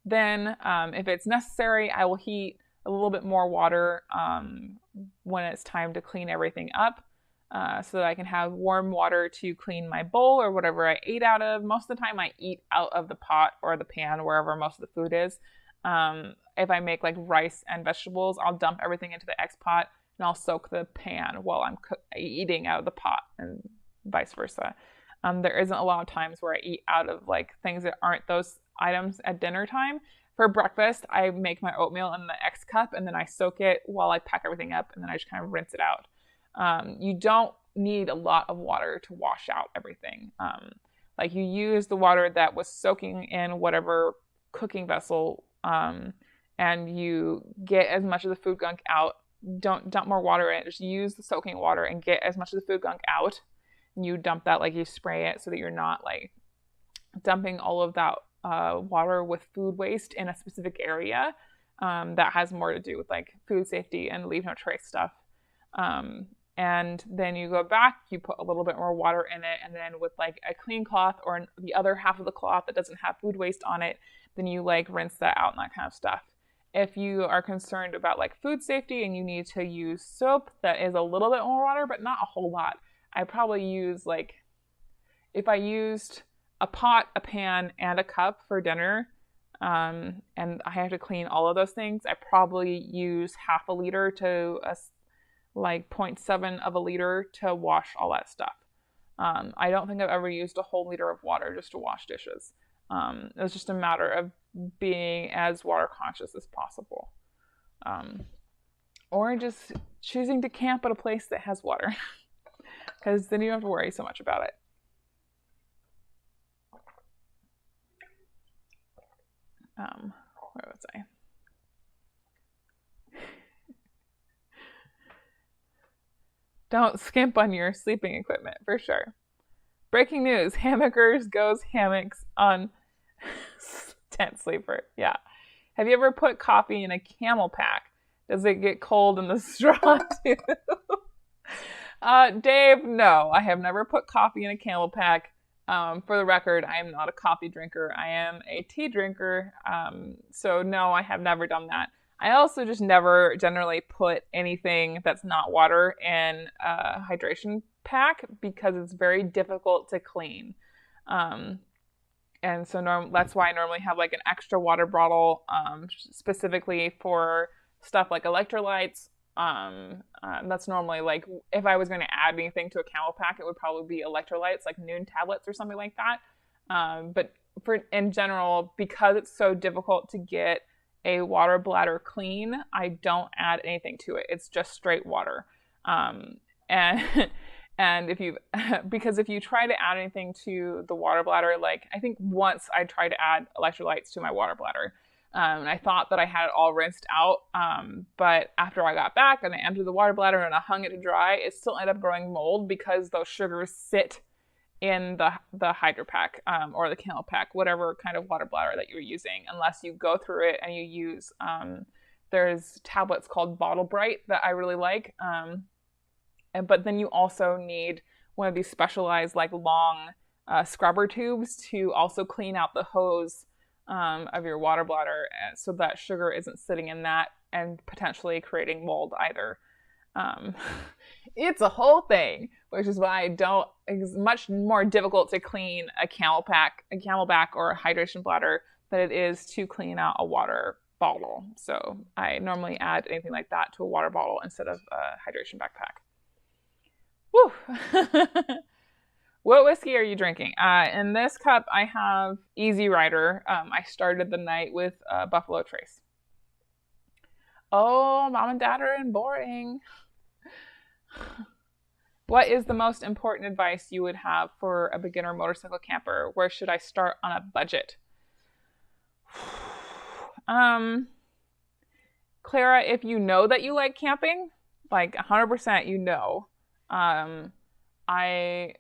A: then if it's necessary, I will heat a little bit more water when it's time to clean everything up. So that I can have warm water to clean my bowl or whatever I ate out of. Most of the time I eat out of the pot or the pan, wherever most of the food is. If I make like rice and vegetables, I'll dump everything into the X pot and I'll soak the pan while I'm eating out of the pot, and vice versa. There isn't a lot of times where I eat out of like things that aren't those items at dinner time. For breakfast, I make my oatmeal in the X cup and then I soak it while I pack everything up, and then I just kind of rinse it out. You don't need a lot of water to wash out everything. Like, you use the water that was soaking in whatever cooking vessel, and you get as much of the food gunk out. Don't dump more water in it. Just use the soaking water and get as much of the food gunk out. And you dump that, like you spray it so that you're not like dumping all of that water with food waste in a specific area. That has more to do with like food safety and leave no trace stuff. And then you go back, you put a little bit more water in it, and then with like a clean cloth or the other half of the cloth that doesn't have food waste on it, then you like rinse that out and that kind of stuff. If you are concerned about like food safety and you need to use soap that is a little bit more water, but not a whole lot, I probably use like, if I used a pot, a pan, and a cup for dinner, and I have to clean all of those things, I probably use half a liter to like 0.7 of a liter to wash all that stuff. I don't think I've ever used a whole liter of water just to wash dishes. It was just a matter of being as water conscious as possible. Or just choosing to camp at a place that has water, because then you don't have to worry so much about it. Where was I? Don't skimp on your sleeping equipment, for sure. Breaking news, hammockers goes hammocks on tent sleeper. Yeah. Have you ever put coffee in a camel pack? Does it get cold in the straw too? Dave, no. I have never put coffee in a camel pack. For the record, I am not a coffee drinker. I am a tea drinker. So no, I have never done that. I also just never generally put anything that's not water in a hydration pack because it's very difficult to clean. And so that's why I normally have like an extra water bottle, specifically for stuff like electrolytes. That's normally like, if I was going to add anything to a camel pack, it would probably be electrolytes, like Noon tablets or something like that. But in general, because it's so difficult to get a water bladder clean, I don't add anything to it. It's just straight water. And because if you try to add anything to the water bladder, like I think once I tried to add electrolytes to my water bladder, and I thought that I had it all rinsed out. But after I got back and I emptied the water bladder and I hung it to dry, it still ended up growing mold because those sugars sit in the hydro pack, or the camel pack, whatever kind of water bladder that you're using, unless you go through it and you use, there's tablets called Bottle Bright that I really like. But then you also need one of these specialized like long scrubber tubes to also clean out the hose of your water bladder, so that sugar isn't sitting in that and potentially creating mold either. It's a whole thing, which is why it's much more difficult to clean a camelback or a hydration bladder than it is to clean out a water bottle. So I normally add anything like that to a water bottle instead of a hydration backpack. Woo! What whiskey are you drinking? In this cup, I have Easy Rider. I started the night with Buffalo Trace. Oh, mom and dad are in boring. What is the most important advice you would have for a beginner motorcycle camper? Where should I start on a budget? Clara, if you know that you like camping, like 100% you know, I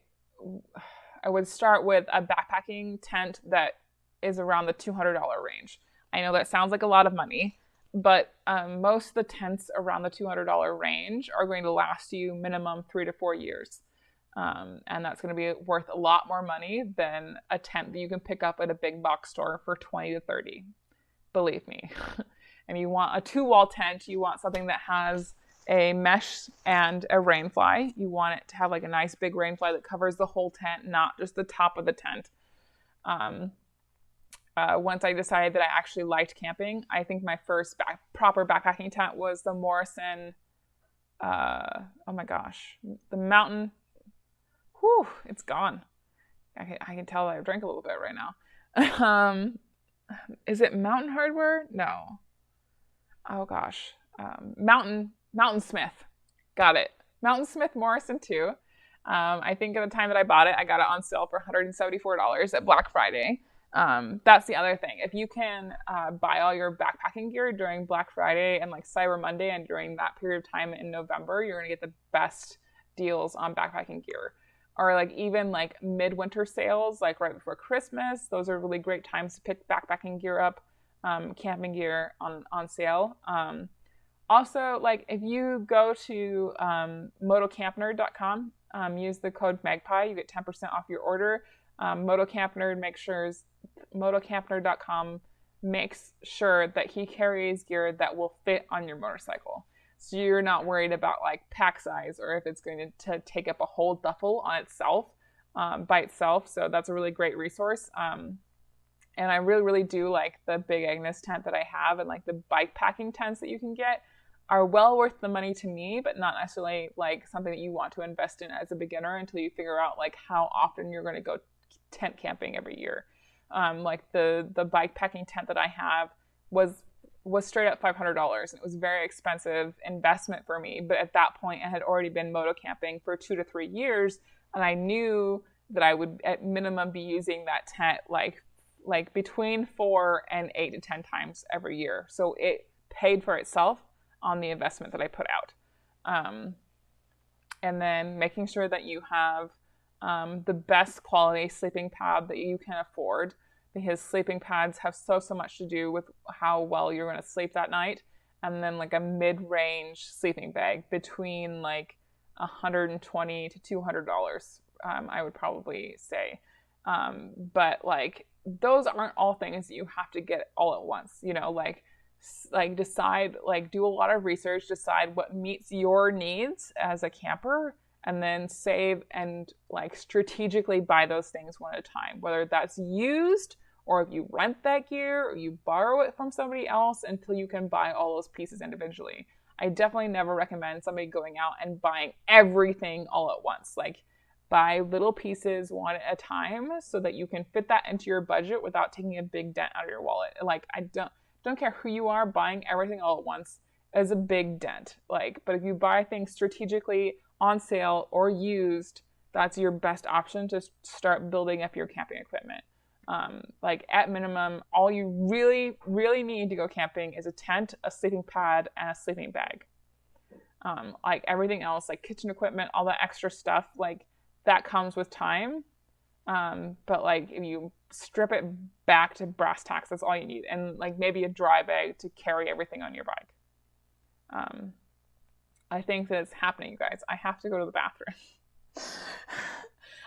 A: would start with a backpacking tent that is around the $200 range. I know that sounds like a lot of money, but most of the tents around the $200 range are going to last you minimum 3 to 4 years. And that's going to be worth a lot more money than a tent that you can pick up at a big box store for 20 to 30. Believe me. And you want a 2-wall tent, you want something that has a mesh and a rain fly. You want it to have like a nice big rain fly that covers the whole tent, not just the top of the tent. Once I decided that I actually liked camping, I think my first proper backpacking tent was the Morrison, oh my gosh, the Mountain. Whew, it's gone. I can tell that I drank a little bit right now. Is it Mountain Hardware? No. Oh gosh. Mountain Smith. Got it. Mountain Smith Morrison 2. I think at the time that I bought it, I got it on sale for $174 at Black Friday. That's the other thing. If you can buy all your backpacking gear during Black Friday and like Cyber Monday and during that period of time in November, you're going to get the best deals on backpacking gear. Or like even like midwinter sales, like right before Christmas. Those are really great times to pick backpacking gear up, camping gear on sale. Also, like if you go to motocampnerd.com, use the code Magpie, you get 10% off your order. Motocampnerd.com makes sure that he carries gear that will fit on your motorcycle. So you're not worried about like pack size or if it's going to take up a whole duffel on itself, by itself. So that's a really great resource. And I really, really do like the Big Agnes tent that I have, and like the bike packing tents that you can get are well worth the money to me, but not necessarily like something that you want to invest in as a beginner until you figure out like how often you're going to go tent camping every year. Like the bike packing tent that I have was straight up $500, and it was a very expensive investment for me. But at that point, I had already been moto camping for 2 to 3 years, and I knew that I would at minimum be using that tent like between 4 and 8 to 10 times every year. So it paid for itself on the investment that I put out. And then making sure that you have the best quality sleeping pad that you can afford, because sleeping pads have so much to do with how well you're going to sleep that night. And then like a mid-range sleeping bag between like $120 to $200, I would probably say. But like those aren't all things that you have to get all at once, you know, like decide, like do a lot of research, decide what meets your needs as a camper, and then save and like strategically buy those things one at a time, whether that's used or if you rent that gear or you borrow it from somebody else until you can buy all those pieces individually. I definitely never recommend somebody going out and buying everything all at once. Like buy little pieces one at a time so that you can fit that into your budget without taking a big dent out of your wallet. Like I don't care who you are, buying everything all at once is a big dent. Like, but if you buy things strategically on sale or used, that's your best option to start building up your camping equipment. Like at minimum, all you really, really need to go camping is a tent, a sleeping pad, and a sleeping bag. Like everything else, like kitchen equipment, all that extra stuff, like that comes with time. But like if you strip it back to brass tacks, that's all you need. And like maybe a dry bag to carry everything on your bike. I think that it's happening, you guys. I have to go to the bathroom.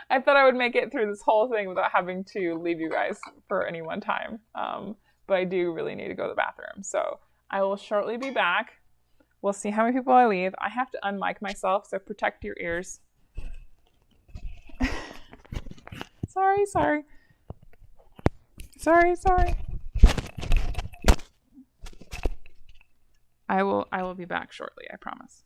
A: I thought I would make it through this whole thing without having to leave you guys for any one time. But I do really need to go to the bathroom. So I will shortly be back. We'll see how many people I leave. I have to unmic myself, so protect your ears. Sorry. I will be back shortly, I promise.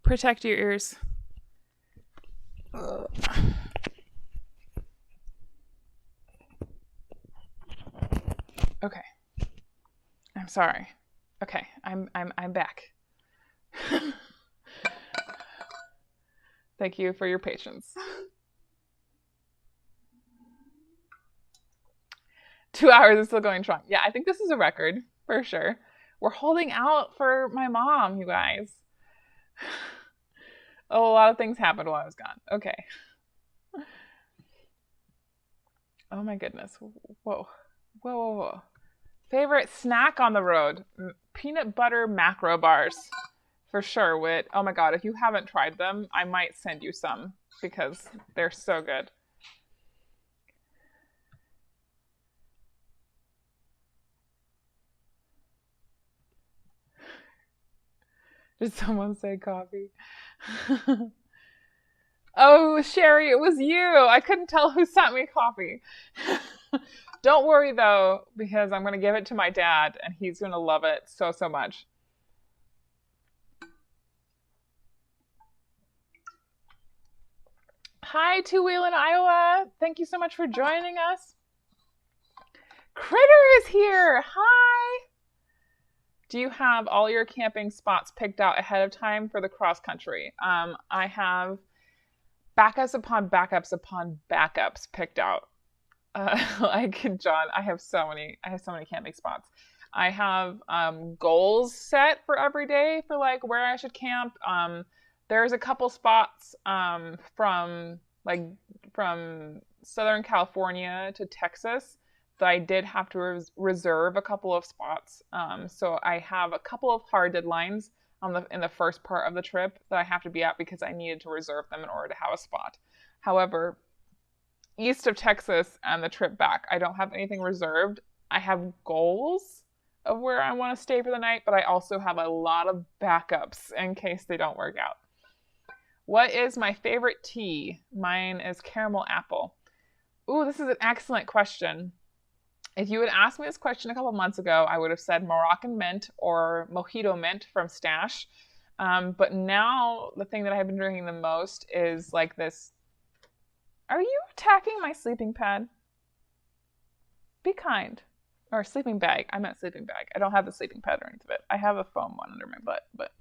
A: Protect your ears. Okay. I'm sorry. Okay, I'm back. Thank you for your patience. 2 hours is still going strong. Yeah, I think this is a record for sure. We're holding out for my mom, you guys. Oh, a lot of things happened while I was gone. Okay. Oh my goodness. Whoa. Favorite snack on the road? Peanut butter macro bars. For sure, Whit. Oh my god, if you haven't tried them, I might send you some because they're so good. Did someone say coffee? Oh, Sherry, it was you. I couldn't tell who sent me coffee. Don't worry, though, because I'm going to give it to my dad, and he's going to love it so, so much. Hi, Two Wheel in Iowa. Thank you so much for joining us. Critter is here. Hi. Do you have all your camping spots picked out ahead of time for the cross country? I have backups upon backups upon backups picked out. Like John, I have so many camping spots. I have goals set for every day for like where I should camp. There's a couple spots from Southern California to Texas that I did have to reserve a couple of spots. So I have a couple of hard deadlines in the first part of the trip that I have to be at because I needed to reserve them in order to have a spot. However, east of Texas and the trip back, I don't have anything reserved. I have goals of where I want to stay for the night, but I also have a lot of backups in case they don't work out. What is my favorite tea? Mine is caramel apple. Ooh, this is an excellent question. If you had asked me this question a couple months ago, I would have said Moroccan mint or Mojito mint from Stash. But now the thing that I've been drinking the most is like this. Are you attacking my sleeping pad? Be kind. Or sleeping bag. I meant sleeping bag. I don't have the sleeping pad underneath of it. I have a foam one under my butt. But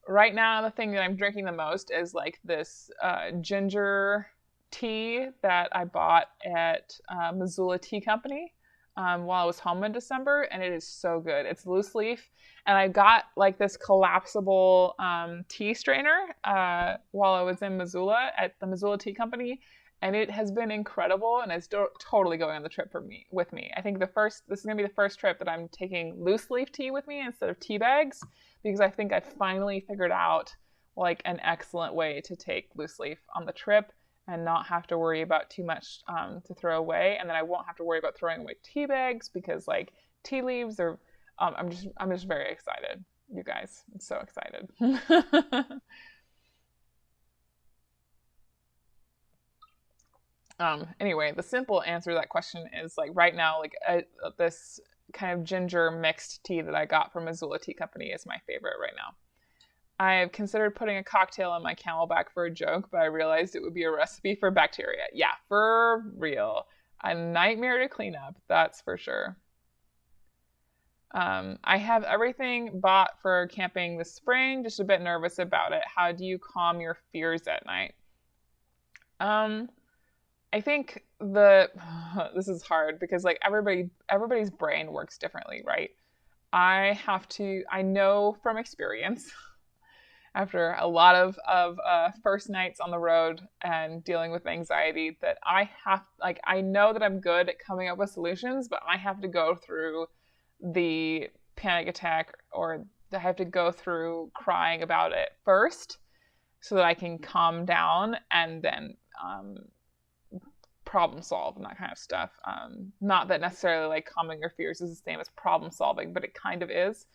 A: right now the thing that I'm drinking the most is like this ginger tea that I bought at Missoula Tea Company while I was home in December, and it is so good. It's loose leaf, and I got like this collapsible tea strainer while I was in Missoula at the Missoula Tea Company, and it has been incredible, and it's totally going on the trip with me. I think this is going to be the first trip that I'm taking loose leaf tea with me instead of tea bags, because I think I finally figured out like an excellent way to take loose leaf on the trip and not have to worry about too much to throw away. And then I won't have to worry about throwing away tea bags because like tea leaves are, I'm just very excited, you guys. I'm so excited. Anyway, the simple answer to that question is like right now, like this kind of ginger mixed tea that I got from Missoula Tea Company is my favorite right now. I have considered putting a cocktail in my Camelback for a joke, but I realized it would be a recipe for bacteria. Yeah, for real. A nightmare to clean up, that's for sure. I have everything bought for camping this spring, just a bit nervous about it. How do you calm your fears at night? I think this is hard because like everybody's brain works differently, right? I know from experience after a lot of first nights on the road and dealing with anxiety that I know that I'm good at coming up with solutions, but I have to go through the panic attack or I have to go through crying about it first so that I can calm down and then problem solve and that kind of stuff. Not that necessarily like calming your fears is the same as problem solving, but it kind of is.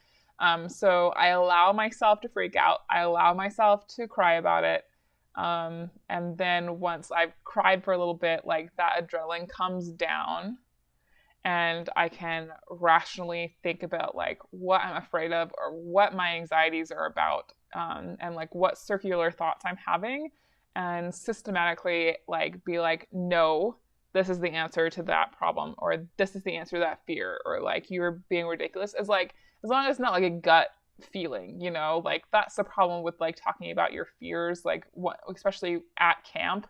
A: So I allow myself to freak out. I allow myself to cry about it. And then once I've cried for a little bit, like that adrenaline comes down and I can rationally think about like what I'm afraid of or what my anxieties are about, and like what circular thoughts I'm having, and systematically like be like, no, this is the answer to that problem, or this is the answer to that fear, or like you're being ridiculous. As long as it's not like a gut feeling, you know, like that's the problem with like talking about your fears, like especially at camp,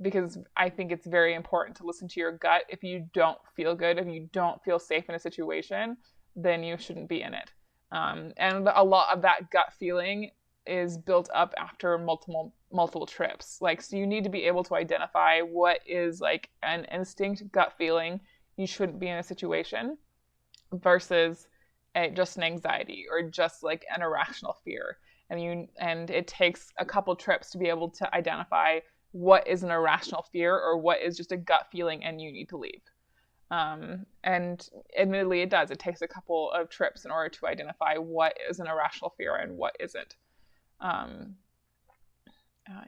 A: because I think it's very important to listen to your gut. If you don't feel good, if you don't feel safe in a situation, then you shouldn't be in it. And a lot of that gut feeling is built up after multiple trips. Like, so you need to be able to identify what is like an instinct gut feeling you shouldn't be in a situation versus just an anxiety or just like an irrational fear. And it takes a couple trips to be able to identify what is an irrational fear or what is just a gut feeling and you need to leave. And admittedly, it does. It takes a couple of trips in order to identify what is an irrational fear and what isn't.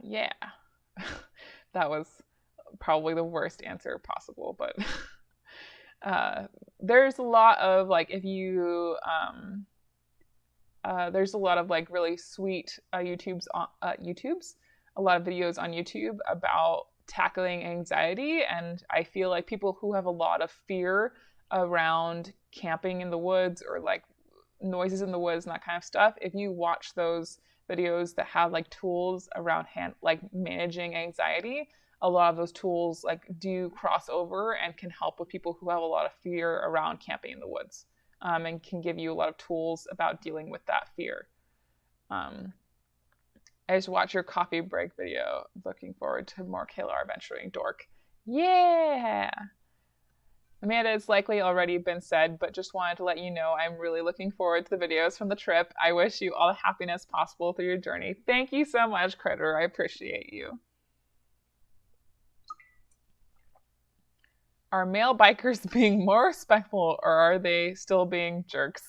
A: Yeah, that was probably the worst answer possible, but there's a lot of like, if you, there's a lot of like really sweet YouTubes, a lot of videos on YouTube about tackling anxiety. And I feel like people who have a lot of fear around camping in the woods or like noises in the woods and that kind of stuff, if you watch those videos that have like tools around like managing anxiety, a lot of those tools like do cross over and can help with people who have a lot of fear around camping in the woods, and can give you a lot of tools about dealing with that fear. I just watched your coffee break video. Looking forward to more KLR venturing, dork. Yeah! Amanda, it's likely already been said, but just wanted to let you know I'm really looking forward to the videos from the trip. I wish you all the happiness possible through your journey. Thank you so much, Critter. I appreciate you. Are male bikers being more respectful, or are they still being jerks?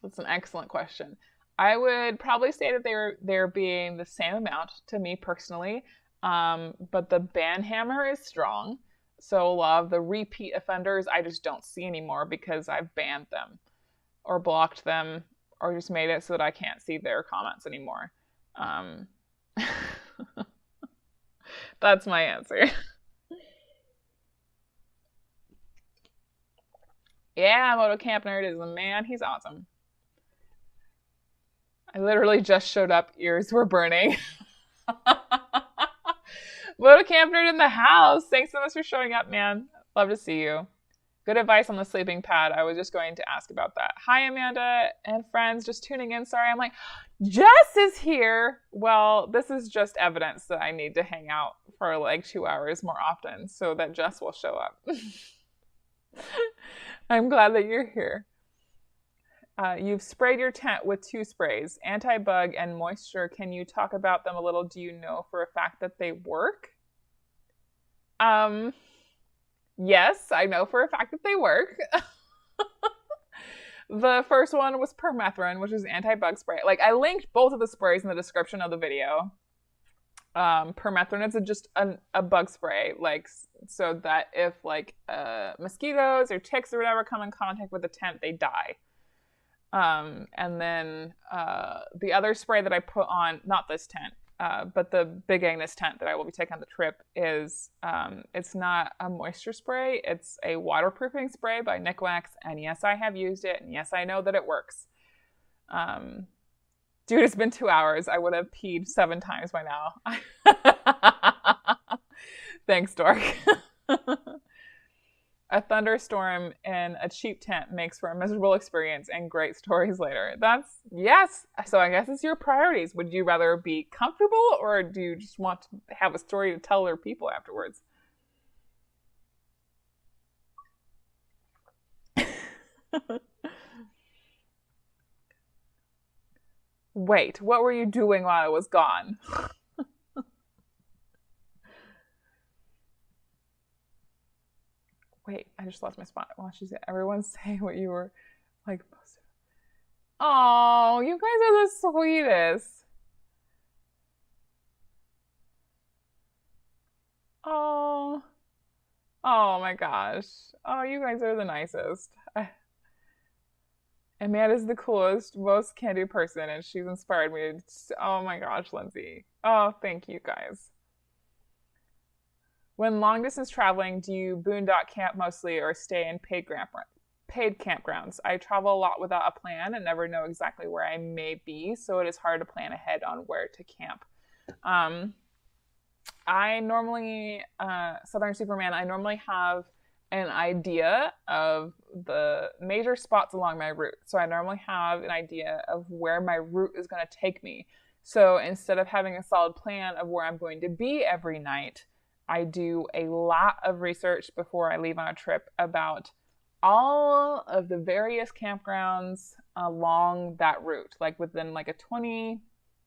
A: That's an excellent question. I would probably say that they're being the same amount to me personally, but the ban hammer is strong. So a lot of the repeat offenders I just don't see anymore because I've banned them or blocked them or just made it so that I can't see their comments anymore. That's my answer. Yeah, Moto Camp Nerd is a man. He's awesome. I literally just showed up. Ears were burning. Moto Camp Nerd in the house. Thanks so much for showing up, man. Love to see you. Good advice on the sleeping pad. I was just going to ask about that. Hi, Amanda and friends. Just tuning in. Sorry, I'm like, Jess is here. Well, this is just evidence that I need to hang out for like 2 hours more often so that Jess will show up. I'm glad that you're here. You've sprayed your tent with 2 sprays, anti-bug and moisture. Can you talk about them a little? Do you know for a fact that they work? Yes, I know for a fact that they work. The first one was Permethrin, which is anti-bug spray. Like, I linked both of the sprays in the description of the video. Permethrin is just a bug spray, like, so that if like mosquitoes or ticks or whatever come in contact with the tent, they die. And then the other spray that I put on, not this tent, but the Big Agnes tent that I will be taking on the trip is, it's not a moisture spray, it's a waterproofing spray by Nikwax, and yes, I have used it, and yes, I know that it works. Dude, it's been 2 hours. I would have peed 7 times by now. Thanks, Dork. A thunderstorm in a cheap tent makes for a miserable experience and great stories later. Yes. So I guess it's your priorities. Would you rather be comfortable or do you just want to have a story to tell other people afterwards? Wait, what were you doing while I was gone? Wait, I just lost my spot. Watch you say, everyone say what you were like. Oh, you guys are the sweetest. Oh, oh my gosh. Oh, you guys are the nicest. Amanda's the coolest, most can-do person, and she's inspired me to, oh my gosh, Lindsay. Oh, thank you guys. When long-distance traveling, do you boondock camp mostly or stay in paid campgrounds? I travel a lot without a plan and never know exactly where I may be, so it is hard to plan ahead on where to camp. I normally, Southern Superman, I normally have an idea of the major spots along my route. So I normally have an idea of where my route is going to take me. So instead of having a solid plan of where I'm going to be every night, I do a lot of research before I leave on a trip about all of the various campgrounds along that route, like within like a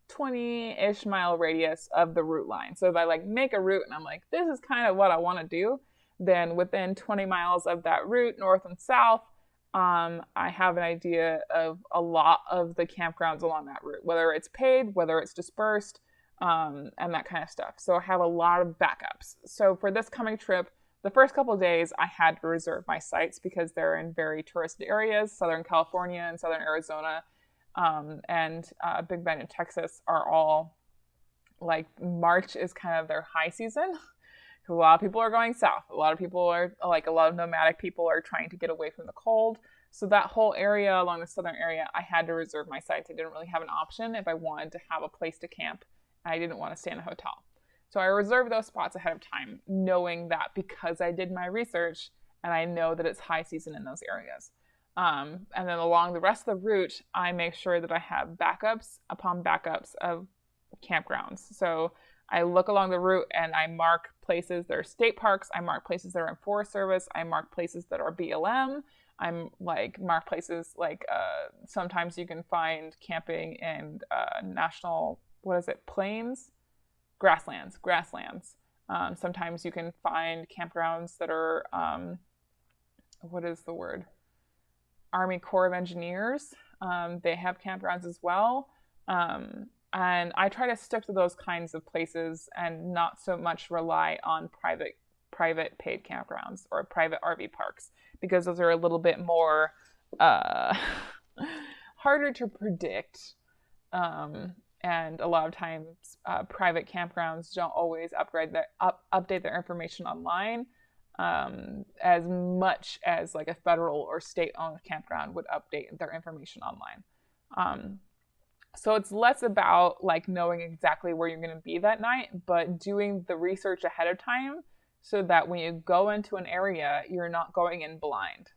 A: 20-ish mile radius of the route line. So if I like make a route and I'm like, this is kind of what I want to do, then within 20 miles of that route, north and south, I have an idea of a lot of the campgrounds along that route, whether it's paid, whether it's dispersed, and that kind of stuff. So I have a lot of backups. So for this coming trip, the first couple of days, I had to reserve my sites because they're in very touristy areas. Southern California and Southern Arizona and Big Bend in Texas are all, like, March is kind of their high season. A lot of people are going south. A lot of people are, like, a lot of nomadic people are trying to get away from the cold. So that whole area along the southern area, I had to reserve my sites. I didn't really have an option if I wanted to have a place to camp. I didn't want to stay in a hotel. So I reserved those spots ahead of time, knowing that because I did my research and I know that it's high season in those areas. And then along the rest of the route, I make sure that I have backups upon backups of campgrounds. So I look along the route and I mark places that are state parks. I mark places that are in Forest Service. I mark places that are BLM. I'm like mark places like sometimes you can find camping in national, plains? Grasslands. Sometimes you can find campgrounds that are, Army Corps of Engineers. They have campgrounds as well. And I try to stick to those kinds of places and not so much rely on private paid campgrounds or private RV parks, because those are a little bit more harder to predict. And a lot of times, private campgrounds don't always update their information online as much as like a federal or state-owned campground would update their information online. So it's less about like knowing exactly where you're going to be that night, but doing the research ahead of time so that when you go into an area, you're not going in blind,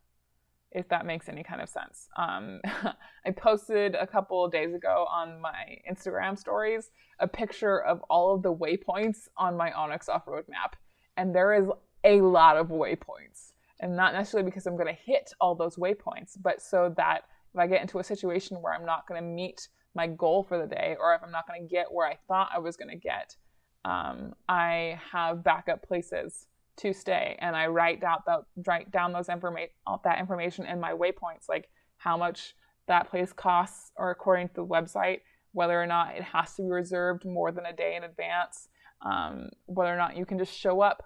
A: if that makes any kind of sense. I posted a couple of days ago on my Instagram stories a picture of all of the waypoints on my Onyx off-road map. And there is a lot of waypoints. And not necessarily because I'm going to hit all those waypoints, but so that if I get into a situation where I'm not going to meet my goal for the day, or if I'm not going to get where I thought I was going to get, I have backup places to stay, and I write down that information in my waypoints, like how much that place costs, or according to the website, whether or not it has to be reserved more than a day in advance, whether or not you can just show up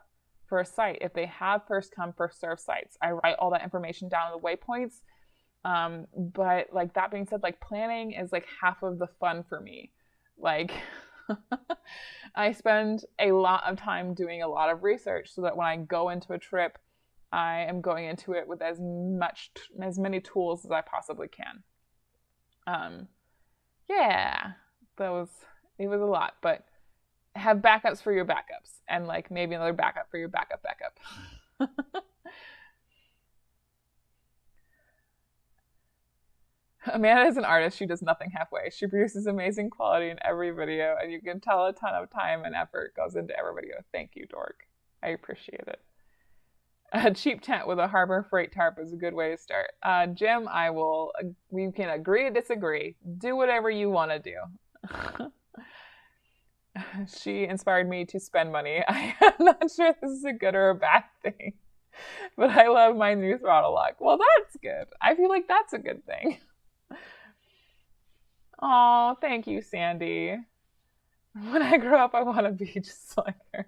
A: for a site. If they have first come first serve sites, I write all that information down in the waypoints. But like that being said, like planning is like half of the fun for me. Like I spend a lot of time doing a lot of research so that when I go into a trip, I am going into it with as many tools as I possibly can. Yeah, it was a lot, but have backups for your backups, and like maybe another backup for your backup. Amanda is an artist. She does nothing halfway. She produces amazing quality in every video, and you can tell a ton of time and effort goes into every video. Thank you, Dork. I appreciate it. A cheap tent with a Harbor Freight tarp is a good way to start. Jim, we can agree to disagree. Do whatever you want to do. She inspired me to spend money. I'm not sure if this is a good or a bad thing, but I love my new throttle lock. Well, that's good. I feel like that's a good thing. Oh, thank you, Sandy. When I grow up, I want to be just like her.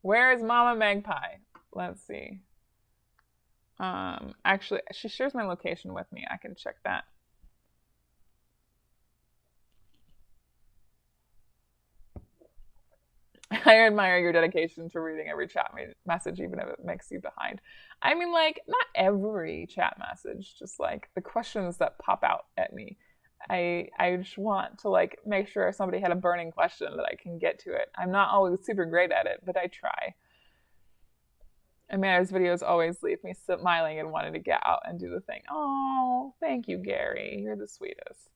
A: Where is Mama Magpie? Let's see. Actually, she shares my location with me. I can check that. I admire your dedication to reading every chat message, even if it makes you behind. I mean, like, not every chat message, just like the questions that pop out at me. I just want to like make sure if somebody had a burning question that I can get to it. I'm not always super great at it, but I try. Amanda's videos always leave me smiling and wanting to get out and do the thing. Oh, thank you, Gary. You're the sweetest.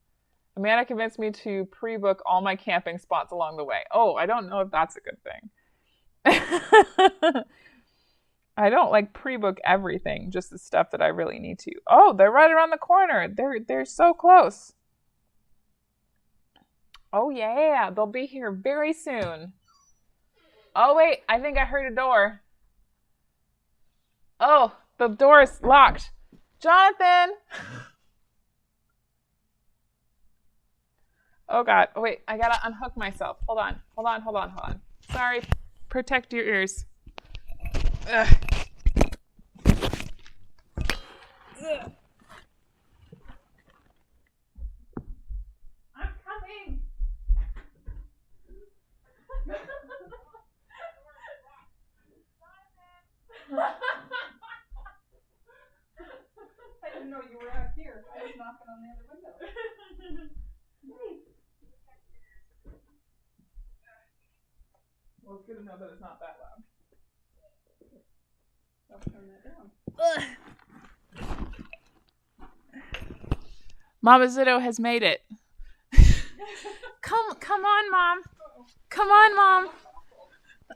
A: Amanda convinced me to pre-book all my camping spots along the way. Oh, I don't know if that's a good thing. I don't like pre-book everything, just the stuff that I really need to. Oh, they're right around the corner. They're so close. Oh yeah, they'll be here very soon. Oh wait, I think I heard a door. Oh, the door is locked. Jonathan! Oh God, oh, wait, I gotta unhook myself. Hold on. Sorry, protect your ears. Ugh. Ugh. I'm coming.
B: I didn't know you were out here. I was knocking on the other window.
A: Well, it's good to know that it's not that loud.
B: I'll turn that down.
A: Mama Zitto has made it. Come on, Mom. Come on, Mom.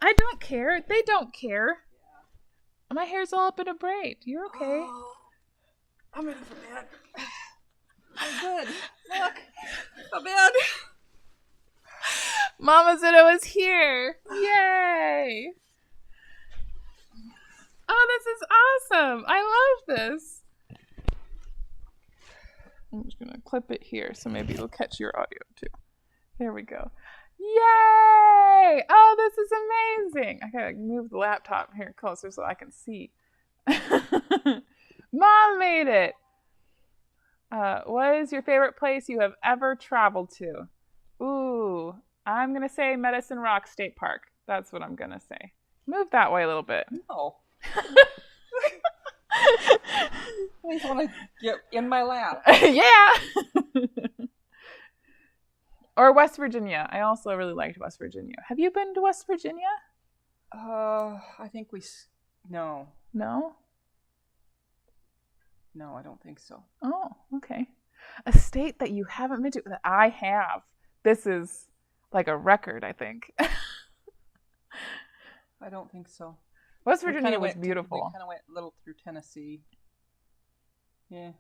A: I don't care. They don't care. My hair's all up in a braid. You're okay.
B: Oh, I'm ready for bed. Oh, good. Look, a bed.
A: Mama Zitto is here. Yay. Oh, this is awesome. I love this. I'm just going to clip it here so maybe it'll catch your audio too. There we go. Yay! Oh, this is amazing. I gotta move the laptop here closer so I can see. Mom made it. What is your favorite place you have ever traveled to? Ooh, I'm gonna say Medicine Rock State Park. That's what I'm gonna say. Move that way a little bit.
B: No. I just want to get in my lap.
A: Yeah. Or West Virginia. I also really liked West Virginia. Have you been to West Virginia?
B: I think no.
A: No?
B: No, I don't think so.
A: Oh, okay. A state that you haven't been to that I have. This is like a record, I think.
B: I don't think so.
A: West Virginia was beautiful.
B: We kind of went a little through Tennessee. Yeah,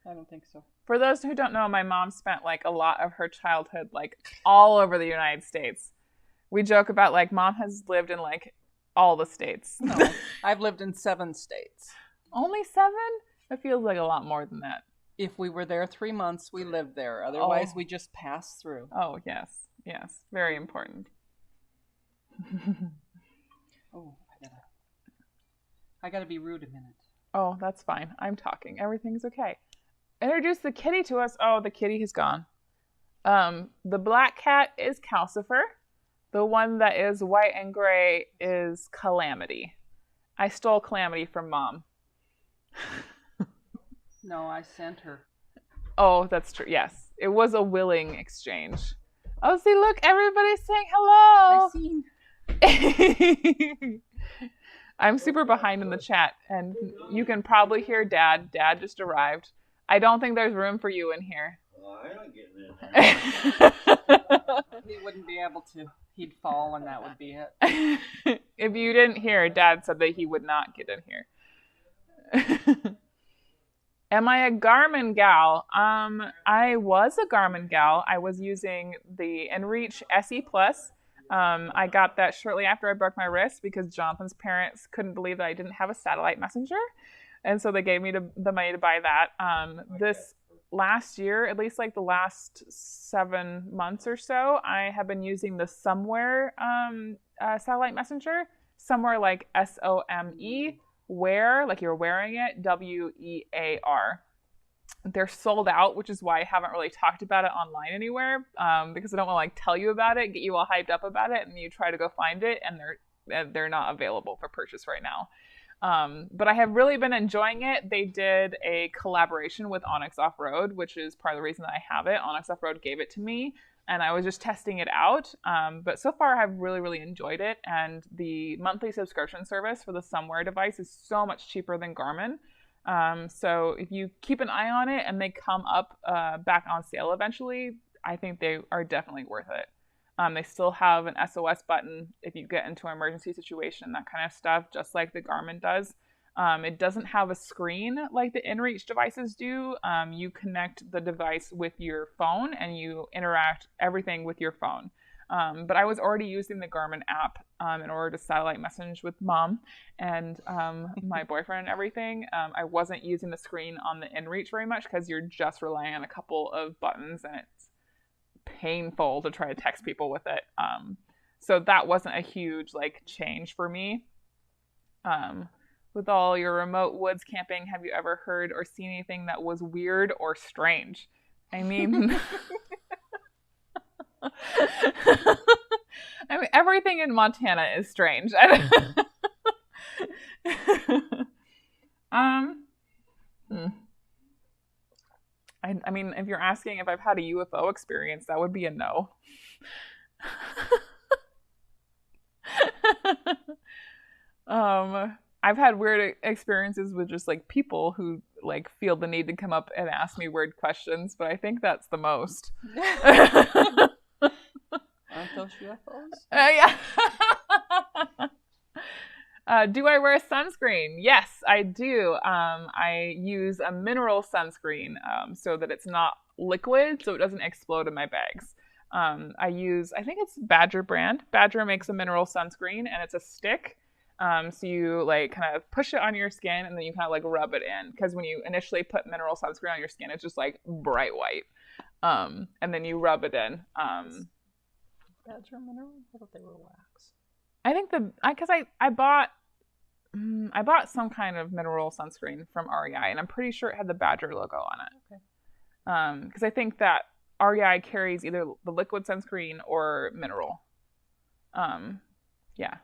B: I don't think so.
A: For those who don't know, my mom spent like a lot of her childhood like all over the United States. We joke about like mom has lived in like all the states.
B: No, I've lived in 7 states.
A: Only 7? It feels like a lot more than that.
B: If we were there 3 months, we lived there. Otherwise, we just passed through.
A: Oh, yes. Yes. Very important.
B: Oh, I gotta be rude a minute.
A: Oh, that's fine. I'm talking. Everything's okay. Introduce the kitty to us. Oh, the kitty has gone. The black cat is Calcifer. The one that is white and gray is Calamity. I stole Calamity from Mom.
B: No, I sent her.
A: Oh, that's true. Yes. It was a willing exchange. Oh, see, look, everybody's saying hello.
B: I see.
A: I'm super behind in the chat, and you can probably hear Dad. Dad just arrived. I don't think there's room for you in here.
C: Well, I ain't getting in there.
B: He wouldn't be able to. He'd fall, and that would be it.
A: If you didn't hear, Dad said that he would not get in here. Am I a Garmin gal? I was a Garmin gal. I was using the InReach SE Plus. I got that shortly after I broke my wrist because Jonathan's parents couldn't believe that I didn't have a satellite messenger. And so they gave me the money to buy that. This last year, at least like the last 7 months or so, I have been using the Somewhere satellite messenger. Somewhere like SOME, wear, like you're wearing it, WEAR. They're sold out, which is why I haven't really talked about it online anywhere, because I don't want to like tell you about it, get you all hyped up about it, and you try to go find it, and they're not available for purchase right now. But I have really been enjoying it. They did a collaboration with Onyx Off-Road, which is part of the reason that I have it. Onyx Off-Road gave it to me, and I was just testing it out. But so far, I've really, really enjoyed it. And the monthly subscription service for the Somewhere device is so much cheaper than Garmin. So if you keep an eye on it and they come up back on sale eventually, I think they are definitely worth it. They still have an SOS button if you get into an emergency situation, that kind of stuff, just like the Garmin does. It doesn't have a screen like the InReach devices do. You connect the device with your phone and you interact everything with your phone. But I was already using the Garmin app in order to satellite message with Mom and my boyfriend and everything. I wasn't using the screen on the InReach very much because you're just relying on a couple of buttons and it's painful to try to text people with it. So that wasn't a huge like change for me. With all your remote woods camping, have you ever heard or seen anything that was weird or strange? I mean, everything in Montana is strange. I mean, if you're asking if I've had a UFO experience, that would be a no. I've had weird experiences with just like people who like feel the need to come up and ask me weird questions, but I think that's the most.
B: Aren't those UFOs?
A: Yeah. Do I wear sunscreen? Yes, I do. I use a mineral sunscreen so that it's not liquid, so it doesn't explode in my bags. I think it's Badger brand. Badger makes a mineral sunscreen, and it's a stick. So you like kind of push it on your skin, and then you kind of like rub it in. Because when you initially put mineral sunscreen on your skin, it's just like bright white. And then you rub it in.
B: Badger mineral? I thought they were wax.
A: I think because I bought some kind of mineral sunscreen from REI, and I'm pretty sure it had the Badger logo on it.
B: Okay.
A: Because I think that REI carries either the liquid sunscreen or mineral. Yeah.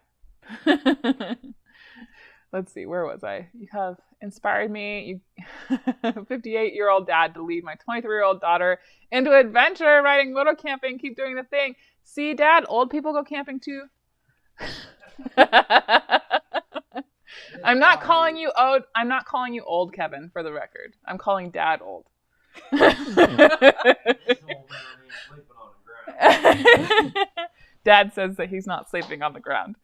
A: Let's see, where was I? You have inspired me, 58-year-old dad, to lead my 23-year-old daughter into adventure riding moto camping. Keep doing the thing. See, Dad, old people go camping too. I'm not calling you old, Kevin, for the record. I'm calling Dad old. Dad says that he's not sleeping on the ground.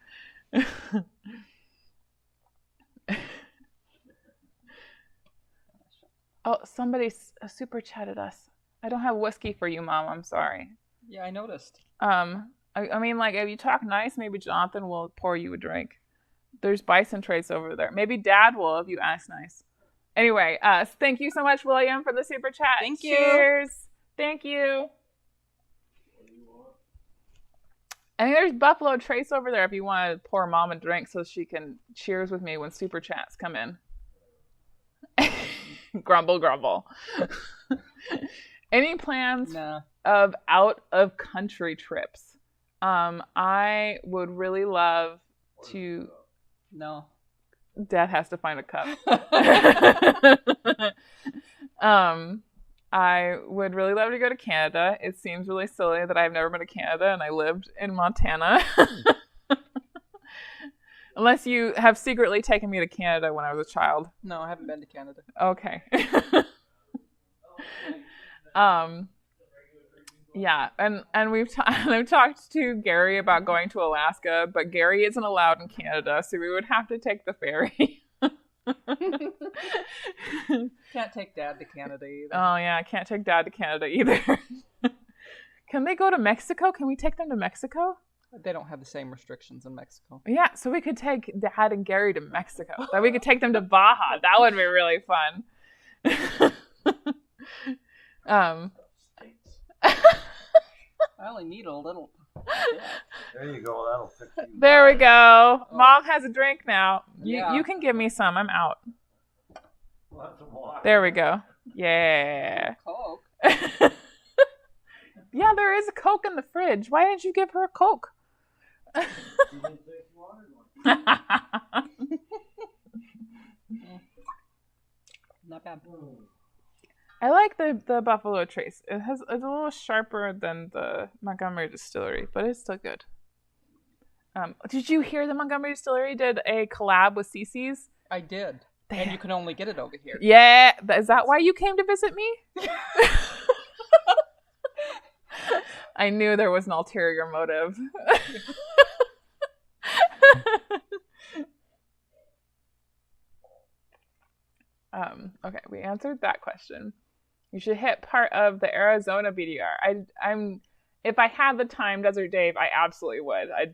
A: Oh, somebody super chatted us. I don't have whiskey for you, Mom. I'm sorry.
B: Yeah, I noticed.
A: I mean, like, if you talk nice, maybe Jonathan will pour you a drink. There's bison trace over there. Maybe Dad will if you ask nice. Anyway, thank you so much, William, for the super chat.
B: Thank you.
A: Cheers. Thank you. I think there's Buffalo Trace over there if you want to pour Mom a drink so she can cheers with me when super chats come in. Grumble, grumble. Any plans of out-of-country trips? I would really love to...
B: No.
A: Dad has to find a cup. I would really love to go to Canada. It seems really silly that I've never been to Canada and I lived in Montana. Unless you have secretly taken me to Canada when I was a child.
B: No, I haven't been to Canada.
A: Okay. Yeah, and we've talked to Gary about going to Alaska, but Gary isn't allowed in Canada, so we would have to take the ferry.
B: Can't take Dad to Canada either.
A: Oh yeah, I can't take Dad to Canada either. Can they go to Mexico? Can we take them to Mexico?
B: They don't have the same restrictions in Mexico.
A: Yeah, so we could take Dad and Gary to Mexico. Then we could take them to Baja. That would be really fun.
B: I only need a little.
C: There you go. That'll fix you.
A: There we go. Mom has a drink now.
B: Yeah.
A: You can give me some. I'm out.
C: We'll have some water.
A: There we go. Yeah.
B: Coke.
A: Yeah, there is a Coke in the fridge. Why didn't you give her a Coke?
C: You didn't take water?
B: Not bad.
A: I like the Buffalo Trace. It's a little sharper than the Montgomery Distillery, but it's still good. Did you hear the Montgomery Distillery did a collab with CC's?
B: I did. And you can only get it over here.
A: Yeah. Is that why you came to visit me? I knew there was an ulterior motive. Okay, we answered that question. You should hit part of the Arizona BDR. If I had the time, Desert Dave, I absolutely would. I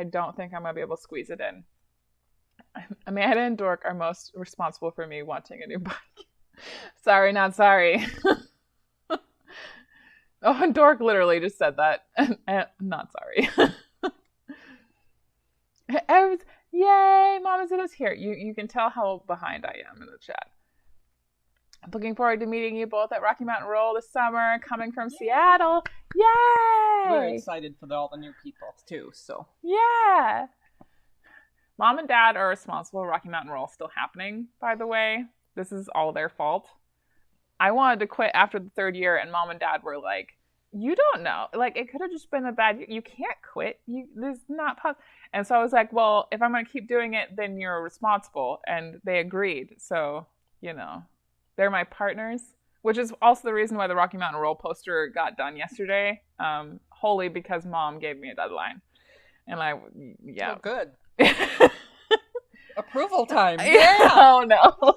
A: don't think I'm gonna be able to squeeze it in. Amanda and Dork are most responsible for me wanting a new bike. Sorry, not sorry. Oh, and Dork literally just said that. Not sorry. Yay, Mama Zito's here. You can tell how behind I am in the chat. I'm looking forward to meeting you both at Rocky Mountain Roll this summer, coming from Seattle. Yay!
B: We're excited for all the new people, too, so.
A: Yeah! Mom and Dad are responsible for Rocky Mountain Roll still happening, by the way. This is all their fault. I wanted to quit after the 3rd year, and Mom and Dad were like, you don't know. Like, it could have just been a bad year. You can't quit. This is not possible. And so I was like, well, if I'm going to keep doing it, then you're responsible. And they agreed. So, they're my partners, which is also the reason why the Rocky Mountain Roll poster got done yesterday, wholly because Mom gave me a deadline. And
B: Oh, good. Approval time.
A: Yeah. Oh, no.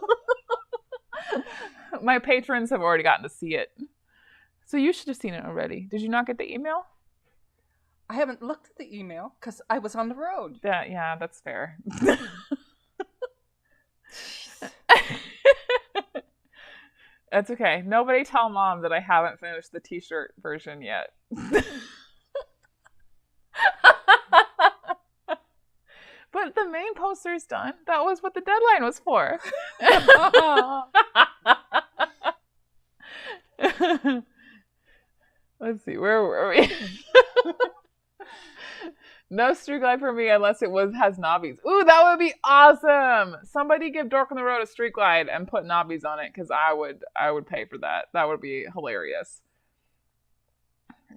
A: My patrons have already gotten to see it. So you should have seen it already. Did you not get the email?
B: I haven't looked at the email because I was on the road.
A: Yeah, that's fair. That's okay. Nobody tell Mom that I haven't finished the t-shirt version yet. But the main poster's done. That was what the deadline was for. Let's see, where were we? No street glide for me unless it has knobbies. Ooh, that would be awesome! Somebody give Dork on the Road a street glide and put knobbies on it, because I would pay for that. That would be hilarious.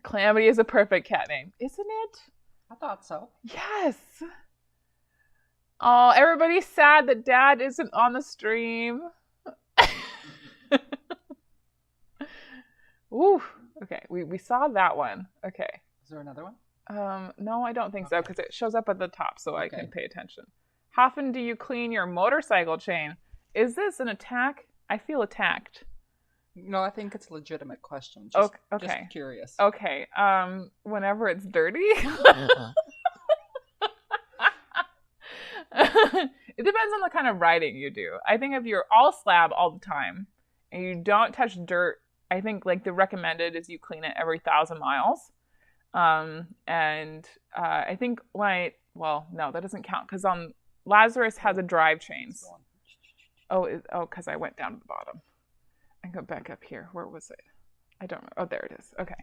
A: Calamity is a perfect cat name, isn't it?
B: I thought so.
A: Yes! Oh, everybody's sad that Dad isn't on the stream. Ooh, okay, we saw that one. Okay.
B: Is there another one?
A: No, I don't think so, because it shows up at the top, so I can pay attention. How often do you clean your motorcycle chain? Is this an attack? I feel attacked.
B: No, I think it's a legitimate question. Just,
A: okay.
B: Just curious.
A: Okay. Whenever it's dirty. It depends on the kind of riding you do. I think if you're all slab all the time and you don't touch dirt, I think like the recommended is you clean it every 1,000 miles. I think no, that doesn't count because Lazarus has a drive chains. Because I went down to the bottom. I go back up here. Where was it? I don't know. Oh, there it is. Okay.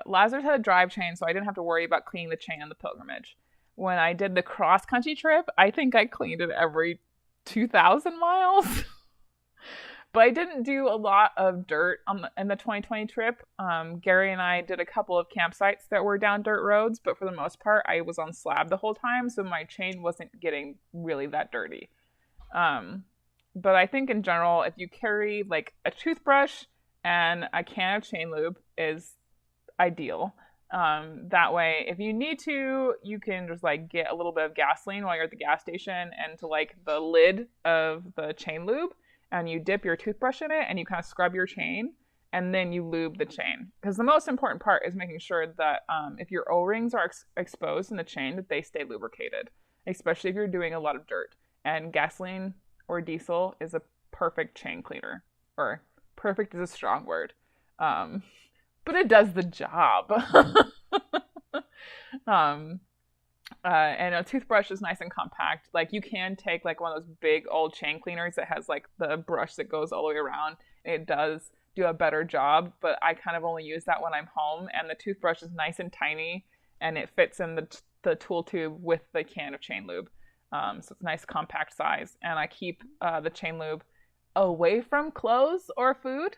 A: Lazarus had a drive chain, so I didn't have to worry about cleaning the chain on the pilgrimage. When I did the cross-country trip, I think I cleaned it every 2,000 miles. But I didn't do a lot of dirt in the 2020 trip. Gary and I did a couple of campsites that were down dirt roads, but for the most part, I was on slab the whole time, so my chain wasn't getting really that dirty. But I think in general, if you carry like a toothbrush and a can of chain lube is ideal. That way, if you need to, you can just like get a little bit of gasoline while you're at the gas station and to like the lid of the chain lube, and you dip your toothbrush in it and you kind of scrub your chain and then you lube the chain. Because the most important part is making sure that if your O-rings are exposed in the chain, that they stay lubricated, especially if you're doing a lot of dirt. And gasoline or diesel is a perfect chain cleaner. Or perfect is a strong word. But it does the job. And a toothbrush is nice and compact. Like you can take like one of those big old chain cleaners that has like the brush that goes all the way around. It does do a better job, but I kind of only use that when I'm home. And the toothbrush is nice and tiny, and it fits in the tool tube with the can of chain lube. So it's a nice compact size. And I keep the chain lube away from clothes or food.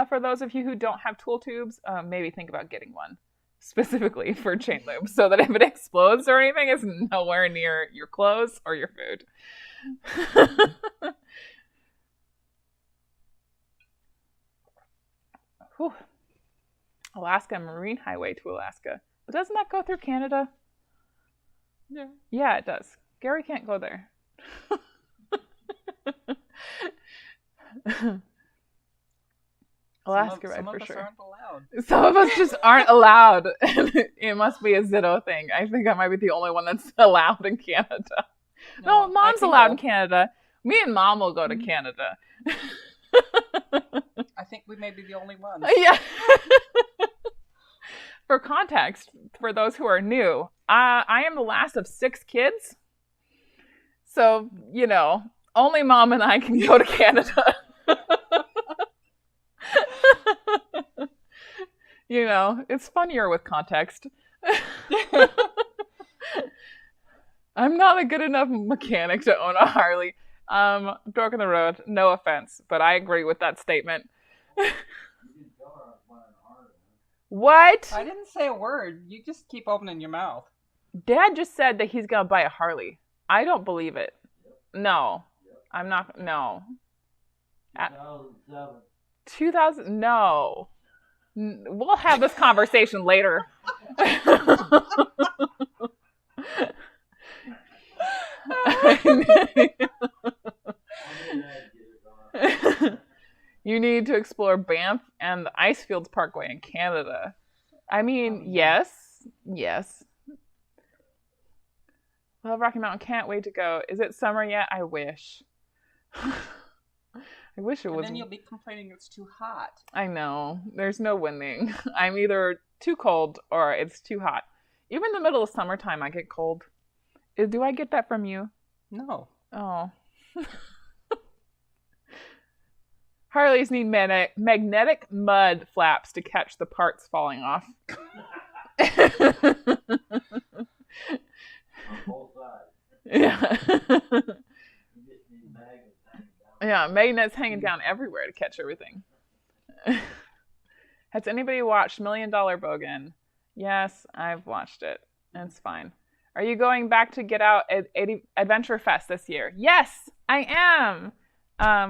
A: For those of you who don't have tool tubes, maybe think about getting one specifically for chain lube so that if it explodes or anything, it's nowhere near your clothes or your food. Whew. Alaska Marine Highway to Alaska. But doesn't that go through Canada?
B: Yeah.
A: Yeah, it does. Gary can't go there. Alaska ride for sure. Some of us just aren't allowed. It must be a Zitto thing. I think I might be the only one that's allowed in Canada. No, Mom's allowed in Canada. Me and Mom will go to Canada.
B: I think we may be the only ones.
A: Yeah. For context, for those who are new, I am the last of 6 kids. So, only Mom and I can go to Canada. It's funnier with context. I'm not a good enough mechanic to own a Harley. Dork in the road, no offense, but I agree with that statement. What?
B: I didn't say a word. You just keep opening your mouth.
A: Dad just said that he's going to buy a Harley. I don't believe it. No. I'm not. No.
C: 2007.
A: 2000. No. We'll have this conversation later. You need to explore Banff and the Icefields Parkway in Canada. I mean, yes. Love Rocky Mountain. Can't wait to go. Is it summer yet? I wish. I wish it was.
B: And then you'll be complaining it's too hot.
A: I know. There's no winning. I'm either too cold or it's too hot. Even in the middle of summertime, I get cold. Do I get that from you?
B: No.
A: Oh. Harleys need magnetic mud flaps to catch the parts falling off.
C: On both sides.
A: Yeah.
C: You just need magnets hanging down.
A: Yeah, magnets hanging down everywhere to catch everything. Has anybody watched $1 Million Bogan? Yes, I've watched it. It's fine. Are you going back to Get Out at Adventure Fest this year? Yes, I am.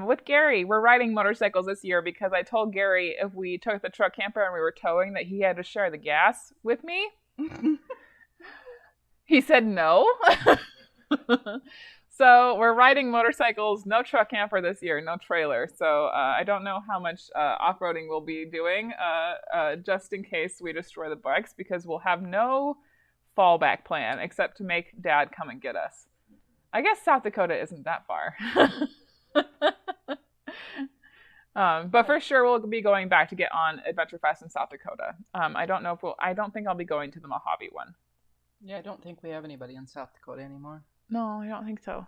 A: With Gary, we're riding motorcycles this year because I told Gary if we took the truck camper and we were towing that he had to share the gas with me. He said no. So we're riding motorcycles, no truck camper this year, no trailer. So I don't know how much off-roading we'll be doing just in case we destroy the bikes because we'll have no fallback plan except to make Dad come and get us. I guess South Dakota isn't that far. But for sure we'll be going back to get on Adventure Fest in South Dakota. I don't think I'll be going to the Mojave one.
B: Yeah, I don't think we have anybody in South Dakota anymore.
A: No, I don't think so.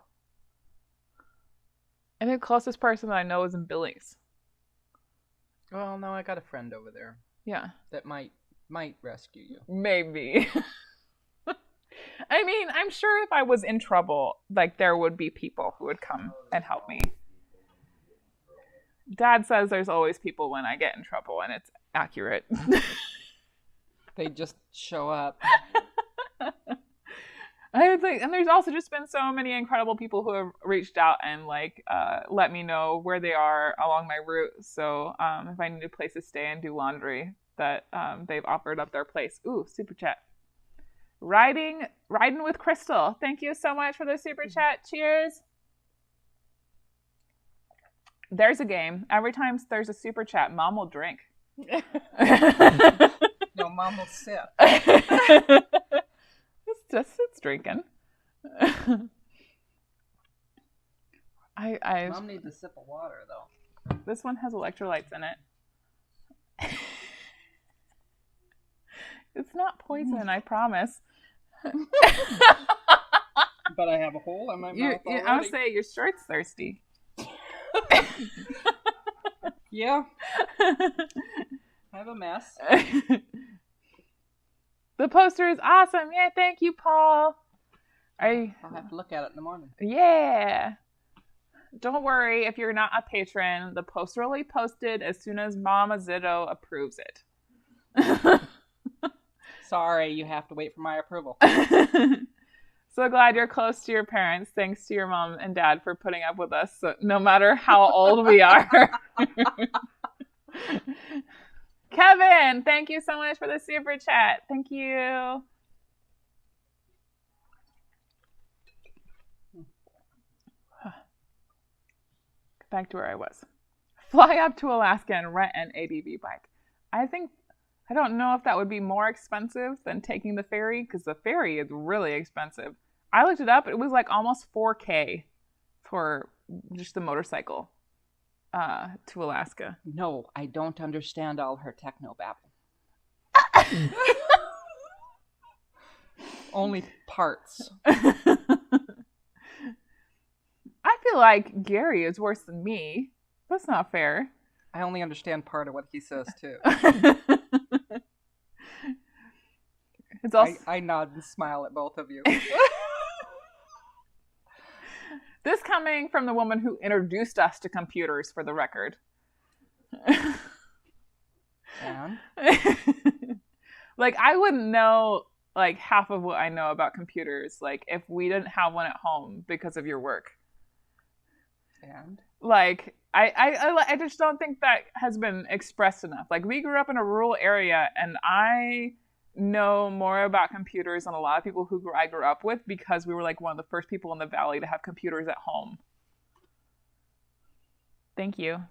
A: I think the closest person that I know is in Billings.
B: Well, no, I got a friend over there.
A: Yeah.
B: That might rescue you.
A: Maybe. I mean, I'm sure if I was in trouble, there would be people who would come and help me. Dad says there's always people when I get in trouble, and it's accurate.
B: They just show up.
A: And there's also just been so many incredible people who have reached out and let me know where they are along my route. So if I need a place to stay and do laundry, that they've offered up their place. Ooh, super chat. Riding with Crystal. Thank you so much for the super chat. Cheers. There's a game. Every time there's a super chat, Mom will drink.
B: No, Mom will sip.
A: It's drinking.
B: Mom needs a sip of water, though.
A: This one has electrolytes in it. It's not poison, I promise.
B: But I have a hole in my mouth already.
A: I would say your shirt's thirsty.
B: Yeah. I have a mess.
A: The poster is awesome. Yeah, thank you, Paul.
B: I'll have to look at it in the morning.
A: Yeah. Don't worry if you're not a patron. The poster will be posted as soon as Mama Zitto approves it.
B: Sorry, you have to wait for my approval.
A: So glad you're close to your parents. Thanks to your mom and dad for putting up with us, no matter how old we are. Kevin, thank you so much for the super chat. Thank you. Back to where I was. Fly up to Alaska and rent an ADV bike. I don't know if that would be more expensive than taking the ferry, because the ferry is really expensive. I looked it up. It was like almost $4,000 for just the motorcycle to Alaska.
B: No, I don't understand all her techno babble. Only parts.
A: I feel like Gary is worse than me. That's not fair.
B: I only understand part of what he says, too.
A: It's also...
B: I nod and smile at both of you.
A: This coming from the woman who introduced us to computers, for the record.
B: And?
A: Like, I wouldn't know, like, half of what I know about computers, like, if we didn't have one at home because of your work.
B: And?
A: Like, I just don't think that has been expressed enough. Like, we grew up in a rural area, and I know more about computers than a lot of people who I grew up with, because we were like one of the first people in the valley to have computers at home. Thank you.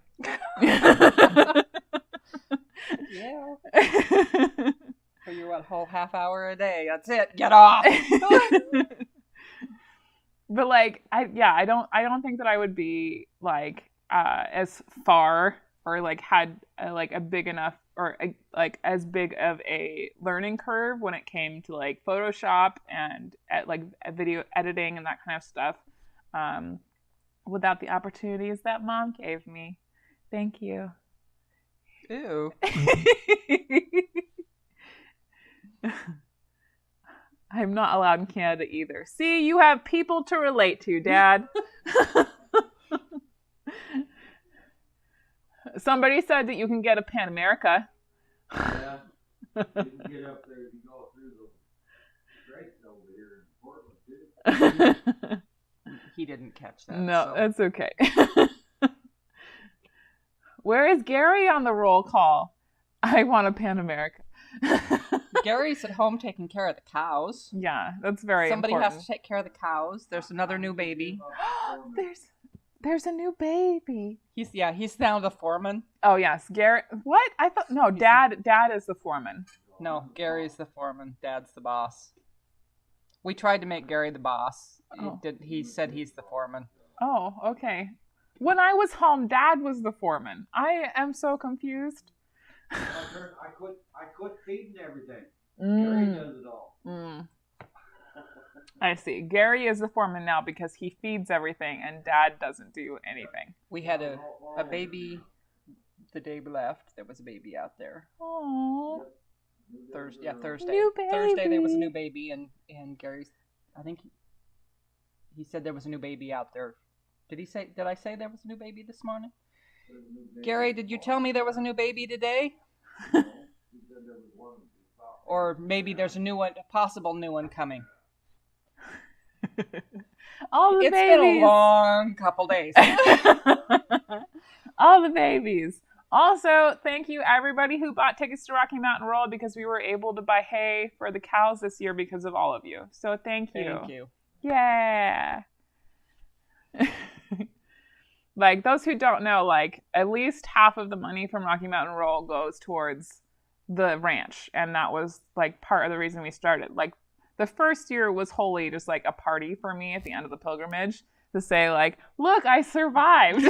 B: Yeah. For your whole half hour a day. That's it. Get off.
A: But like, I don't think that I would be like as far or like had like a big enough or like as big of a learning curve when it came to like Photoshop and like video editing and that kind of stuff, without the opportunities that Mom gave me. Thank you.
B: Ew.
A: I'm not allowed in Canada either. See, you have people to relate to, Dad. Somebody said that you can get a Pan America.
C: Yeah. You can get up there if you go through the straits over here in Portland, too.
B: He didn't catch that.
A: No,
B: so.
A: that's okay. Where is Gary on the roll call? I want a Pan America.
B: Gary's at home taking care of the cows.
A: Yeah, that's very
B: Somebody
A: important.
B: has to take care of the cows. There's another new baby.
A: There's a new baby.
B: He's now the foreman.
A: Oh yes, Gary. What? I thought no. Dad is the foreman.
B: No, Gary's the foreman. Dad's the boss. We tried to make Gary the boss.
A: Oh.
B: He said he's the foreman.
A: Oh, okay. When I was home, Dad was the foreman. I am so confused.
C: I quit feeding everything. Gary does it all.
A: I see. Gary is the foreman now because he feeds everything and Dad doesn't do anything.
B: We had a baby the day we left. There was a baby out there.
A: Aww.
B: Thursday.
A: New baby.
B: Thursday there was a new baby, and Gary's. I think he said there was a new baby out there. Did I say there was a new baby this morning? Gary, did you tell me there was a new baby today? Or maybe there's a new one, a possible new one coming.
A: All the
B: It's
A: babies.
B: been a long couple days.
A: All the babies. Also, thank you everybody who bought tickets to Rocky Mountain Roll, because we were able to buy hay for the cows this year because of all of you. So thank you.
B: Thank you.
A: Yeah. Like, those who don't know, like, at least half of the money from Rocky Mountain Roll goes towards the ranch. And that was, like, part of the reason we started. Like, the first year was wholly just, like, a party for me at the end of the pilgrimage to say, like, look, I survived.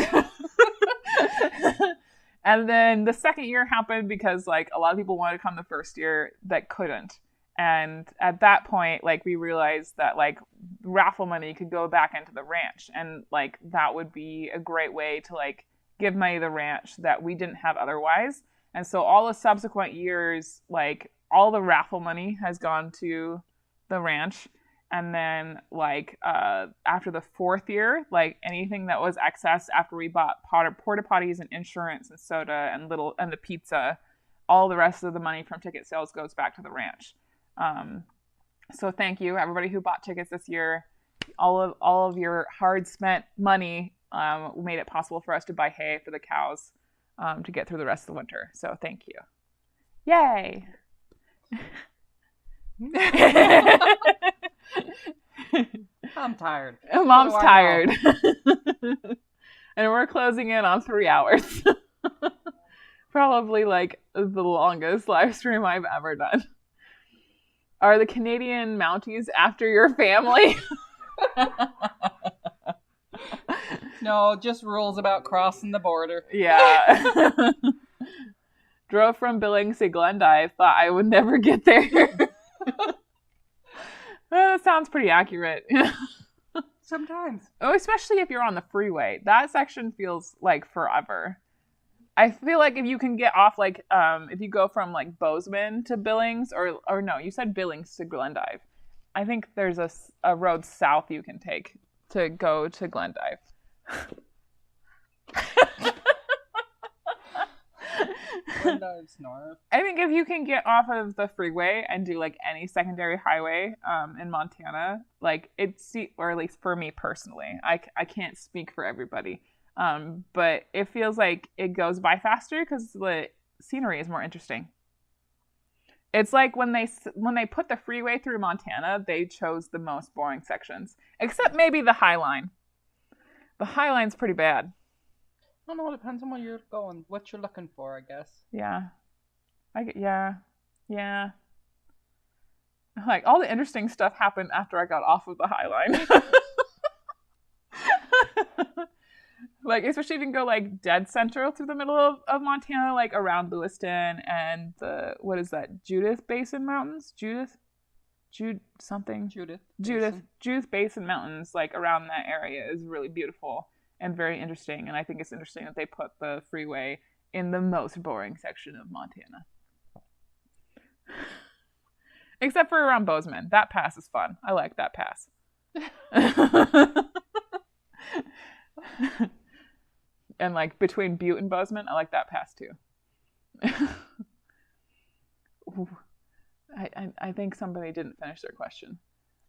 A: And then the second year happened because, like, a lot of people wanted to come the first year that couldn't. And at that point, like, we realized that, like, raffle money could go back into the ranch. And, like, that would be a great way to, like, give money to the ranch that we didn't have otherwise. And so all the subsequent years, like, all the raffle money has gone to the ranch. And then, like, after the fourth year, like, anything that was excess after we bought porta potties and insurance and soda and the pizza, all the rest of the money from ticket sales goes back to the ranch. So thank you everybody who bought tickets this year. All of your hard spent money made it possible for us to buy hay for the cows to get through the rest of the winter. So thank you. Yay!
B: I'm tired.
A: Mom's
B: What do I
A: tired. And we're closing in on 3 hours. Probably like the longest live stream I've ever done. Are the Canadian Mounties after your family?
B: No, just rules about crossing the border.
A: Yeah. Drove from Billings to Glendive. Thought I would never get there. That sounds pretty accurate.
B: Sometimes.
A: Oh, especially if you're on the freeway. That section feels like forever. I feel like if you can get off, like, if you go from, like, Bozeman to Billings, or no, you said Billings to Glendive. I think there's a road south you can take to go to Glendive.
B: Glendive's north.
A: I think if you can get off of the freeway and do, like, any secondary highway in Montana, like, or at least for me personally, I can't speak for everybody. But it feels like it goes by faster because the scenery is more interesting. It's like when they put the freeway through Montana, they chose the most boring sections, except maybe the High Line. The High Line's pretty bad.
B: I don't know. It depends on where you're going, what you're looking for, I guess.
A: Yeah, yeah. Like all the interesting stuff happened after I got off of the High Line. Like, especially if you can go, like, dead central through the middle of Montana, like, around Lewiston and what is that, Judith Basin Mountains? Judith Basin Mountains, like, around that area is really beautiful and very interesting. And I think it's interesting that they put the freeway in the most boring section of Montana. Except for around Bozeman. That pass is fun. I like that pass. And, like, between Butte and Bozeman, I like that pass, too. I think somebody didn't finish their question.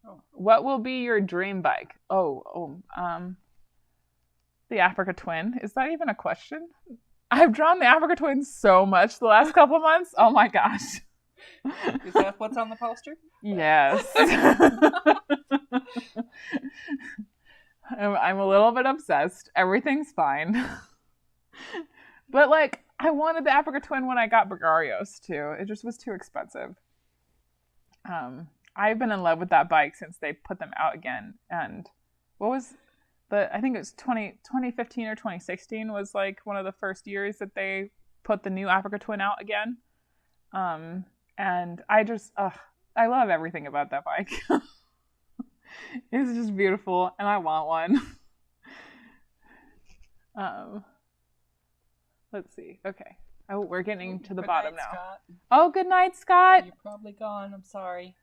A: Oh. What will be your dream bike? The Africa Twin. Is that even a question? I've drawn the Africa Twin so much the last couple months. Oh, my gosh.
B: Is that what's on the poster?
A: Yes. I'm a little bit obsessed. Everything's fine. But, like, I wanted the Africa Twin when I got Bulgarios, too. It just was too expensive. I've been in love with that bike since they put them out again. And I think it was 2015 or 2016 was, like, one of the first years that they put the new Africa Twin out again. And I just, I love everything about that bike. It's just beautiful, and I want one. Let's see. Okay. Oh, we're getting to the bottom now.
B: Scott.
A: Oh, good night, Scott.
B: You're probably gone. I'm sorry.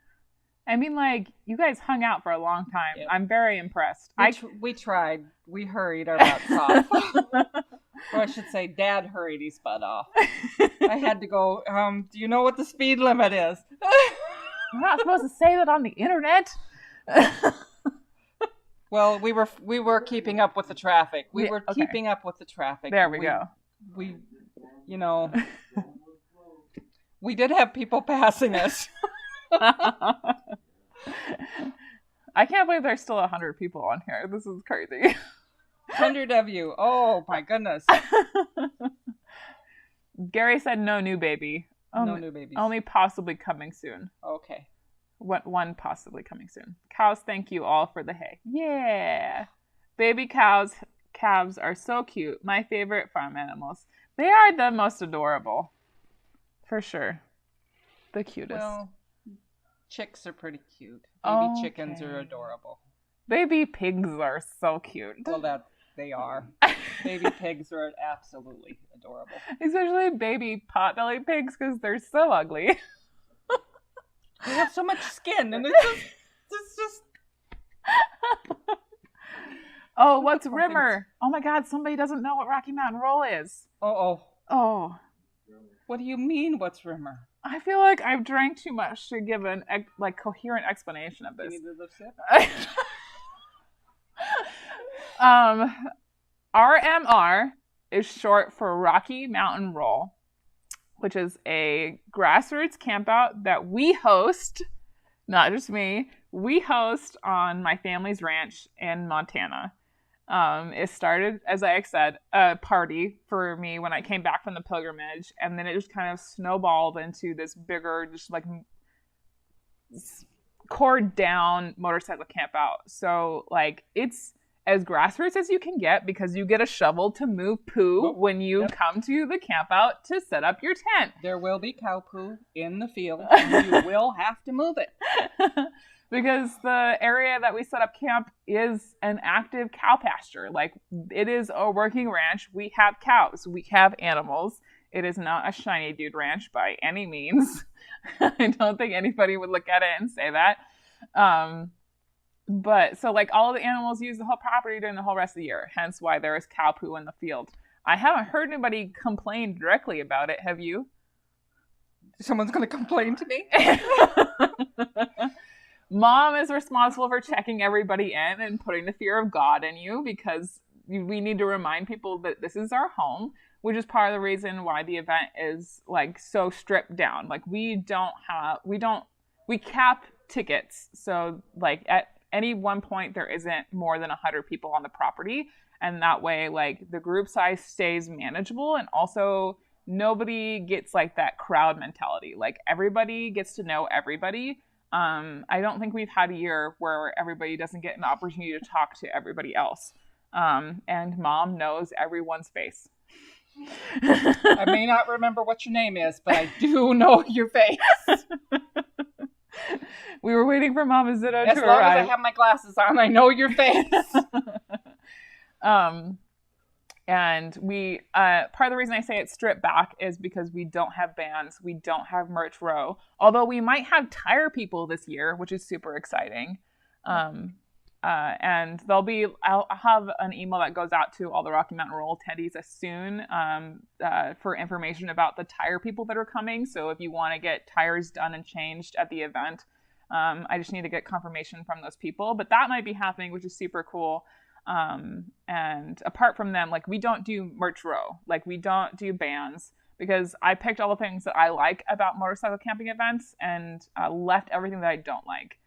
A: I mean, like, you guys hung out for a long time. Yep. I'm very impressed.
B: We tried. We hurried our butts off. Or I should say, Dad hurried his butt off. I had to go, do you know what the speed limit is?
A: We're not supposed to say that on the internet.
B: Well, we were keeping up with the traffic. Keeping up with the traffic.
A: There we go.
B: We, we did have people passing us.
A: I can't believe there's still 100 people on here. This is crazy.
B: 100 of you. Oh, my goodness.
A: Gary said no new baby.
B: No new babies.
A: Only possibly coming soon.
B: Okay.
A: One possibly coming soon. Cows, thank you all for the hay. Yeah. Baby calves are so cute. My favorite farm animals. They are the most adorable. For sure. The cutest.
B: Well, chicks are pretty cute. Baby chickens are adorable.
A: Baby pigs are so cute.
B: Well, they are. Baby pigs are absolutely adorable.
A: Especially baby potbelly pigs because they're so ugly.
B: They have so much skin, and it's just...
A: Oh, what's Rimmer? Oh my God, somebody doesn't know what Rocky Mountain Roll is.
B: Oh. What do you mean, what's Rimmer?
A: I feel like I've drank too much to give an coherent explanation of this.
B: You need another sip?
A: RMR is short for Rocky Mountain Roll. which is a grassroots campout that we host, not just me, we host on my family's ranch in Montana. It started, as I said, a party for me when I came back from the pilgrimage, and then it just kind of snowballed into this bigger, just like cord down motorcycle campout. So like it's as grassroots as you can get because you get a shovel to move poo when you come to the campout to set up your tent.
B: There will be cow poo in the field, and you will have to move it.
A: Because the area that we set up camp is an active cow pasture. Like, it is a working ranch. We have cows. We have animals. It is not a shiny dude ranch by any means. I don't think anybody would look at it and say that. But, so, like, all the animals use the whole property during the whole rest of the year. Hence why there is cow poo in the field. I haven't heard anybody complain directly about it. Have you?
B: Someone's going to complain to me?
A: Mom is responsible for checking everybody in and putting the fear of God in you because we need to remind people that this is our home, which is part of the reason why the event is like so stripped down. Like we cap tickets. So like at any one point there isn't more than 100 people on the property. And that way like the group size stays manageable and also nobody gets like that crowd mentality. Like everybody gets to know everybody. I don't think we've had a year where everybody doesn't get an opportunity to talk to everybody else. And Mom knows everyone's face.
B: I may not remember what your name is, but I do know your face.
A: We were waiting for Mama Zito to arrive.
B: As long as I have my glasses on, I know your face.
A: And we, part of the reason I say it's stripped back is because we don't have bands. We don't have merch row. Although we might have tire people this year, which is super exciting. And I'll have an email that goes out to all the Rocky Mountain Roll attendees as soon for information about the tire people that are coming. So if you want to get tires done and changed at the event, I just need to get confirmation from those people. But that might be happening, which is super cool. And apart from them, like we don't do merch row, like we don't do bands because I picked all the things that I like about motorcycle camping events and left everything that I don't like.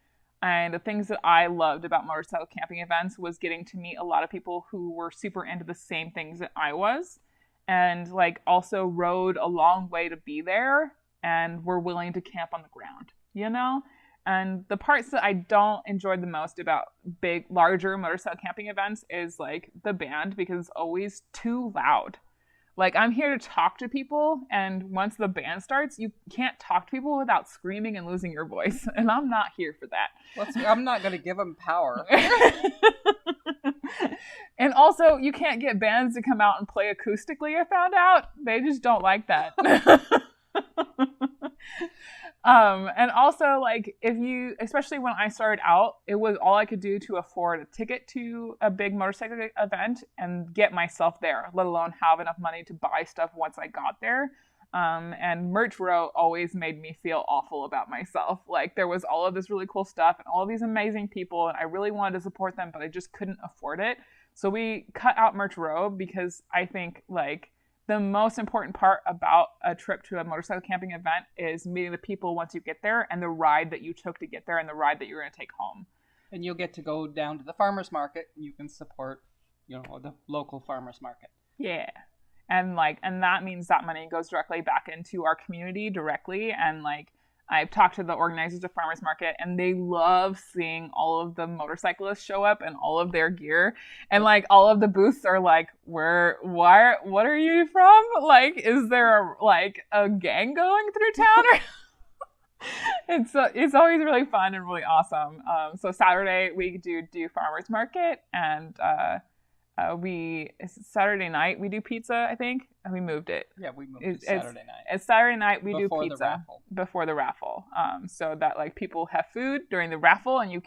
A: And the things that I loved about motorcycle camping events was getting to meet a lot of people who were super into the same things that I was and like also rode a long way to be there and were willing to camp on the ground, you know? And the parts that I don't enjoy the most about larger motorcycle camping events is like the band because it's always too loud. Like I'm here to talk to people and once the band starts, you can't talk to people without screaming and losing your voice. And I'm not here for that.
B: I'm not going to give them power.
A: And also you can't get bands to come out and play acoustically, I found out. They just don't like that. And also like especially when I started out, it was all I could do to afford a ticket to a big motorcycle event and get myself there, let alone have enough money to buy stuff once I got there. And merch row always made me feel awful about myself. Like there was all of this really cool stuff and all of these amazing people and I really wanted to support them, but I just couldn't afford it. So we cut out merch row because I think like the most important part about a trip to a motorcycle camping event is meeting the people once you get there and the ride that you took to get there and the ride that you're going to take home.
B: And you'll get to go down to the farmer's market and you can support, the local farmer's market.
A: Yeah. And that means that money goes directly back into our community directly. And like, I've talked to the organizers of farmers market and they love seeing all of the motorcyclists show up and all of their gear. And like all of the booths are like, what are you from? Like, is there a gang going through town? It's always really fun and really awesome. So Saturday we do farmers market and, Saturday night we do pizza, I think. And we moved it.
B: Yeah, we moved it Saturday night.
A: It's Saturday night we
B: before
A: do pizza before the raffle. So that like people have food during the raffle and you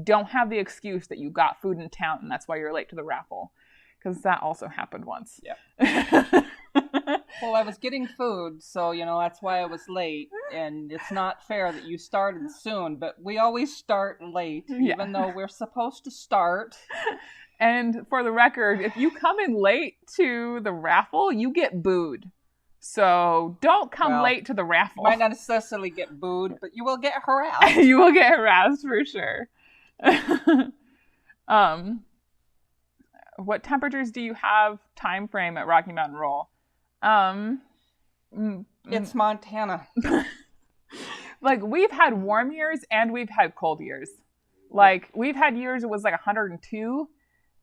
A: don't have the excuse that you got food in town and that's why you're late to the raffle. Because that also happened once.
B: Yeah. Well, I was getting food, so, that's why I was late. And it's not fair that you started soon, but we always start late, even though we're supposed to start. And
A: for the record, if you come in late to the raffle, you get booed. So don't come late to the raffle.
B: You might not necessarily get booed, but you will get harassed.
A: You will get harassed for sure. What temperatures do you have time frame at Rocky Mountain Roll?
B: It's Montana.
A: Like, we've had warm years and we've had cold years. Like, we've had years it was like 102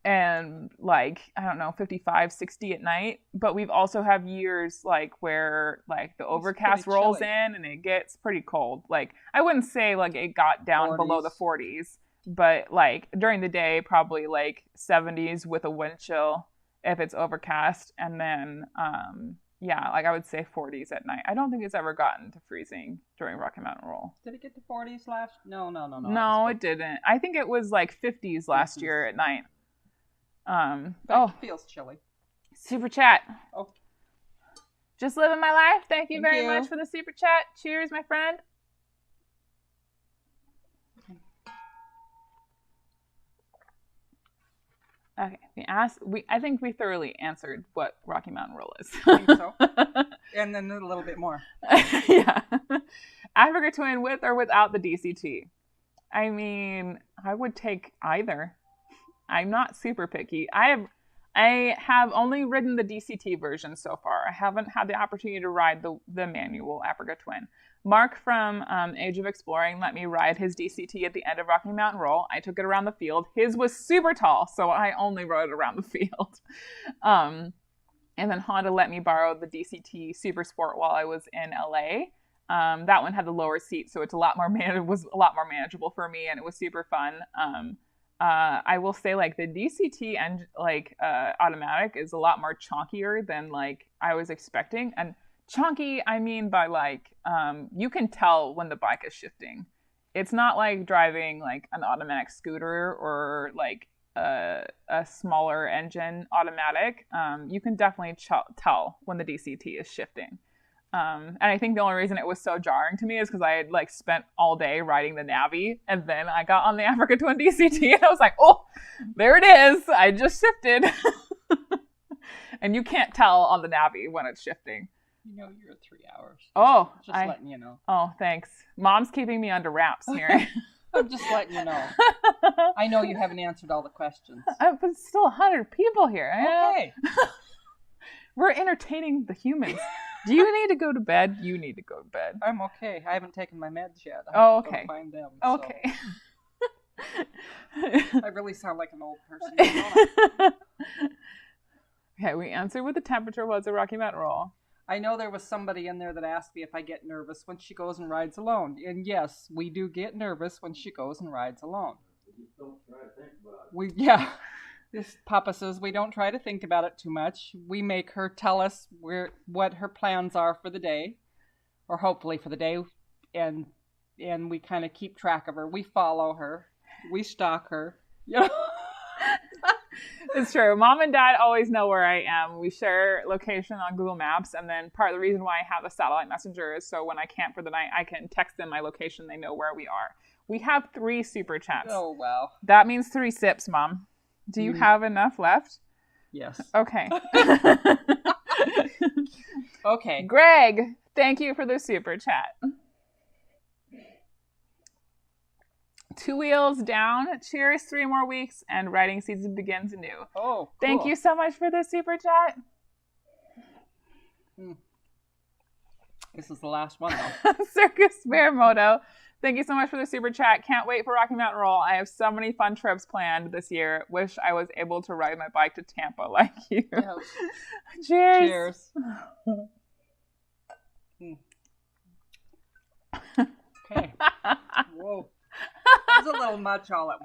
A: and like, I don't know, 55, 60 at night. But we've also have years like where like the overcast rolls in and it gets pretty cold. Like, I wouldn't say like it got down
B: 40s.
A: below the 40s, but like during the day, probably like 70s with a wind chill if it's overcast. And then, yeah, like I would say 40s at night. I don't think it's ever gotten to freezing during Rocky Mountain Roll.
B: Did it get to 40s last? No.
A: No, it didn't. I think it was like 50s last year at night.
B: It feels chilly.
A: Super chat.
B: Oh.
A: Just living my life. Thank you very much for the super chat. Cheers, my friend. Okay, I think we thoroughly answered what Rocky Mountain Roll is.
B: I think so. And then a little bit more.
A: Yeah. Africa Twin with or without the DCT? I mean, I would take either. I'm not super picky. I have only ridden the DCT version so far. I haven't had the opportunity to ride the manual Africa Twin. Mark from Age of Exploring let me ride his DCT at the end of Rocky Mountain Roll. I took it around the field. His was super tall, so I only rode it around the field. And then Honda let me borrow the DCT Super Sport while I was in LA. That one had the lower seat, so it's a lot more manageable for me, and it was super fun. I will say like the DCT and like automatic is a lot more chonkier than like I was expecting. And chonky, I mean by like you can tell when the bike is shifting. It's not like driving like an automatic scooter or like a smaller engine automatic. You can definitely tell when the DCT is shifting. And I think the only reason it was so jarring to me is because I had like spent all day riding the Navi, and then I got on the Africa Twin DCT and I was like, oh, there it is. I just shifted. And you can't tell on the Navi when it's shifting.
B: You know, you're 3 hours.
A: Just
B: letting you know.
A: Oh, thanks. Mom's keeping me under wraps here.
B: I'm just letting you know. I know you haven't answered all the questions.
A: But it's still 100 people here.
B: Okay.
A: We're entertaining the humans. Do you need to go to bed? You need to go to bed.
B: I'm okay. I haven't taken my meds yet.
A: Okay.
B: To find them,
A: okay.
B: So. I really sound like an old person. Don't I?
A: Okay, we answered what the temperature was at Rocky Mountain Roll.
B: I know there was somebody in there that asked me if I get nervous when she goes and rides alone. And yes, we do get nervous when she goes and rides alone.
C: Just don't try to think about it.
B: Yeah. This Papa says we don't try to think about it too much. We make her tell us what her plans are for the day, or hopefully for the day, and we kind of keep track of her. We follow her. We stalk her. You know?
A: It's true. Mom and Dad always know where I am. We share location on Google Maps, and then part of the reason why I have a satellite messenger is so when I camp for the night, I can text them my location. They know where we are. We have 3 super chats.
B: Oh, wow.
A: That means 3 sips, Mom. Do you have enough left?
B: Yes.
A: Okay.
B: Okay.
A: Greg, thank you for the super chat. 2 wheels down. Cheers, 3 more weeks, and riding season begins anew.
B: Oh, cool.
A: Thank you so much for the super chat.
B: This is the last one, though.
A: Circus Bearmoto. Thank you so much for the super chat. Can't wait for Rocky Mountain Roll. I have so many fun trips planned this year. Wish I was able to ride my bike to Tampa like you.
B: Yep.
A: Cheers.
B: Okay. Whoa. That was a little much all at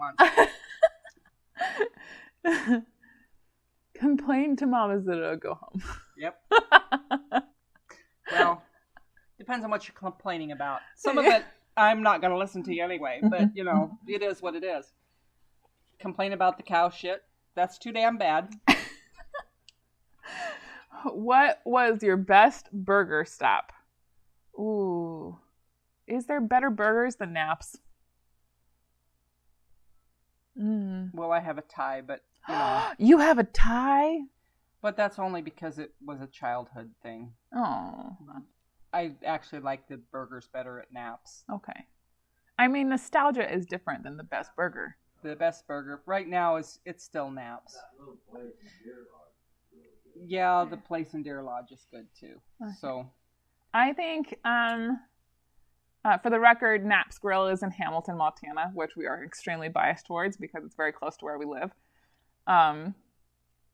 B: once.
A: Complain to Mama Zito, go home.
B: Yep. Well, depends on what you're complaining about. Some of it I'm not going to listen to you anyway, but, you know, it is what it is. Complain about the cow shit. That's too damn bad.
A: What was your best burger stop? Ooh. Is there better burgers than Naps?
B: Well, I have a tie, but, you know.
A: You have a tie?
B: But that's only because it was a childhood thing.
A: Oh.
B: I actually like the burgers better at Knapp's.
A: Okay. I mean, nostalgia is different than the best burger.
B: The best burger right now it's still Knapp's. Yeah, the place in Deer Lodge is good too. Okay. So,
A: I think, for the record, Knapp's Grill is in Hamilton, Montana, which we are extremely biased towards because it's very close to where we live.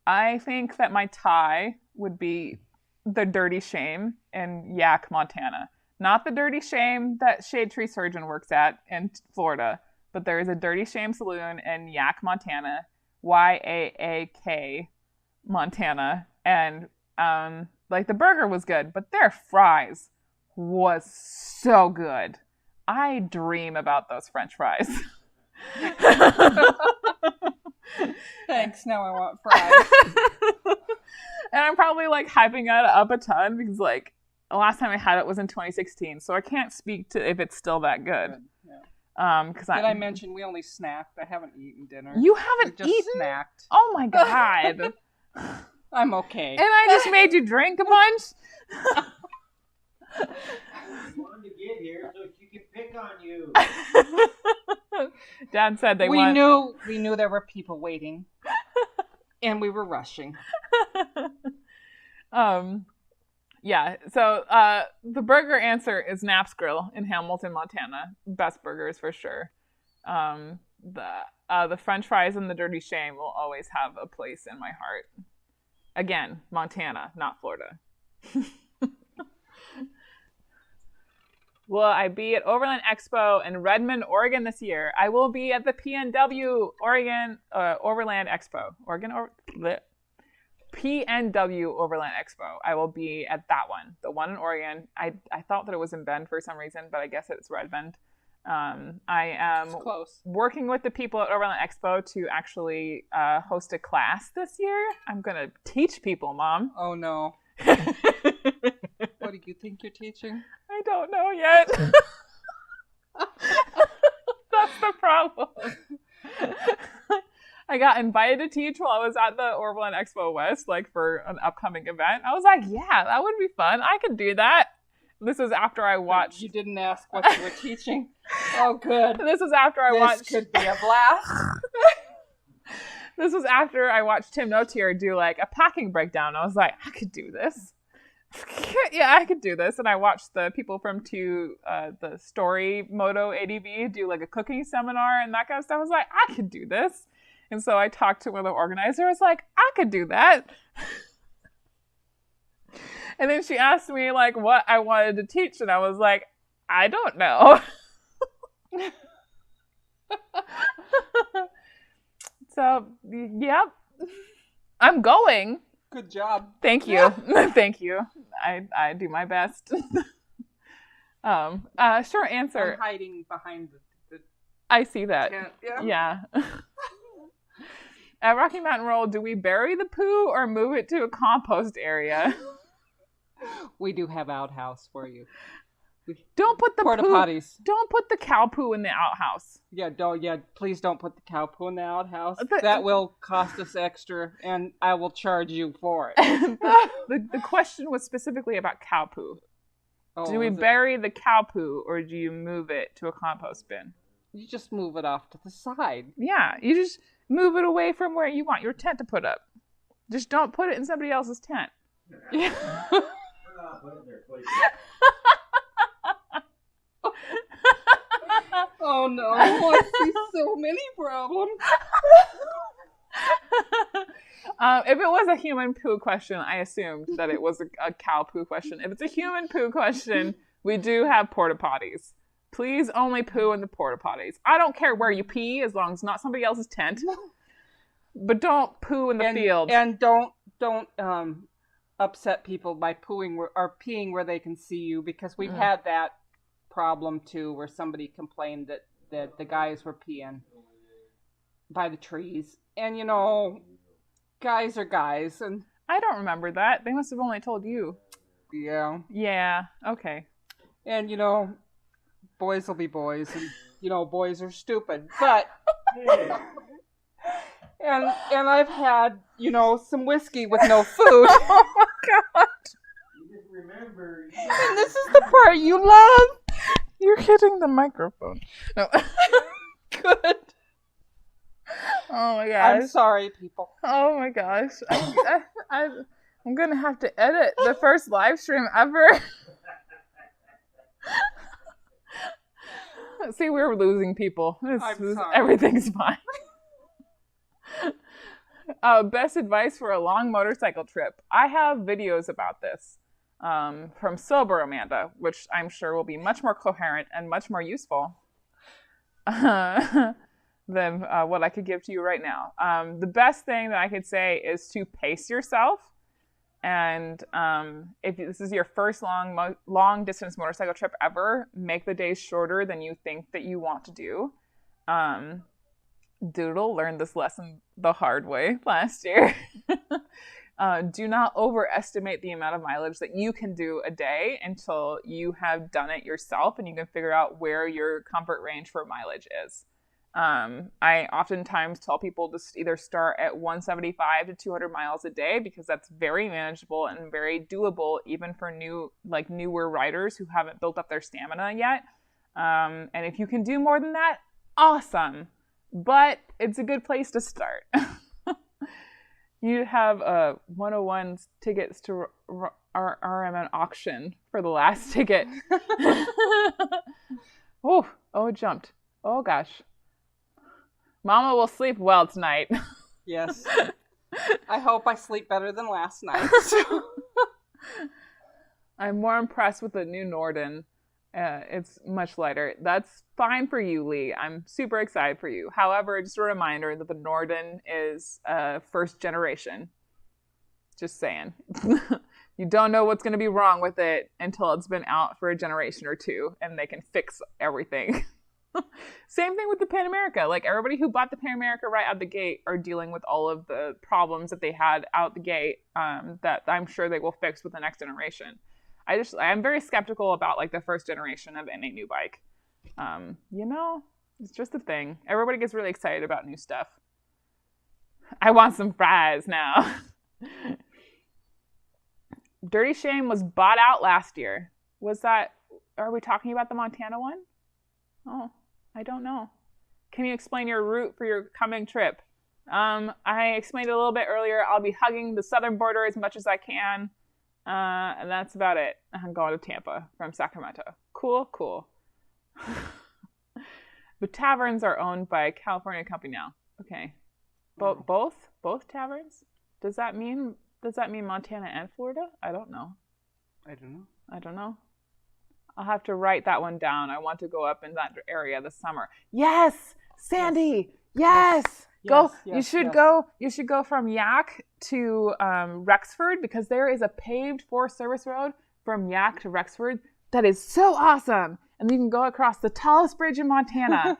A: I think that my tie would be the Dirty Shame in Yaak, Montana. Not the Dirty Shame that Shade Tree Surgeon works at in Florida, but there is a Dirty Shame saloon in Yaak, Montana, Yaak, Montana, and the burger was good, but their fries was so good. I dream about those French fries.
B: Thanks, now I want fries.
A: And I'm probably hyping it up a ton because the last time I had it was in 2016, so I can't speak to if it's still that good.
B: Yeah. Did I mention we only snacked? I haven't eaten dinner.
A: You haven't
B: just
A: eaten?
B: Snacked.
A: Oh my god.
B: I'm okay.
A: And I just made you drink a bunch?
C: I wanted to get here so she could pick on you.
A: Dad said we
B: knew there were people waiting. And we were rushing.
A: Yeah, so the burger answer is Knapp's Grill in Hamilton, Montana. Best burgers for sure. The French fries and the Dirty Shame will always have a place in my heart. Again, Montana, not Florida. Will I be at Overland Expo in Redmond, Oregon this year? I will be at the PNW Oregon Overland Expo. PNW Overland Expo. I will be at that one. The one in Oregon. I thought that it was in Bend for some reason, but I guess it's Redmond. I am working with the people at Overland Expo to actually host a class this year. I'm going to teach people, Mom.
B: Oh, no. What do you think you're teaching?
A: I don't know yet. That's the problem. I got invited to teach while I was at the Overland Expo West, for an upcoming event. I was like, yeah, that would be fun. I could do that. This is after I watched...
B: You didn't ask what you were teaching. Oh, good.
A: This was after I watched...
B: This could be a blast.
A: This was after I watched Tim Notier do, a packing breakdown. I was like, I could do this. Yeah, I could do this. And I watched the people from the Story Moto ADV do, a cooking seminar and that kind of stuff. I was like, I could do this. And so I talked to one of the organizers, I could do that. And then she asked me, what I wanted to teach. And I was like, I don't know. So, yep. I'm going.
B: Good job.
A: Thank you. Thank you. I do my best. Short answer.
B: I'm hiding behind the
A: I see that.
B: tent.
A: Yeah. At Rocky Mountain Roll, do we bury the poo or move it to a compost area?
B: We do have outhouse for you.
A: Don't put the
B: porta
A: poo,
B: potties.
A: Don't put the cow poo in the outhouse.
B: Yeah, please don't put the cow poo in the outhouse. That will cost us extra, and I will charge you for it.
A: The question was specifically about cow poo.
B: Oh,
A: do we bury the cow poo or do you move it to a compost bin?
B: You just move it off to the side.
A: Yeah, you just move it away from where you want your tent to put up. Just don't put it in somebody else's tent. Yeah.
B: Oh no, I see so many problems.
A: If it was a human poo question, I assumed that it was a cow poo question. If it's a human poo question, we do have porta potties. Please only poo in the porta potties. I don't care where you pee as long as it's not somebody else's tent. But don't poo in the field.
B: And don't upset people by peeing where they can see you, because we've had that problem too, where somebody complained that the guys were peeing by the trees. And guys are guys, and
A: I don't remember that. They must have only told you.
B: Yeah.
A: Yeah. Okay.
B: And boys will be boys, and boys are stupid. But And I've had, some whiskey with no food.
A: Oh my god.
C: You just remember.
B: And this is the part you love.
A: You're hitting the microphone. No.
B: Good.
A: Oh my gosh.
B: I'm sorry, people.
A: Oh my gosh. I'm going to have to edit the first live stream ever. See, we're losing people.
B: I'm sorry.
A: Everything's fine. Best advice for a long motorcycle trip. I have videos about this from Sober Amanda, which I'm sure will be much more coherent and much more useful than what I could give to you right now. The best thing that I could say is to pace yourself. And if this is your first long distance motorcycle trip ever, make the days shorter than you think that you want to do. Doodle learned this lesson the hard way last year. Do not overestimate the amount of mileage that you can do a day until you have done it yourself and you can figure out where your comfort range for mileage is. I oftentimes tell people to either start at 175 to 200 miles a day because that's very manageable and very doable even for newer riders who haven't built up their stamina yet. And if you can do more than that, awesome. But it's a good place to start. You have 101 tickets to RMN auction for the last ticket. Oh, it jumped. Oh gosh. Mama will sleep well tonight.
B: Yes. I hope I sleep better than last night.
A: I'm more impressed with the new Norden. It's much lighter. That's fine for you, Lee. I'm super excited for you. However, just a reminder that the Norden is first generation. Just saying. You don't know what's going to be wrong with it until it's been out for a generation or two, and they can fix everything. Same thing with the Pan America. Like, everybody who bought the Pan America right out the gate are dealing with all of the problems that they had out the gate that I'm sure they will fix with the next generation. I'm very skeptical about like the first generation of any new bike. It's just a thing. Everybody gets really excited about new stuff. I want some fries now. Dirty Shame was bought out last year. Are we talking about the Montana one? Oh, I don't know. Can you explain your route for your coming trip? I explained it a little bit earlier. I'll be hugging the southern border as much as I can. And that's about it. I'm going to Tampa from Sacramento. Cool. The taverns are owned by a California company now. Okay. Both taverns? Does that mean Montana and Florida? I don't know. I don't know. I'll have to write that one down. I want to go up in that area this summer. Yes, Sandy. Yes. Go. You should go from Yak to Rexford because there is a paved Forest Service road from Yak to Rexford that is so awesome, and you can go across the tallest bridge in Montana.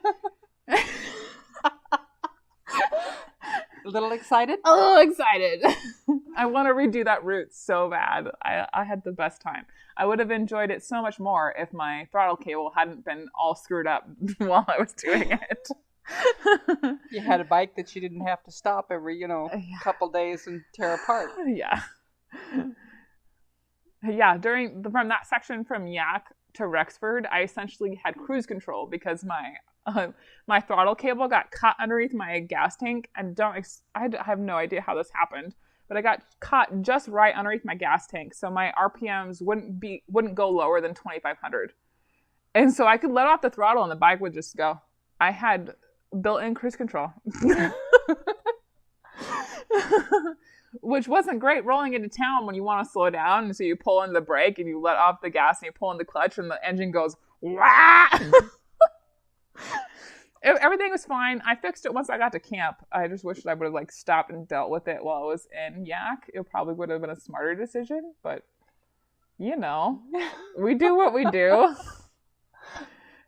B: A little excited?
A: A little excited. I want to redo that route so bad. I had the best time. I would have enjoyed it so much more if my throttle cable hadn't been all screwed up while I was doing it.
B: You had a bike that you didn't have to stop every, couple days and tear apart.
A: Yeah. Yeah, from that section from Yak to Rexford, I essentially had cruise control because my throttle cable got caught underneath my gas tank, and I have no idea how this happened, but I got caught just right underneath my gas tank, so my RPMs wouldn't go lower than 2,500, and so I could let off the throttle and the bike would just go. I had built-in cruise control, which wasn't great rolling into town when you want to slow down, and so you pull in the brake and you let off the gas and you pull in the clutch and the engine goes wah! Everything was fine. I fixed it once I got to camp. I just wish I would have stopped and dealt with it while I was in Yak. It probably would have been a smarter decision, but we do what we do.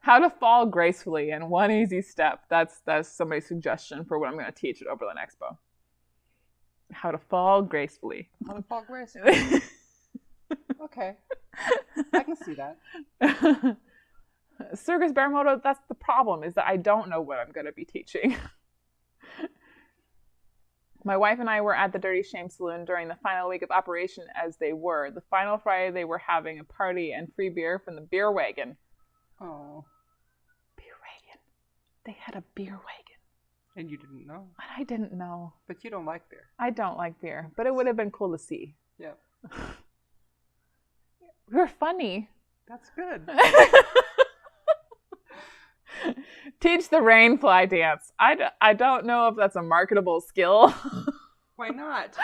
A: How to fall gracefully in one easy step. That's somebody's suggestion for what I'm going to teach at Over the Expo. How to fall gracefully.
B: How to fall gracefully. Okay. I can see that.
A: Circus Baramoto, that's the problem, is that I don't know what I'm going to be teaching. My wife and I were at the Dirty Shame Saloon during the final week of operation as they were. The final Friday they were having a party and free beer from the beer wagon.
B: Oh.
A: Beer wagon. They had a beer wagon.
B: And you didn't know.
A: I didn't know.
B: But you don't like beer.
A: I don't like beer, but it would have been cool to see.
B: Yeah.
A: We were funny.
B: That's good.
A: Teach the rainfly dance. I don't know if that's a marketable skill.
B: Why not?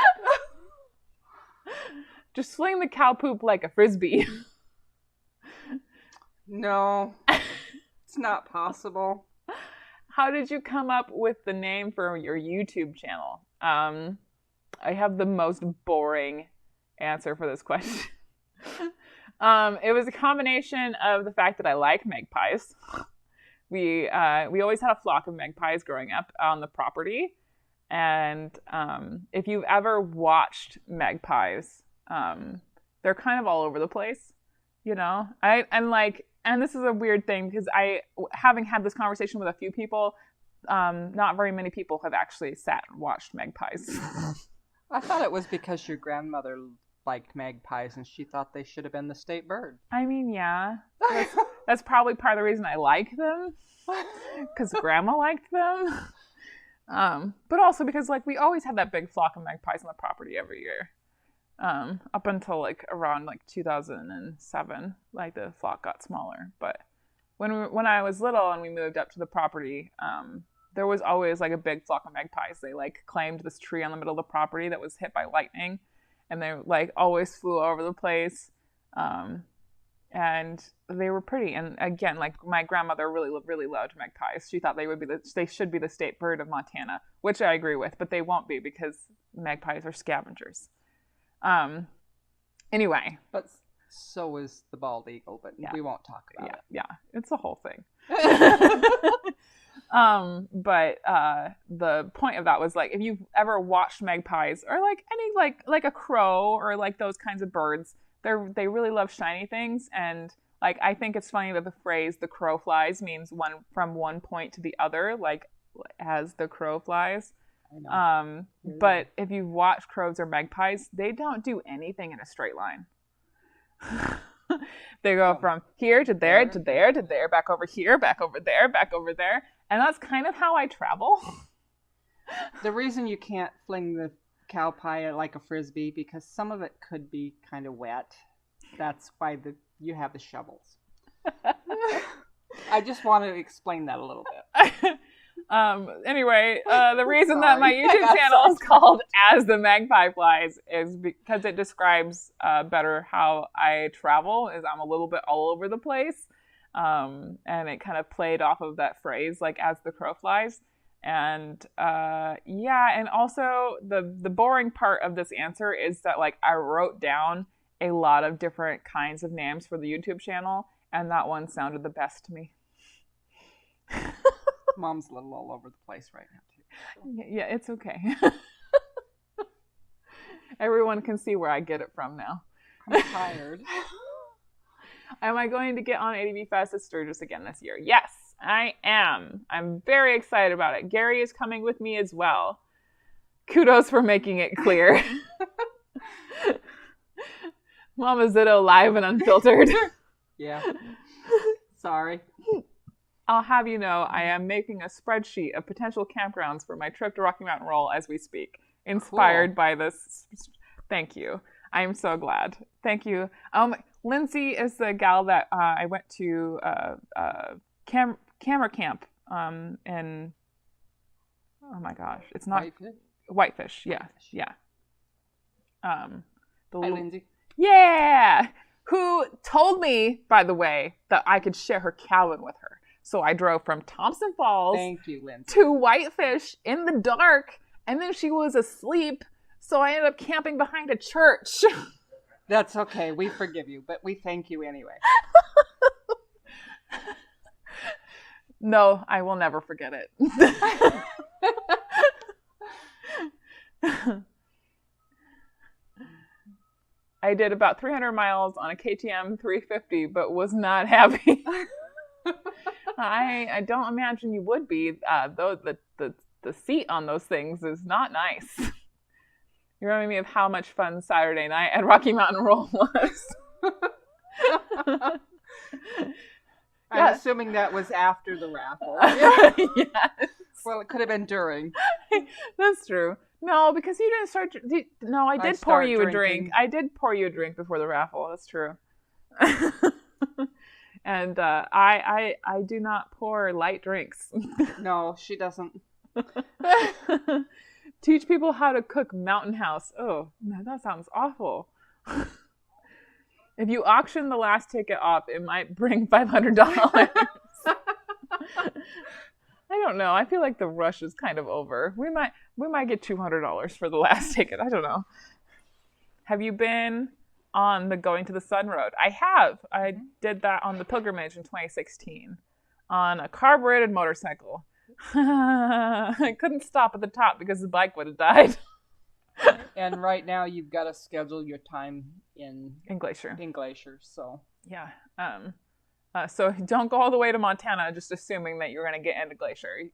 A: Just sling the cow poop like a frisbee.
B: No. It's not possible.
A: How did you come up with the name for your YouTube channel? I have the most boring answer for this question. It was a combination of the fact that I like magpies. We always had a flock of magpies growing up on the property, and if you've ever watched magpies, they're kind of all over the place, you know. And this is a weird thing because having had this conversation with a few people, not very many people have actually sat and watched magpies.
B: I thought it was because your grandmother liked magpies and she thought they should have been the state bird.
A: I mean, yeah. That's probably part of the reason I like them. Because Grandma liked them. But also because, like, we always had that big flock of magpies on the property every year. Up until, like, around, like, 2007. Like, the flock got smaller. But when I was little and we moved up to the property, there was always, like, a big flock of magpies. They, like, claimed this tree on the middle of the property that was hit by lightning. And they, like, always flew all over the place. And they were pretty. And again, like, my grandmother really, really loved magpies. She thought they should be the state bird of Montana, which I agree with, but they won't be because magpies are scavengers. Anyway.
B: But so is the bald eagle, but we won't talk about it.
A: Yeah, it's a whole thing. But the point of that was, like, if you've ever watched magpies or like any like a crow or like those kinds of birds, they really love shiny things. And like, I think it's funny that the phrase "the crow flies" means from one point to the other, like as the crow flies.
B: I know.
A: But if you've watched crows or magpies, they don't do anything in a straight line. They go from here to there to there to there, back over here, back over there, back over there. And that's kind of how I travel.
B: The reason you can't fling the cow pie like a frisbee, because some of it could be kind of wet. That's why you have the shovels. I just want to explain that a little bit.
A: Anyway, the reason that my YouTube channel is called As the Magpie Flies is because it describes better how I travel. Is I'm a little bit all over the place. And it kind of played off of that phrase, like as the crow flies. And and also the boring part of this answer is that, like, I wrote down a lot of different kinds of names for the YouTube channel, and that one sounded the best to me.
B: Mom's a little all over the place right now, too. So.
A: Yeah, it's okay. Everyone can see where I get it from now.
B: I'm tired.
A: Am I going to get on ADV Fest at Sturgis again this year? Yes, I am. I'm very excited about it. Gary is coming with me as well. Kudos for making it clear. Mama Zitto live and unfiltered.
B: Yeah. Sorry.
A: I'll have you know, I am making a spreadsheet of potential campgrounds for my trip to Rocky Mountain Roll as we speak. Inspired by this. Thank you. I'm so glad. Thank you. Lindsay is the gal that I went to camera camp in, oh my gosh, it's not Whitefish. Yeah.
B: Hi, Lindsay.
A: Yeah, who told me, by the way, that I could share her cabin with her. So I drove from Thompson Falls to Whitefish in the dark, and then she was asleep, so I ended up camping behind a church.
B: That's okay. We forgive you, but we thank you anyway.
A: No, I will never forget it. I did about 300 miles on a KTM 350, but was not happy. I don't imagine you would be. Though the seat on those things is not nice. You remind me of how much fun Saturday night at Rocky Mountain Roll was.
B: I'm assuming that was after the raffle.
A: Yes.
B: Well, it could have been during.
A: That's true. No, because you didn't start. No, I did pour you a drink. I did pour you a drink before the raffle. That's true. And I do not pour light drinks.
B: No, she doesn't.
A: Teach people how to cook Mountain House. Oh, that sounds awful. If you auction the last ticket off, it might bring $500. I don't know. I feel like the rush is kind of over. We might get $200 for the last ticket. I don't know. Have you been on the Going to the Sun Road? I have. I did that on the pilgrimage in 2016 on a carbureted motorcycle. I couldn't stop at the top because the bike would have died.
B: And right now you've got to schedule your time in
A: Glacier.
B: So
A: yeah. So don't go all the way to Montana just assuming that you're going to get into Glacier.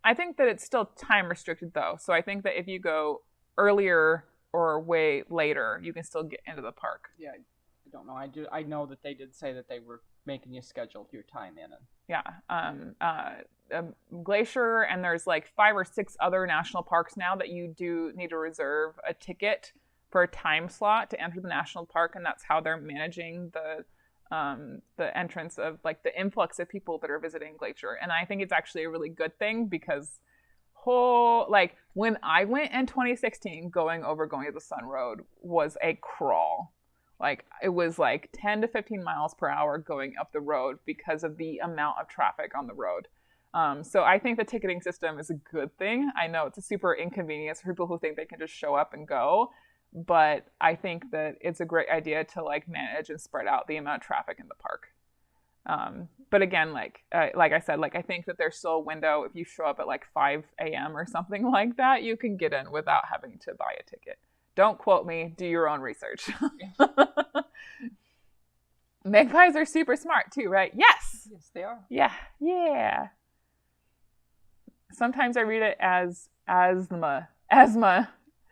A: I think that it's still time restricted though. So I think that if you go earlier or way later, you can still get into the park.
B: Yeah, I don't know. I know that they did say that they were making you schedule your time in.
A: Yeah. Glacier, and there's like 5 or 6 other national parks now that you do need to reserve a ticket for a time slot to enter the national park, and that's how they're managing the entrance of like the influx of people that are visiting Glacier. And I think it's actually a really good thing because when I went in 2016, going to the Sun Road was a crawl. Like it was like 10 to 15 miles per hour going up the road because of the amount of traffic on the road. So I think the ticketing system is a good thing. I know it's a super inconvenience for people who think they can just show up and go, but I think that it's a great idea to like manage and spread out the amount of traffic in the park. But again, like I said, like I think that there's still a window. If you show up at like 5 a.m. or something like that, you can get in without having to buy a ticket. Don't quote me. Do your own research. Magpies are super smart too, right? Yes.
B: Yes, they are.
A: Yeah. Sometimes I read it as asthma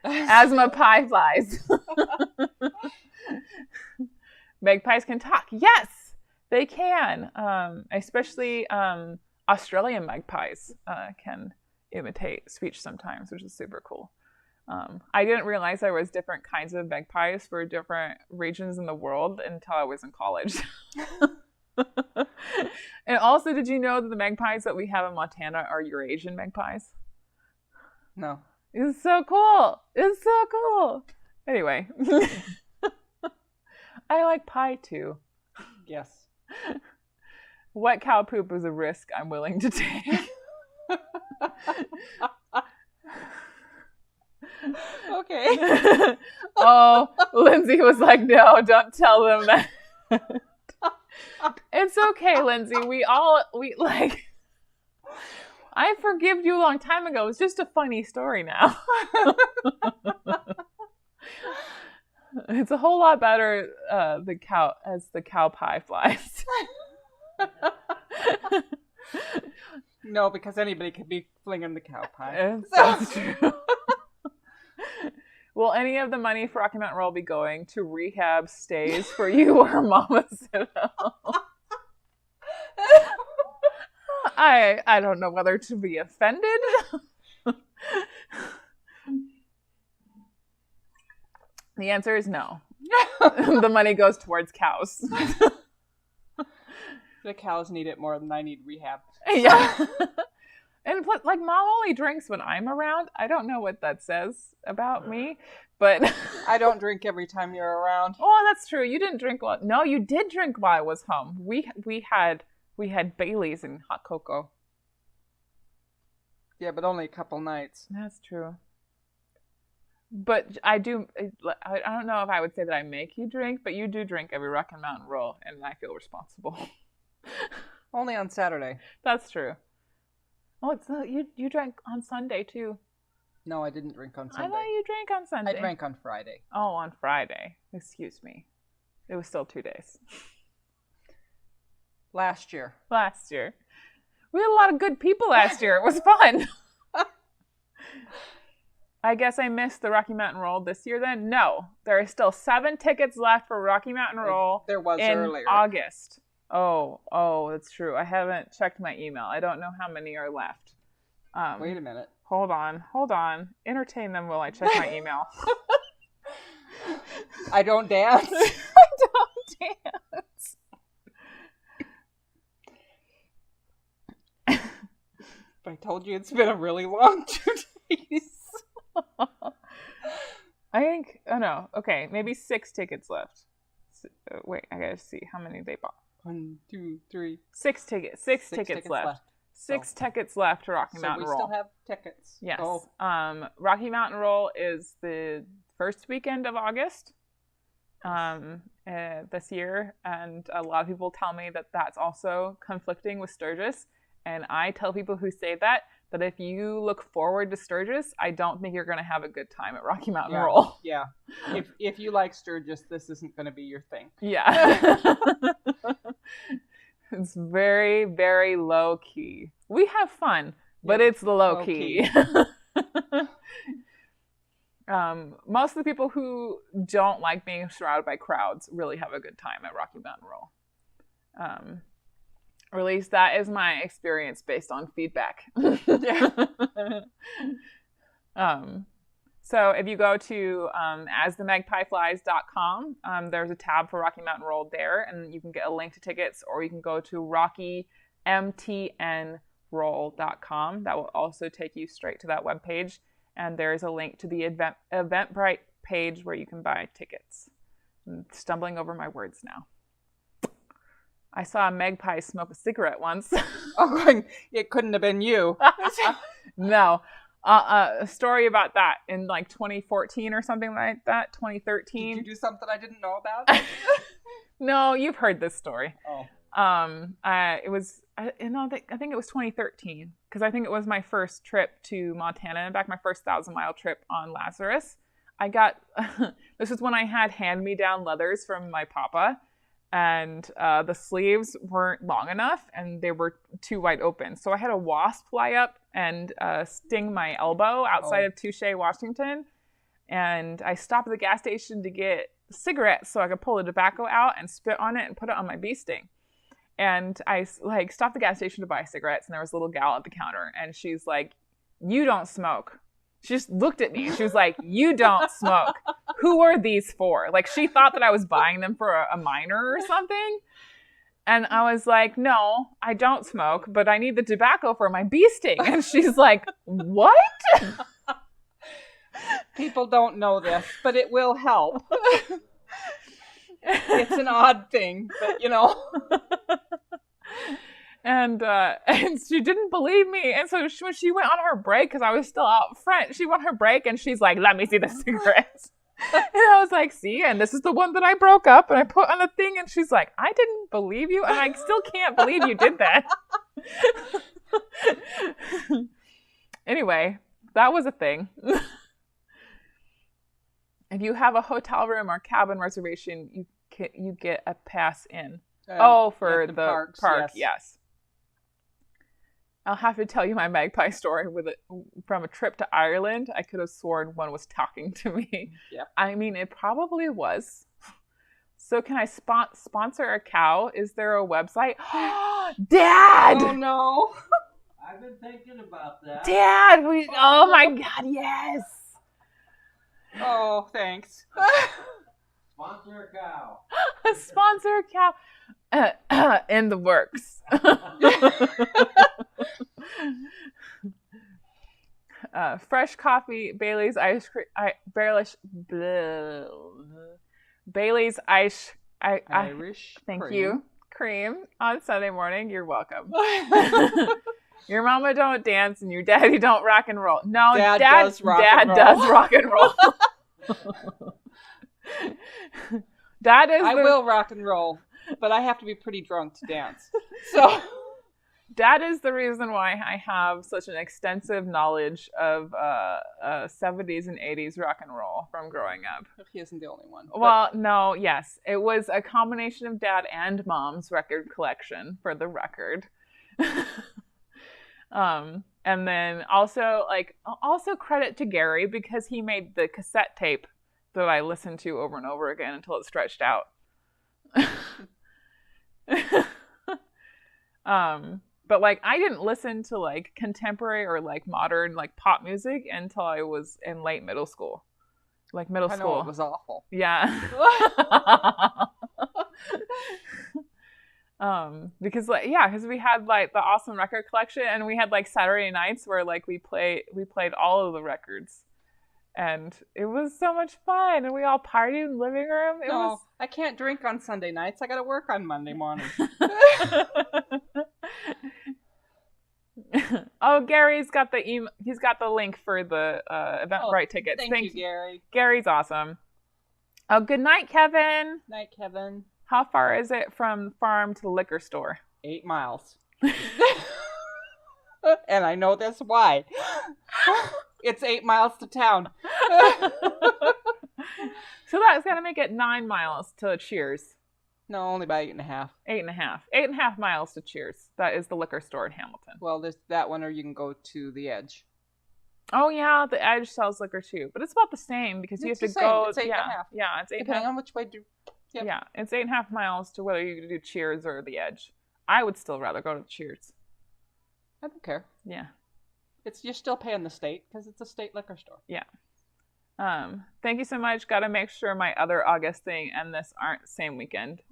A: pie flies. Magpies can talk. Yes, they can. Especially Australian magpies can imitate speech sometimes, which is super cool. I didn't realize there was different kinds of magpies for different regions in the world until I was in college. And also, did you know that the magpies that we have in Montana are Eurasian magpies?
B: No.
A: It's so cool. Anyway. I like pie too.
B: Yes.
A: What cow poop is a risk I'm willing to take?
B: Okay.
A: Oh, Lindsay was like, no, don't tell them that. It's okay, Lindsay. I forgave you a long time ago. It's just a funny story now. It's a whole lot better the cow pie flies.
B: No, because anybody could be flinging the cow pie.
A: That's true. Will any of the money for Rocky Mountain Roll be going to rehab stays for you or Mama Citadel? I don't know whether to be offended. The answer is no. The money goes towards cows.
B: The cows need it more than I need rehab.
A: Yeah. And plus, like, Mom only drinks when I'm around. I don't know what that says about me, but
B: I don't drink every time you're around.
A: Oh, that's true. You didn't drink while. No, you did drink while I was home. We had Baileys and hot cocoa.
B: Yeah, but only a couple nights.
A: That's true. But I don't know if I would say that I make you drink, but you do drink every Rocky Mountain Roll, and I feel responsible.
B: Only on Saturday.
A: That's true. Oh, you drank on Sunday too.
B: No, I didn't drink on Sunday.
A: I thought you drank on Sunday.
B: I drank on Friday.
A: Oh, on Friday. Excuse me. It was still 2 days.
B: Last year.
A: We had a lot of good people last year. It was fun. I guess I missed the Rocky Mountain Roll this year then. No, there are still 7 tickets left for Rocky Mountain Roll
B: There was
A: in
B: earlier.
A: August. Oh, that's true. I haven't checked my email. I don't know how many are left.
B: Wait a minute.
A: Hold on. Entertain them while I check my email.
B: I don't dance.
A: I don't dance.
B: I told you it's been a really long 2 days.
A: I think, oh no, okay, maybe 6 tickets left. Wait, I gotta see how many they bought.
B: 1, 2, 3.
A: 6 tickets. 6 tickets left. 6 tickets left to Rocky Mountain Roll.
B: So we still have tickets.
A: Yes.
B: Oh.
A: Rocky Mountain Roll is the first weekend of August this year, and a lot of people tell me that that's also conflicting with Sturgis. And I tell people who say that if you look forward to Sturgis, I don't think you're going to have a good time at Rocky Mountain Roll.
B: Yeah. If you like Sturgis, this isn't going to be your thing.
A: Yeah. It's very, very low key. We have fun, but it's low key. Most of the people who don't like being surrounded by crowds really have a good time at Rocky Mountain Roll. Or at least that is my experience based on feedback. So if you go to asthemagpieflies.com, there's a tab for Rocky Mountain Roll there, and you can get a link to tickets, or you can go to rockymtnroll.com. That will also take you straight to that webpage, and there's a link to the Eventbrite page where you can buy tickets. I'm stumbling over my words now. I saw a magpie smoke a cigarette once.
B: It couldn't have been you.
A: No. A story about that in like 2014 or something like that, 2013.
B: Did you do something I didn't know about?
A: No, you've heard this story.
B: Oh.
A: I think it was 2013, because I think it was my first trip to Montana. In fact, my first 1,000-mile trip on Lazarus. This is when I had hand-me-down leathers from my papa. And the sleeves weren't long enough, and they were too wide open. So I had a wasp fly up and sting my elbow outside of Touche, Washington. And I stopped at the gas station to get cigarettes so I could pull the tobacco out and spit on it and put it on my bee sting. And I stopped at the gas station to buy cigarettes, and there was a little gal at the counter, and she's like, "You don't smoke." She just looked at me and she was like, "You don't smoke. Who are these for?" Like, she thought that I was buying them for a minor or something. And I was like, "No, I don't smoke, but I need the tobacco for my bee sting." And she's like, "What?"
B: People don't know this, but it will help. It's an odd thing, but you know.
A: And she didn't believe me. And so when she went on her break, because I was still out front, she went on her break and she's like, "Let me see the cigarettes." And I was like, "See, and this is the one that I broke up and I put on the thing." And she's like, "I didn't believe you, and I still can't believe you did that." Anyway, that was a thing. If you have a hotel room or cabin reservation, you get a pass in. For the park, yes. I'll have to tell you my magpie story from a trip to Ireland. I could have sworn one was talking to me.
B: Yep.
A: I mean, it probably was. So can I sponsor a cow? Is there a website? Dad!
B: Oh, no.
C: I've been thinking about that.
A: Dad! Oh, my God, yes!
B: Oh, thanks.
C: Sponsor a cow.
A: Sponsor a cow. In the works. Fresh coffee, Bailey's ice cream, Bailey's
B: Irish
A: thank
B: cream.
A: you, cream on Sunday morning. You're welcome. Your mama don't dance and your daddy don't rock and roll. No, Dad does rock and roll.
B: I will rock and roll, but I have to be pretty drunk to dance. So
A: that is the reason why I have such an extensive knowledge of 70s and 80s rock and roll from growing up.
B: He isn't the only one.
A: Well, no, yes. It was a combination of Dad and Mom's record collection, for the record. And then also credit to Gary because he made the cassette tape that I listened to over and over again until it stretched out. But like I didn't listen to like contemporary or like modern like pop music until I was in late middle school. Like middle school.
B: I know, it was awful.
A: Yeah. Because we had like the awesome record collection, and we had like Saturday nights where like we played all of the records, and it was so much fun, and we all partied in the living room.
B: I can't drink on Sunday nights. I got to work on Monday morning.
A: Oh, Gary's got the he's got the link for the Eventbrite tickets.
B: Thank you, Gary.
A: Gary's awesome. Oh, good night, Kevin.
B: Night, Kevin.
A: How far is it from the farm to the liquor store?
B: 8 miles. And I know that's why. It's 8 miles to town.
A: So that's gonna make it 9 miles to Cheers.
B: No, only by 8.5.
A: 8.5. 8.5 miles to Cheers. That is the liquor store in Hamilton.
B: Well, there's that one, or you can go to the Edge.
A: Oh yeah, the Edge sells liquor too, but it's about the same because you have to go.
B: It's 8.5.
A: Yeah, it's 8.5.
B: Depending on which way do. Yep.
A: Yeah, it's 8.5 miles to whether you do Cheers or the Edge. I would still rather go to Cheers.
B: I don't care.
A: Yeah.
B: You're still paying the state because it's a state liquor store.
A: Yeah. Thank you so much. Got to make sure my other August thing and this aren't same weekend.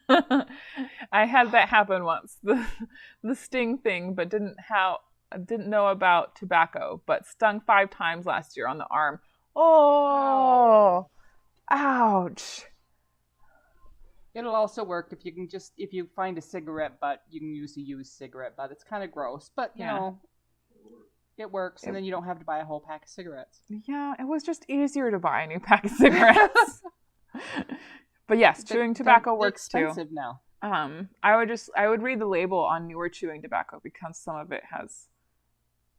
A: I had that happen once. The sting thing, but didn't know about tobacco, but stung 5 times last year on the arm. Oh, ouch.
B: It'll also work if you find a cigarette butt, you can use a used cigarette butt. It's kind of gross, but you know, it works, and then you don't have to buy a whole pack of cigarettes.
A: Yeah, it was just easier to buy a new pack of cigarettes. But yes, chewing tobacco works too.
B: Expensive now.
A: I would read the label on newer chewing tobacco because some of it has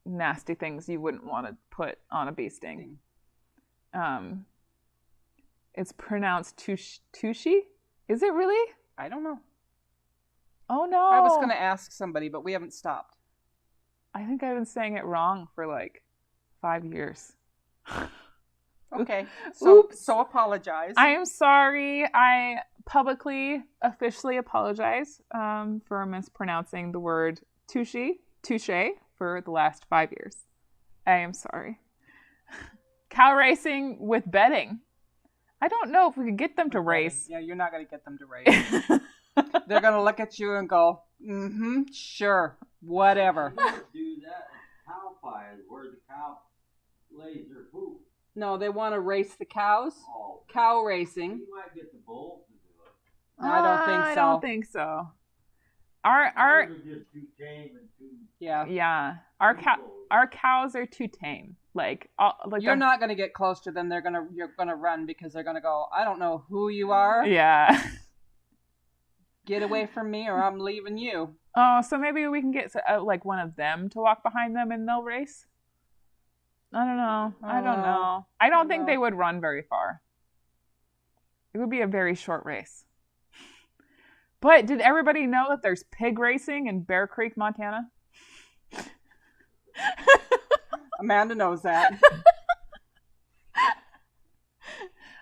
A: nasty things you wouldn't want to put on a bee sting. It's pronounced Tushy. Is it really?
B: I don't know.
A: Oh no.
B: I was going to ask somebody, but we haven't stopped.
A: I think I've been saying it wrong for like 5 years.
B: Okay.
A: Oops.
B: So apologize.
A: I am sorry. I publicly, officially apologize for mispronouncing the word touche for the last 5 years. I am sorry. Cow racing with betting. I don't know if we could get them to race.
B: Yeah, you're not going to get them to race. They're going to look at you and go, sure, whatever.
C: You don't do that. Cow pie is where the cow lays their poop.
B: No, they want to race the cows.
C: Oh.
B: Cow racing.
C: You might get the bulls to do it.
B: I don't think so.
A: I don't think so. Our
C: Those are just too tame and too.
A: Yeah. Our cows are too tame. Like
B: you're not going to get close to them. You're going to run because they're going to go, I don't know who you are.
A: Yeah.
B: Get away from me or I'm leaving you.
A: Oh, so maybe we can get like one of them to walk behind them and they'll race? I don't know. I don't think they would run very far. It would be a very short race. But did everybody know that there's pig racing in Bear Creek, Montana?
B: Amanda knows that.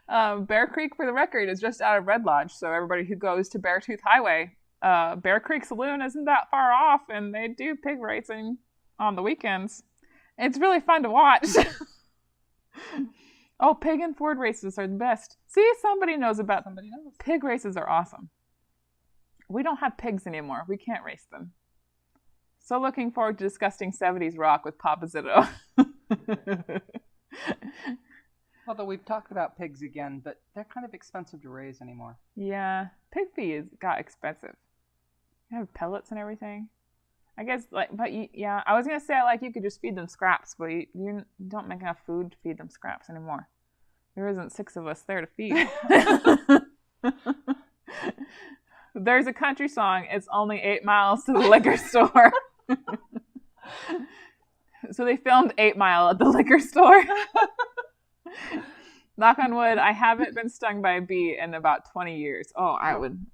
A: Bear Creek, for the record, is just out of Red Lodge, so everybody who goes to Beartooth Highway, Bear Creek Saloon isn't that far off, and they do pig racing on the weekends. It's really fun to watch. Oh, pig and Ford races are the best. See, somebody knows. Pig races are awesome. We don't have pigs anymore. We can't race them. So looking forward to discussing 70s rock with Papa Zito.
B: Although we've talked about pigs again, but they're kind of expensive to raise anymore.
A: Yeah, pig feed got expensive. You have pellets and everything. I guess, I was going to say, you could just feed them scraps, but you don't make enough food to feed them scraps anymore. There isn't 6 of us there to feed. There's a country song, it's only 8 miles to the liquor store. So they filmed 8 Mile at the liquor store. Knock on wood, I haven't been stung by a bee in about 20 years. Oh, I would.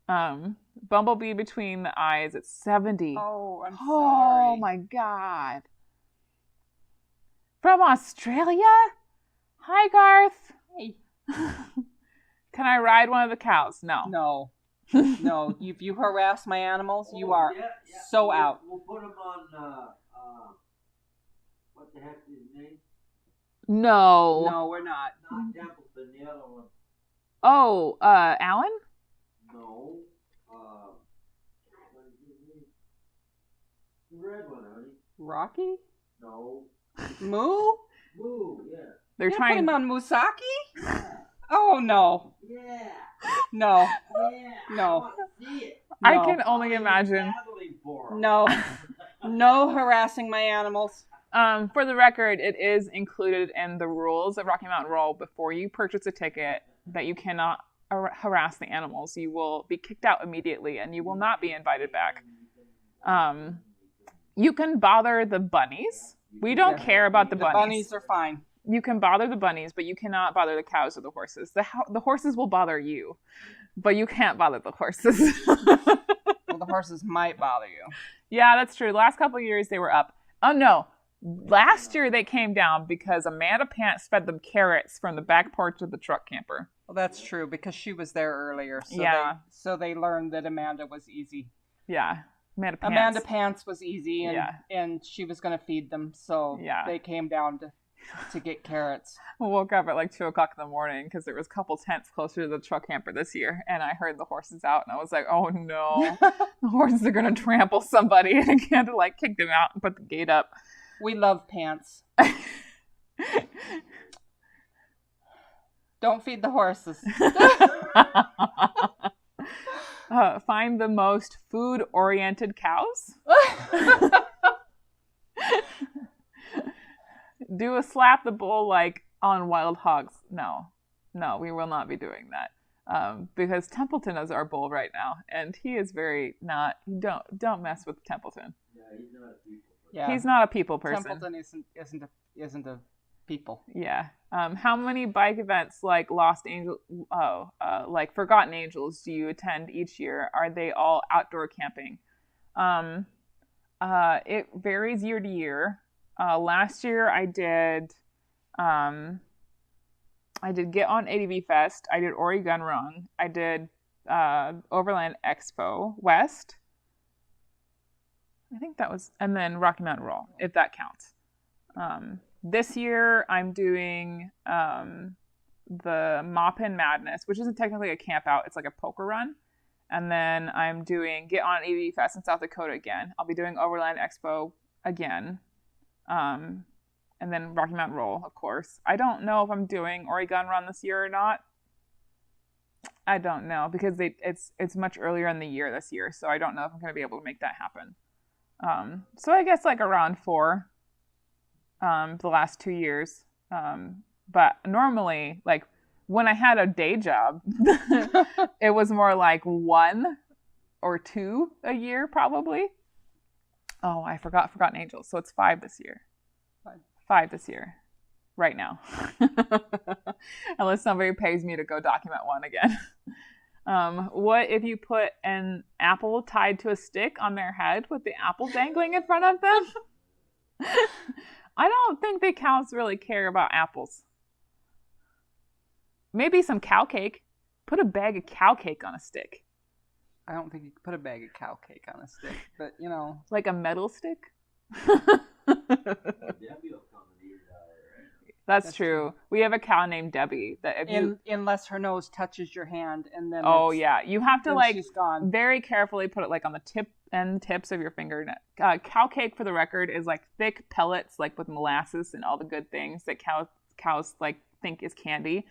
A: Bumblebee between the eyes at 70.
B: Oh, I'm sorry.
A: Oh my God. From Australia? Hi, Garth.
B: Hey.
A: Can I ride one of the cows? No.
B: No. No. If you harass my animals, you are so out.
C: We'll put them on, what the heck is his name?
A: No.
B: No, we're not.
C: Not Templeton, the other one.
A: Oh, Alan?
C: No. What is his name? The red one, honey.
B: Rocky?
C: No.
B: Moo?
C: Moo, yeah.
A: They're
B: You
A: trying.
B: put him on Musaki?
C: Yeah.
B: Oh, no.
C: Yeah.
B: No.
C: Yeah.
B: No.
C: I want to see it.
A: I
B: No.
A: can only imagine.
C: Battling for 'em.
B: No. No harassing my animals.
A: For the record, it is included in the rules of Rocky Mountain Roll before you purchase a ticket that you cannot harass the animals. You will be kicked out immediately and you will not be invited back. You can bother the bunnies. We don't care about the
B: The
A: bunnies.
B: bunnies are fine.
A: You can bother the bunnies, but you cannot bother the cows or the horses. The horses will bother you, but you can't bother the horses.
B: Well, the horses might bother you.
A: Yeah, that's true. The last couple of years they were up. Oh no. Last year they came down because Amanda Pants fed them carrots from the back porch of the truck camper.
B: Well, that's true because she was there earlier. So
A: Yeah.
B: So they learned that Amanda was easy.
A: Yeah. Amanda Pants.
B: Amanda Pants was easy, and
A: Yeah.
B: and she was going to feed them. So
A: Yeah.
B: they came down to get carrots.
A: I woke up at like 2 o'clock in the morning because there was a couple tents closer to the truck camper this year, and I heard the horses out, and I was like, "Oh no, the horses are gonna trample somebody!" And I had to like kick them out and put the gate up.
B: We love Pants. Don't feed the horses.
A: Find the most food-oriented cows. Do a slap the bull like on wild hogs. No, we will not be doing that. Because Templeton is our bull right now, and he is very not. Don't mess with Templeton.
C: Yeah, he's not a people.
B: Yeah.
A: He's not a people person.
B: Templeton isn't a people.
A: Yeah. How many bike events like Lost Angel, like Forgotten Angels do you attend each year? Are they all outdoor camping? It varies year to year. Last year I did Get On ADV Fest. I did Oregon Run. I did Overland Expo West. I think that was, and then Rocky Mountain Roll, if that counts. This year I'm doing the Maupin Madness, which isn't technically a camp out, it's like a poker run. And then I'm doing Get On ADV Fest in South Dakota again. I'll be doing Overland Expo again. And then Rocky Mountain Roll, of course. I don't know if I'm doing Oregon Run this year or not. I don't know because it's much earlier in the year this year, so I don't know if I'm going to be able to make that happen. So I guess like around 4 the last 2 years. But normally, like when I had a day job, it was more like 1 or 2 a year probably. Oh, I forgot Forgotten Angels. So it's 5 this year. 5 this year. Right now. Unless somebody pays me to go document one again. What if you put an apple tied to a stick on their head with the apple dangling in front of them? I don't think the cows really care about apples. Maybe some cow cake. Put a bag of cow cake on a stick.
B: I don't think you could put a bag of cow cake on a stick, but you know.
A: Like a metal stick? That's true. We have a cow named Debbie that if you
B: unless her nose touches your hand and then
A: yeah, you have to like
B: she's gone.
A: Very carefully put it like on the tips of your finger. Cow cake, for the record, is like thick pellets like with molasses and all the good things that cows like think is candy,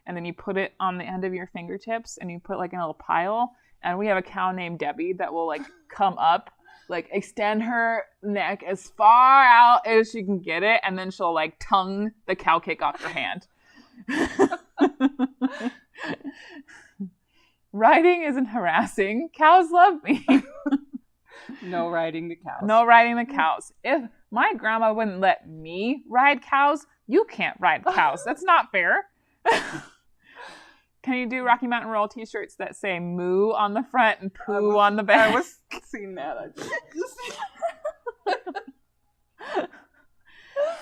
A: and then you put it on the end of your fingertips and you put like in a little pile. And we have a cow named Debbie that will like come up, like extend her neck as far out as she can get it, and then she'll like tongue the cow cake off your hand. Riding isn't harassing. Cows love me.
B: No riding the cows.
A: No riding the cows. If my grandma wouldn't let me ride cows, you can't ride cows. That's not fair. Can you do Rocky Mountain Roll t-shirts that say moo on the front and poo on the back?
B: I was seeing that.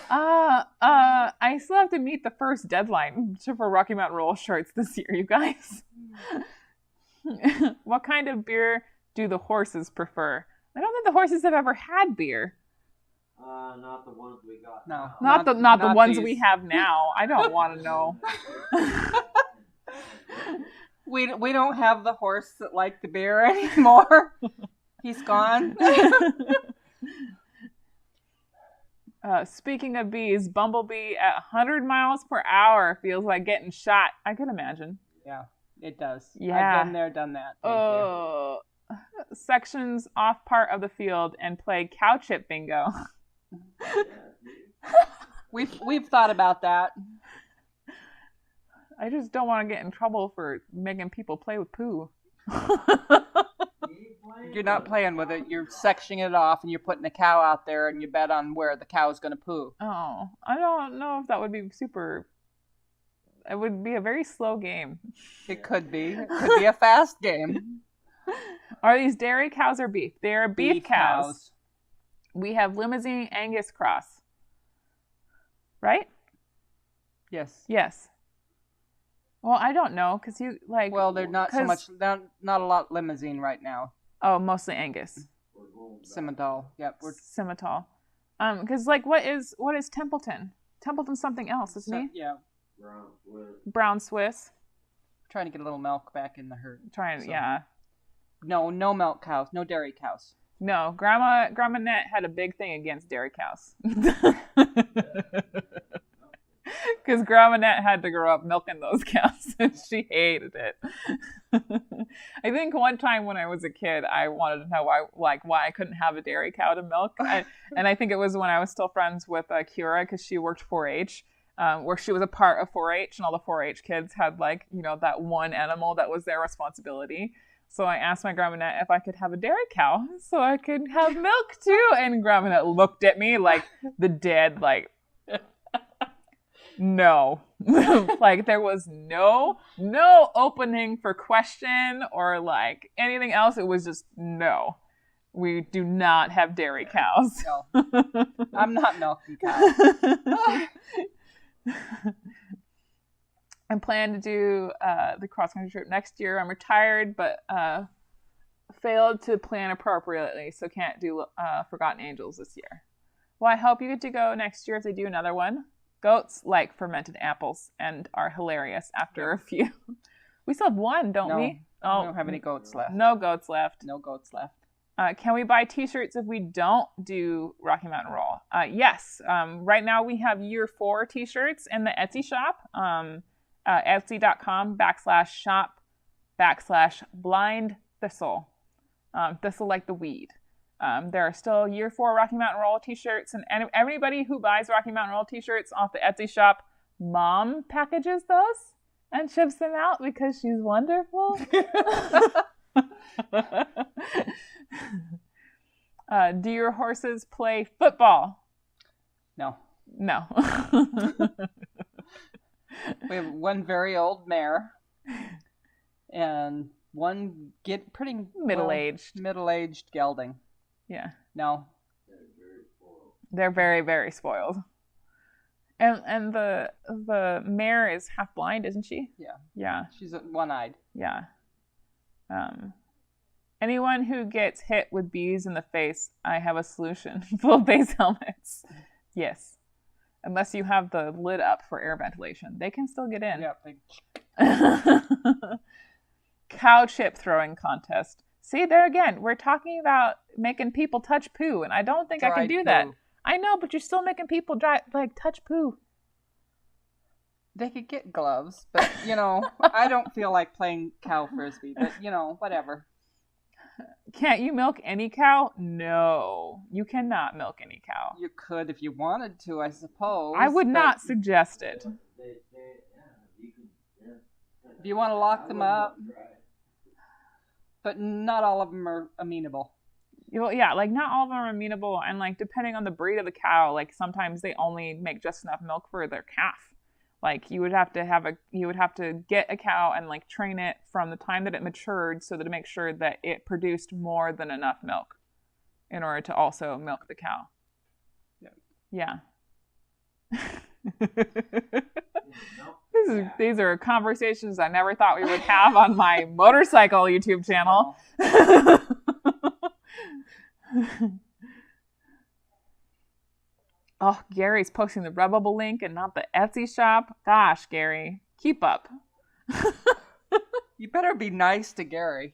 A: I still have to meet the first deadline for Rocky Mountain Roll shirts this year, you guys. What kind of beer do the horses prefer? I don't think the horses have ever had beer.
C: Not the ones we got.
B: No.
C: now.
A: Not the ones
B: these.
A: we have now. I don't want to know.
B: We don't have the horse that liked the beer anymore. He's gone.
A: Speaking of bees, Bumblebee at 100 miles per hour feels like getting shot. I could imagine.
B: Yeah, it does.
A: Yeah.
B: I've been there, done that. Thank you.
A: Sections off part of the field and play cow chip bingo.
B: We've thought about that.
A: I just don't want to get in trouble for making people play with poo.
B: You're not playing with it. You're sectioning it off, and you're putting a cow out there, and you bet on where the cow's going to poo.
A: Oh, I don't know if that would be super... It would be a very slow game.
B: It could be. It could be a fast game.
A: Are these dairy cows or beef? They are beef cows.
B: cows.
A: We have Limousin Angus cross. Right?
B: Yes.
A: Yes. Well, I don't know, because you, like...
B: Well, they're not so much... Not a lot limousine right now.
A: Oh, mostly Angus.
B: Simmental. Yep.
A: Simmental. Because, like, what is Templeton? Templeton's something else, isn't he?
B: Yeah.
A: Brown Swiss.
B: Trying to get a little milk back in the herd.
A: Yeah.
B: No milk cows. No dairy cows.
A: No, Grandma Net had a big thing against dairy cows. Because Grandma Net had to grow up milking those cows, and she hated it. I think one time when I was a kid, I wanted to know why I couldn't have a dairy cow to milk. And I think it was when I was still friends with Kira, because she worked 4-H, where she was a part of 4-H, and all the 4-H kids had, like, you know, that one animal that was their responsibility. So I asked my Grandma Net if I could have a dairy cow so I could have milk too. And Grandma Net looked at me like the dead, like, no. Like, there was no opening for question or, like, anything else. It was just, no. We do not have dairy cows.
B: No. I'm not milking cows.
A: I plan to do the cross-country trip next year. I'm retired, but failed to plan appropriately, so can't do Forgotten Angels this year. Well, I hope you get to go next year if they do another one. Goats like fermented apples and are hilarious after a few. We still have one, don't we?
B: Oh, we don't have any goats left.
A: No goats left.
B: No goats left.
A: Can we buy t-shirts if we don't do Rocky Mountain Roll? Yes. Right now we have year 4 t-shirts in the Etsy shop. Etsy.com/shop/blind thistle. Thistle like the weed. There are still year 4 Rocky Mountain Roll t-shirts, and everybody who buys Rocky Mountain Roll t-shirts off the Etsy shop, Mom packages those and ships them out because she's wonderful. Do your horses play football?
B: No.
A: No.
B: We have one very old mare and one pretty middle-aged gelding.
A: Yeah.
B: No.
A: They're very, very spoiled. And the mare is half blind, isn't she?
B: Yeah.
A: Yeah.
B: She's one-eyed.
A: Yeah. Anyone who gets hit with bees in the face, I have a solution. Full face helmets. Yes. Unless you have the lid up for air ventilation. They can still get in.
B: Yeah.
A: Cow chip throwing contest. See, there again, we're talking about making people touch poo, and I don't think I can do that. I know, but you're still making people touch poo.
B: They could get gloves, but, I don't feel like playing cow frisbee, but, whatever.
A: Can't you milk any cow? No, you cannot milk any cow.
B: You could if you wanted to, I suppose.
A: I would not suggest it.
B: If you want to lock them up. But not all of them are amenable.
A: Well, yeah, like, not all of them are amenable, and, like, depending on the breed of the cow, like, sometimes they only make just enough milk for their calf. Like you would have to get a cow and like train it from the time that it matured so that to make sure that it produced more than enough milk in order to also milk the cow. Yeah. These are conversations I never thought we would have on my motorcycle YouTube channel. Oh, Gary's posting the Redbubble link and not the Etsy shop. Gosh, Gary, keep up.
B: You better be nice to Gary.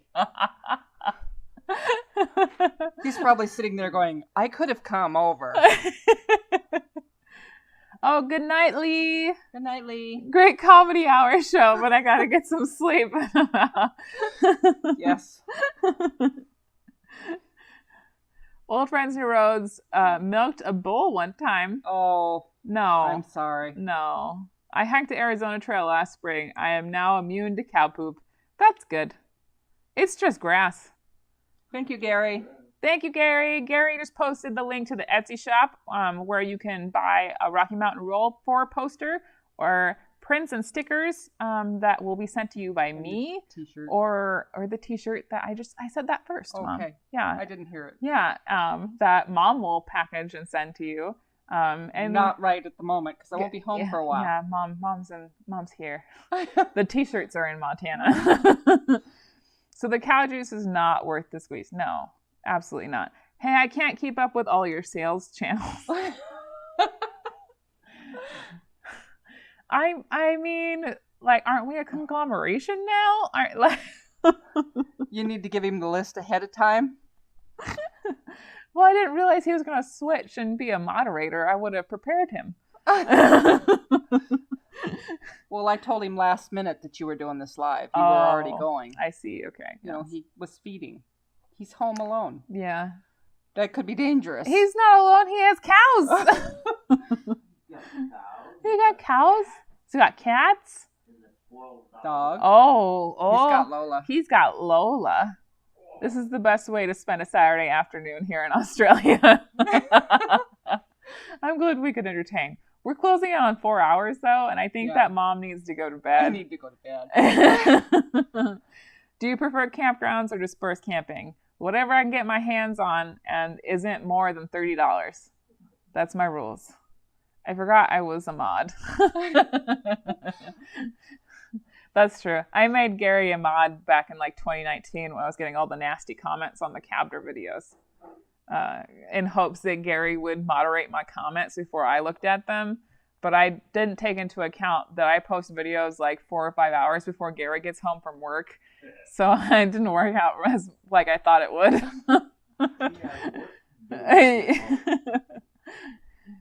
B: He's probably sitting there going, I could have come over.
A: Oh, good night, Lee.
B: Good night, Lee.
A: Great comedy hour show, but I gotta get some sleep.
B: Yes.
A: Old Friends New Roads milked a bull one time.
B: Oh.
A: No.
B: I'm sorry.
A: No. I hiked the Arizona Trail last spring. I am now immune to cow poop. That's good. It's just grass.
B: Thank you, Gary.
A: Thank you, Gary. Gary just posted the link to the Etsy shop where you can buy a Rocky Mountain Roll 4 poster or prints and stickers that will be sent to you by me.
B: T-shirt.
A: Or the t-shirt that I said that first, Mom.
B: Okay.
A: Yeah.
B: I didn't hear it.
A: Yeah. That Mom will package and send to you. And
B: not right at the moment because I won't be home for a while.
A: Yeah, Mom's here. The t-shirts are in Montana. So the cow juice is not worth the squeeze. No, absolutely not. Hey, I can't keep up with all your sales channels. I mean, like, aren't we a conglomeration now? Aren't like
B: You need to give him the list ahead of time.
A: Well, I didn't realize he was going to switch and be a moderator. I would have prepared him.
B: Well, I told him last minute that you were doing this live. You were already going.
A: I see. Okay.
B: You know, he was feeding. He's home alone.
A: Yeah.
B: That could be dangerous.
A: He's not alone. He has cows. He got cows? So he got cats?
B: Dog.
A: Oh.
B: He's got Lola.
A: He's got Lola. This is the best way to spend a Saturday afternoon here in Australia. I'm glad we could entertain. We're closing out on 4 hours, though, and I think that Mom needs to go to bed.
B: I need to go to bed.
A: Do you prefer campgrounds or dispersed camping? Whatever I can get my hands on and isn't more than $30. That's my rules. I forgot I was a mod. That's true. I made Gary a mod back in like 2019 when I was getting all the nasty comments on the Cabder videos. In hopes that Gary would moderate my comments before I looked at them. But I didn't take into account that I post videos like 4 or 5 hours before Gary gets home from work. So it didn't work out as like I thought it would.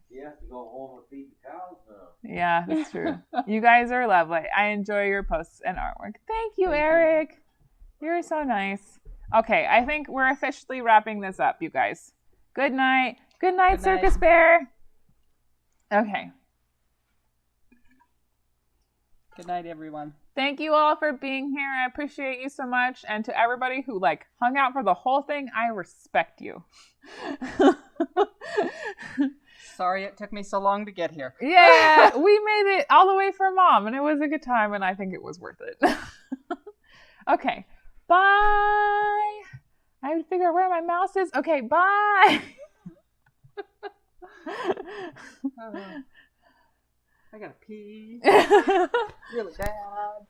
C: You have to go home and feed the cows now.
A: Yeah, that's true. You guys are lovely. I enjoy your posts and artwork. Thank you, Eric. You're so nice. Okay, I think we're officially wrapping this up, you guys. Good night. Good night, Circus Bear. Okay.
B: Good night, everyone.
A: Thank you all for being here. I appreciate you so much. And to everybody who like hung out for the whole thing, I respect you.
B: Sorry it took me so long to get here.
A: Yeah, we made it all the way for Mom, and it was a good time, and I think it was worth it. Okay, bye. I have to figure out where my mouse is. Okay, bye.
B: I gotta pee. Really bad.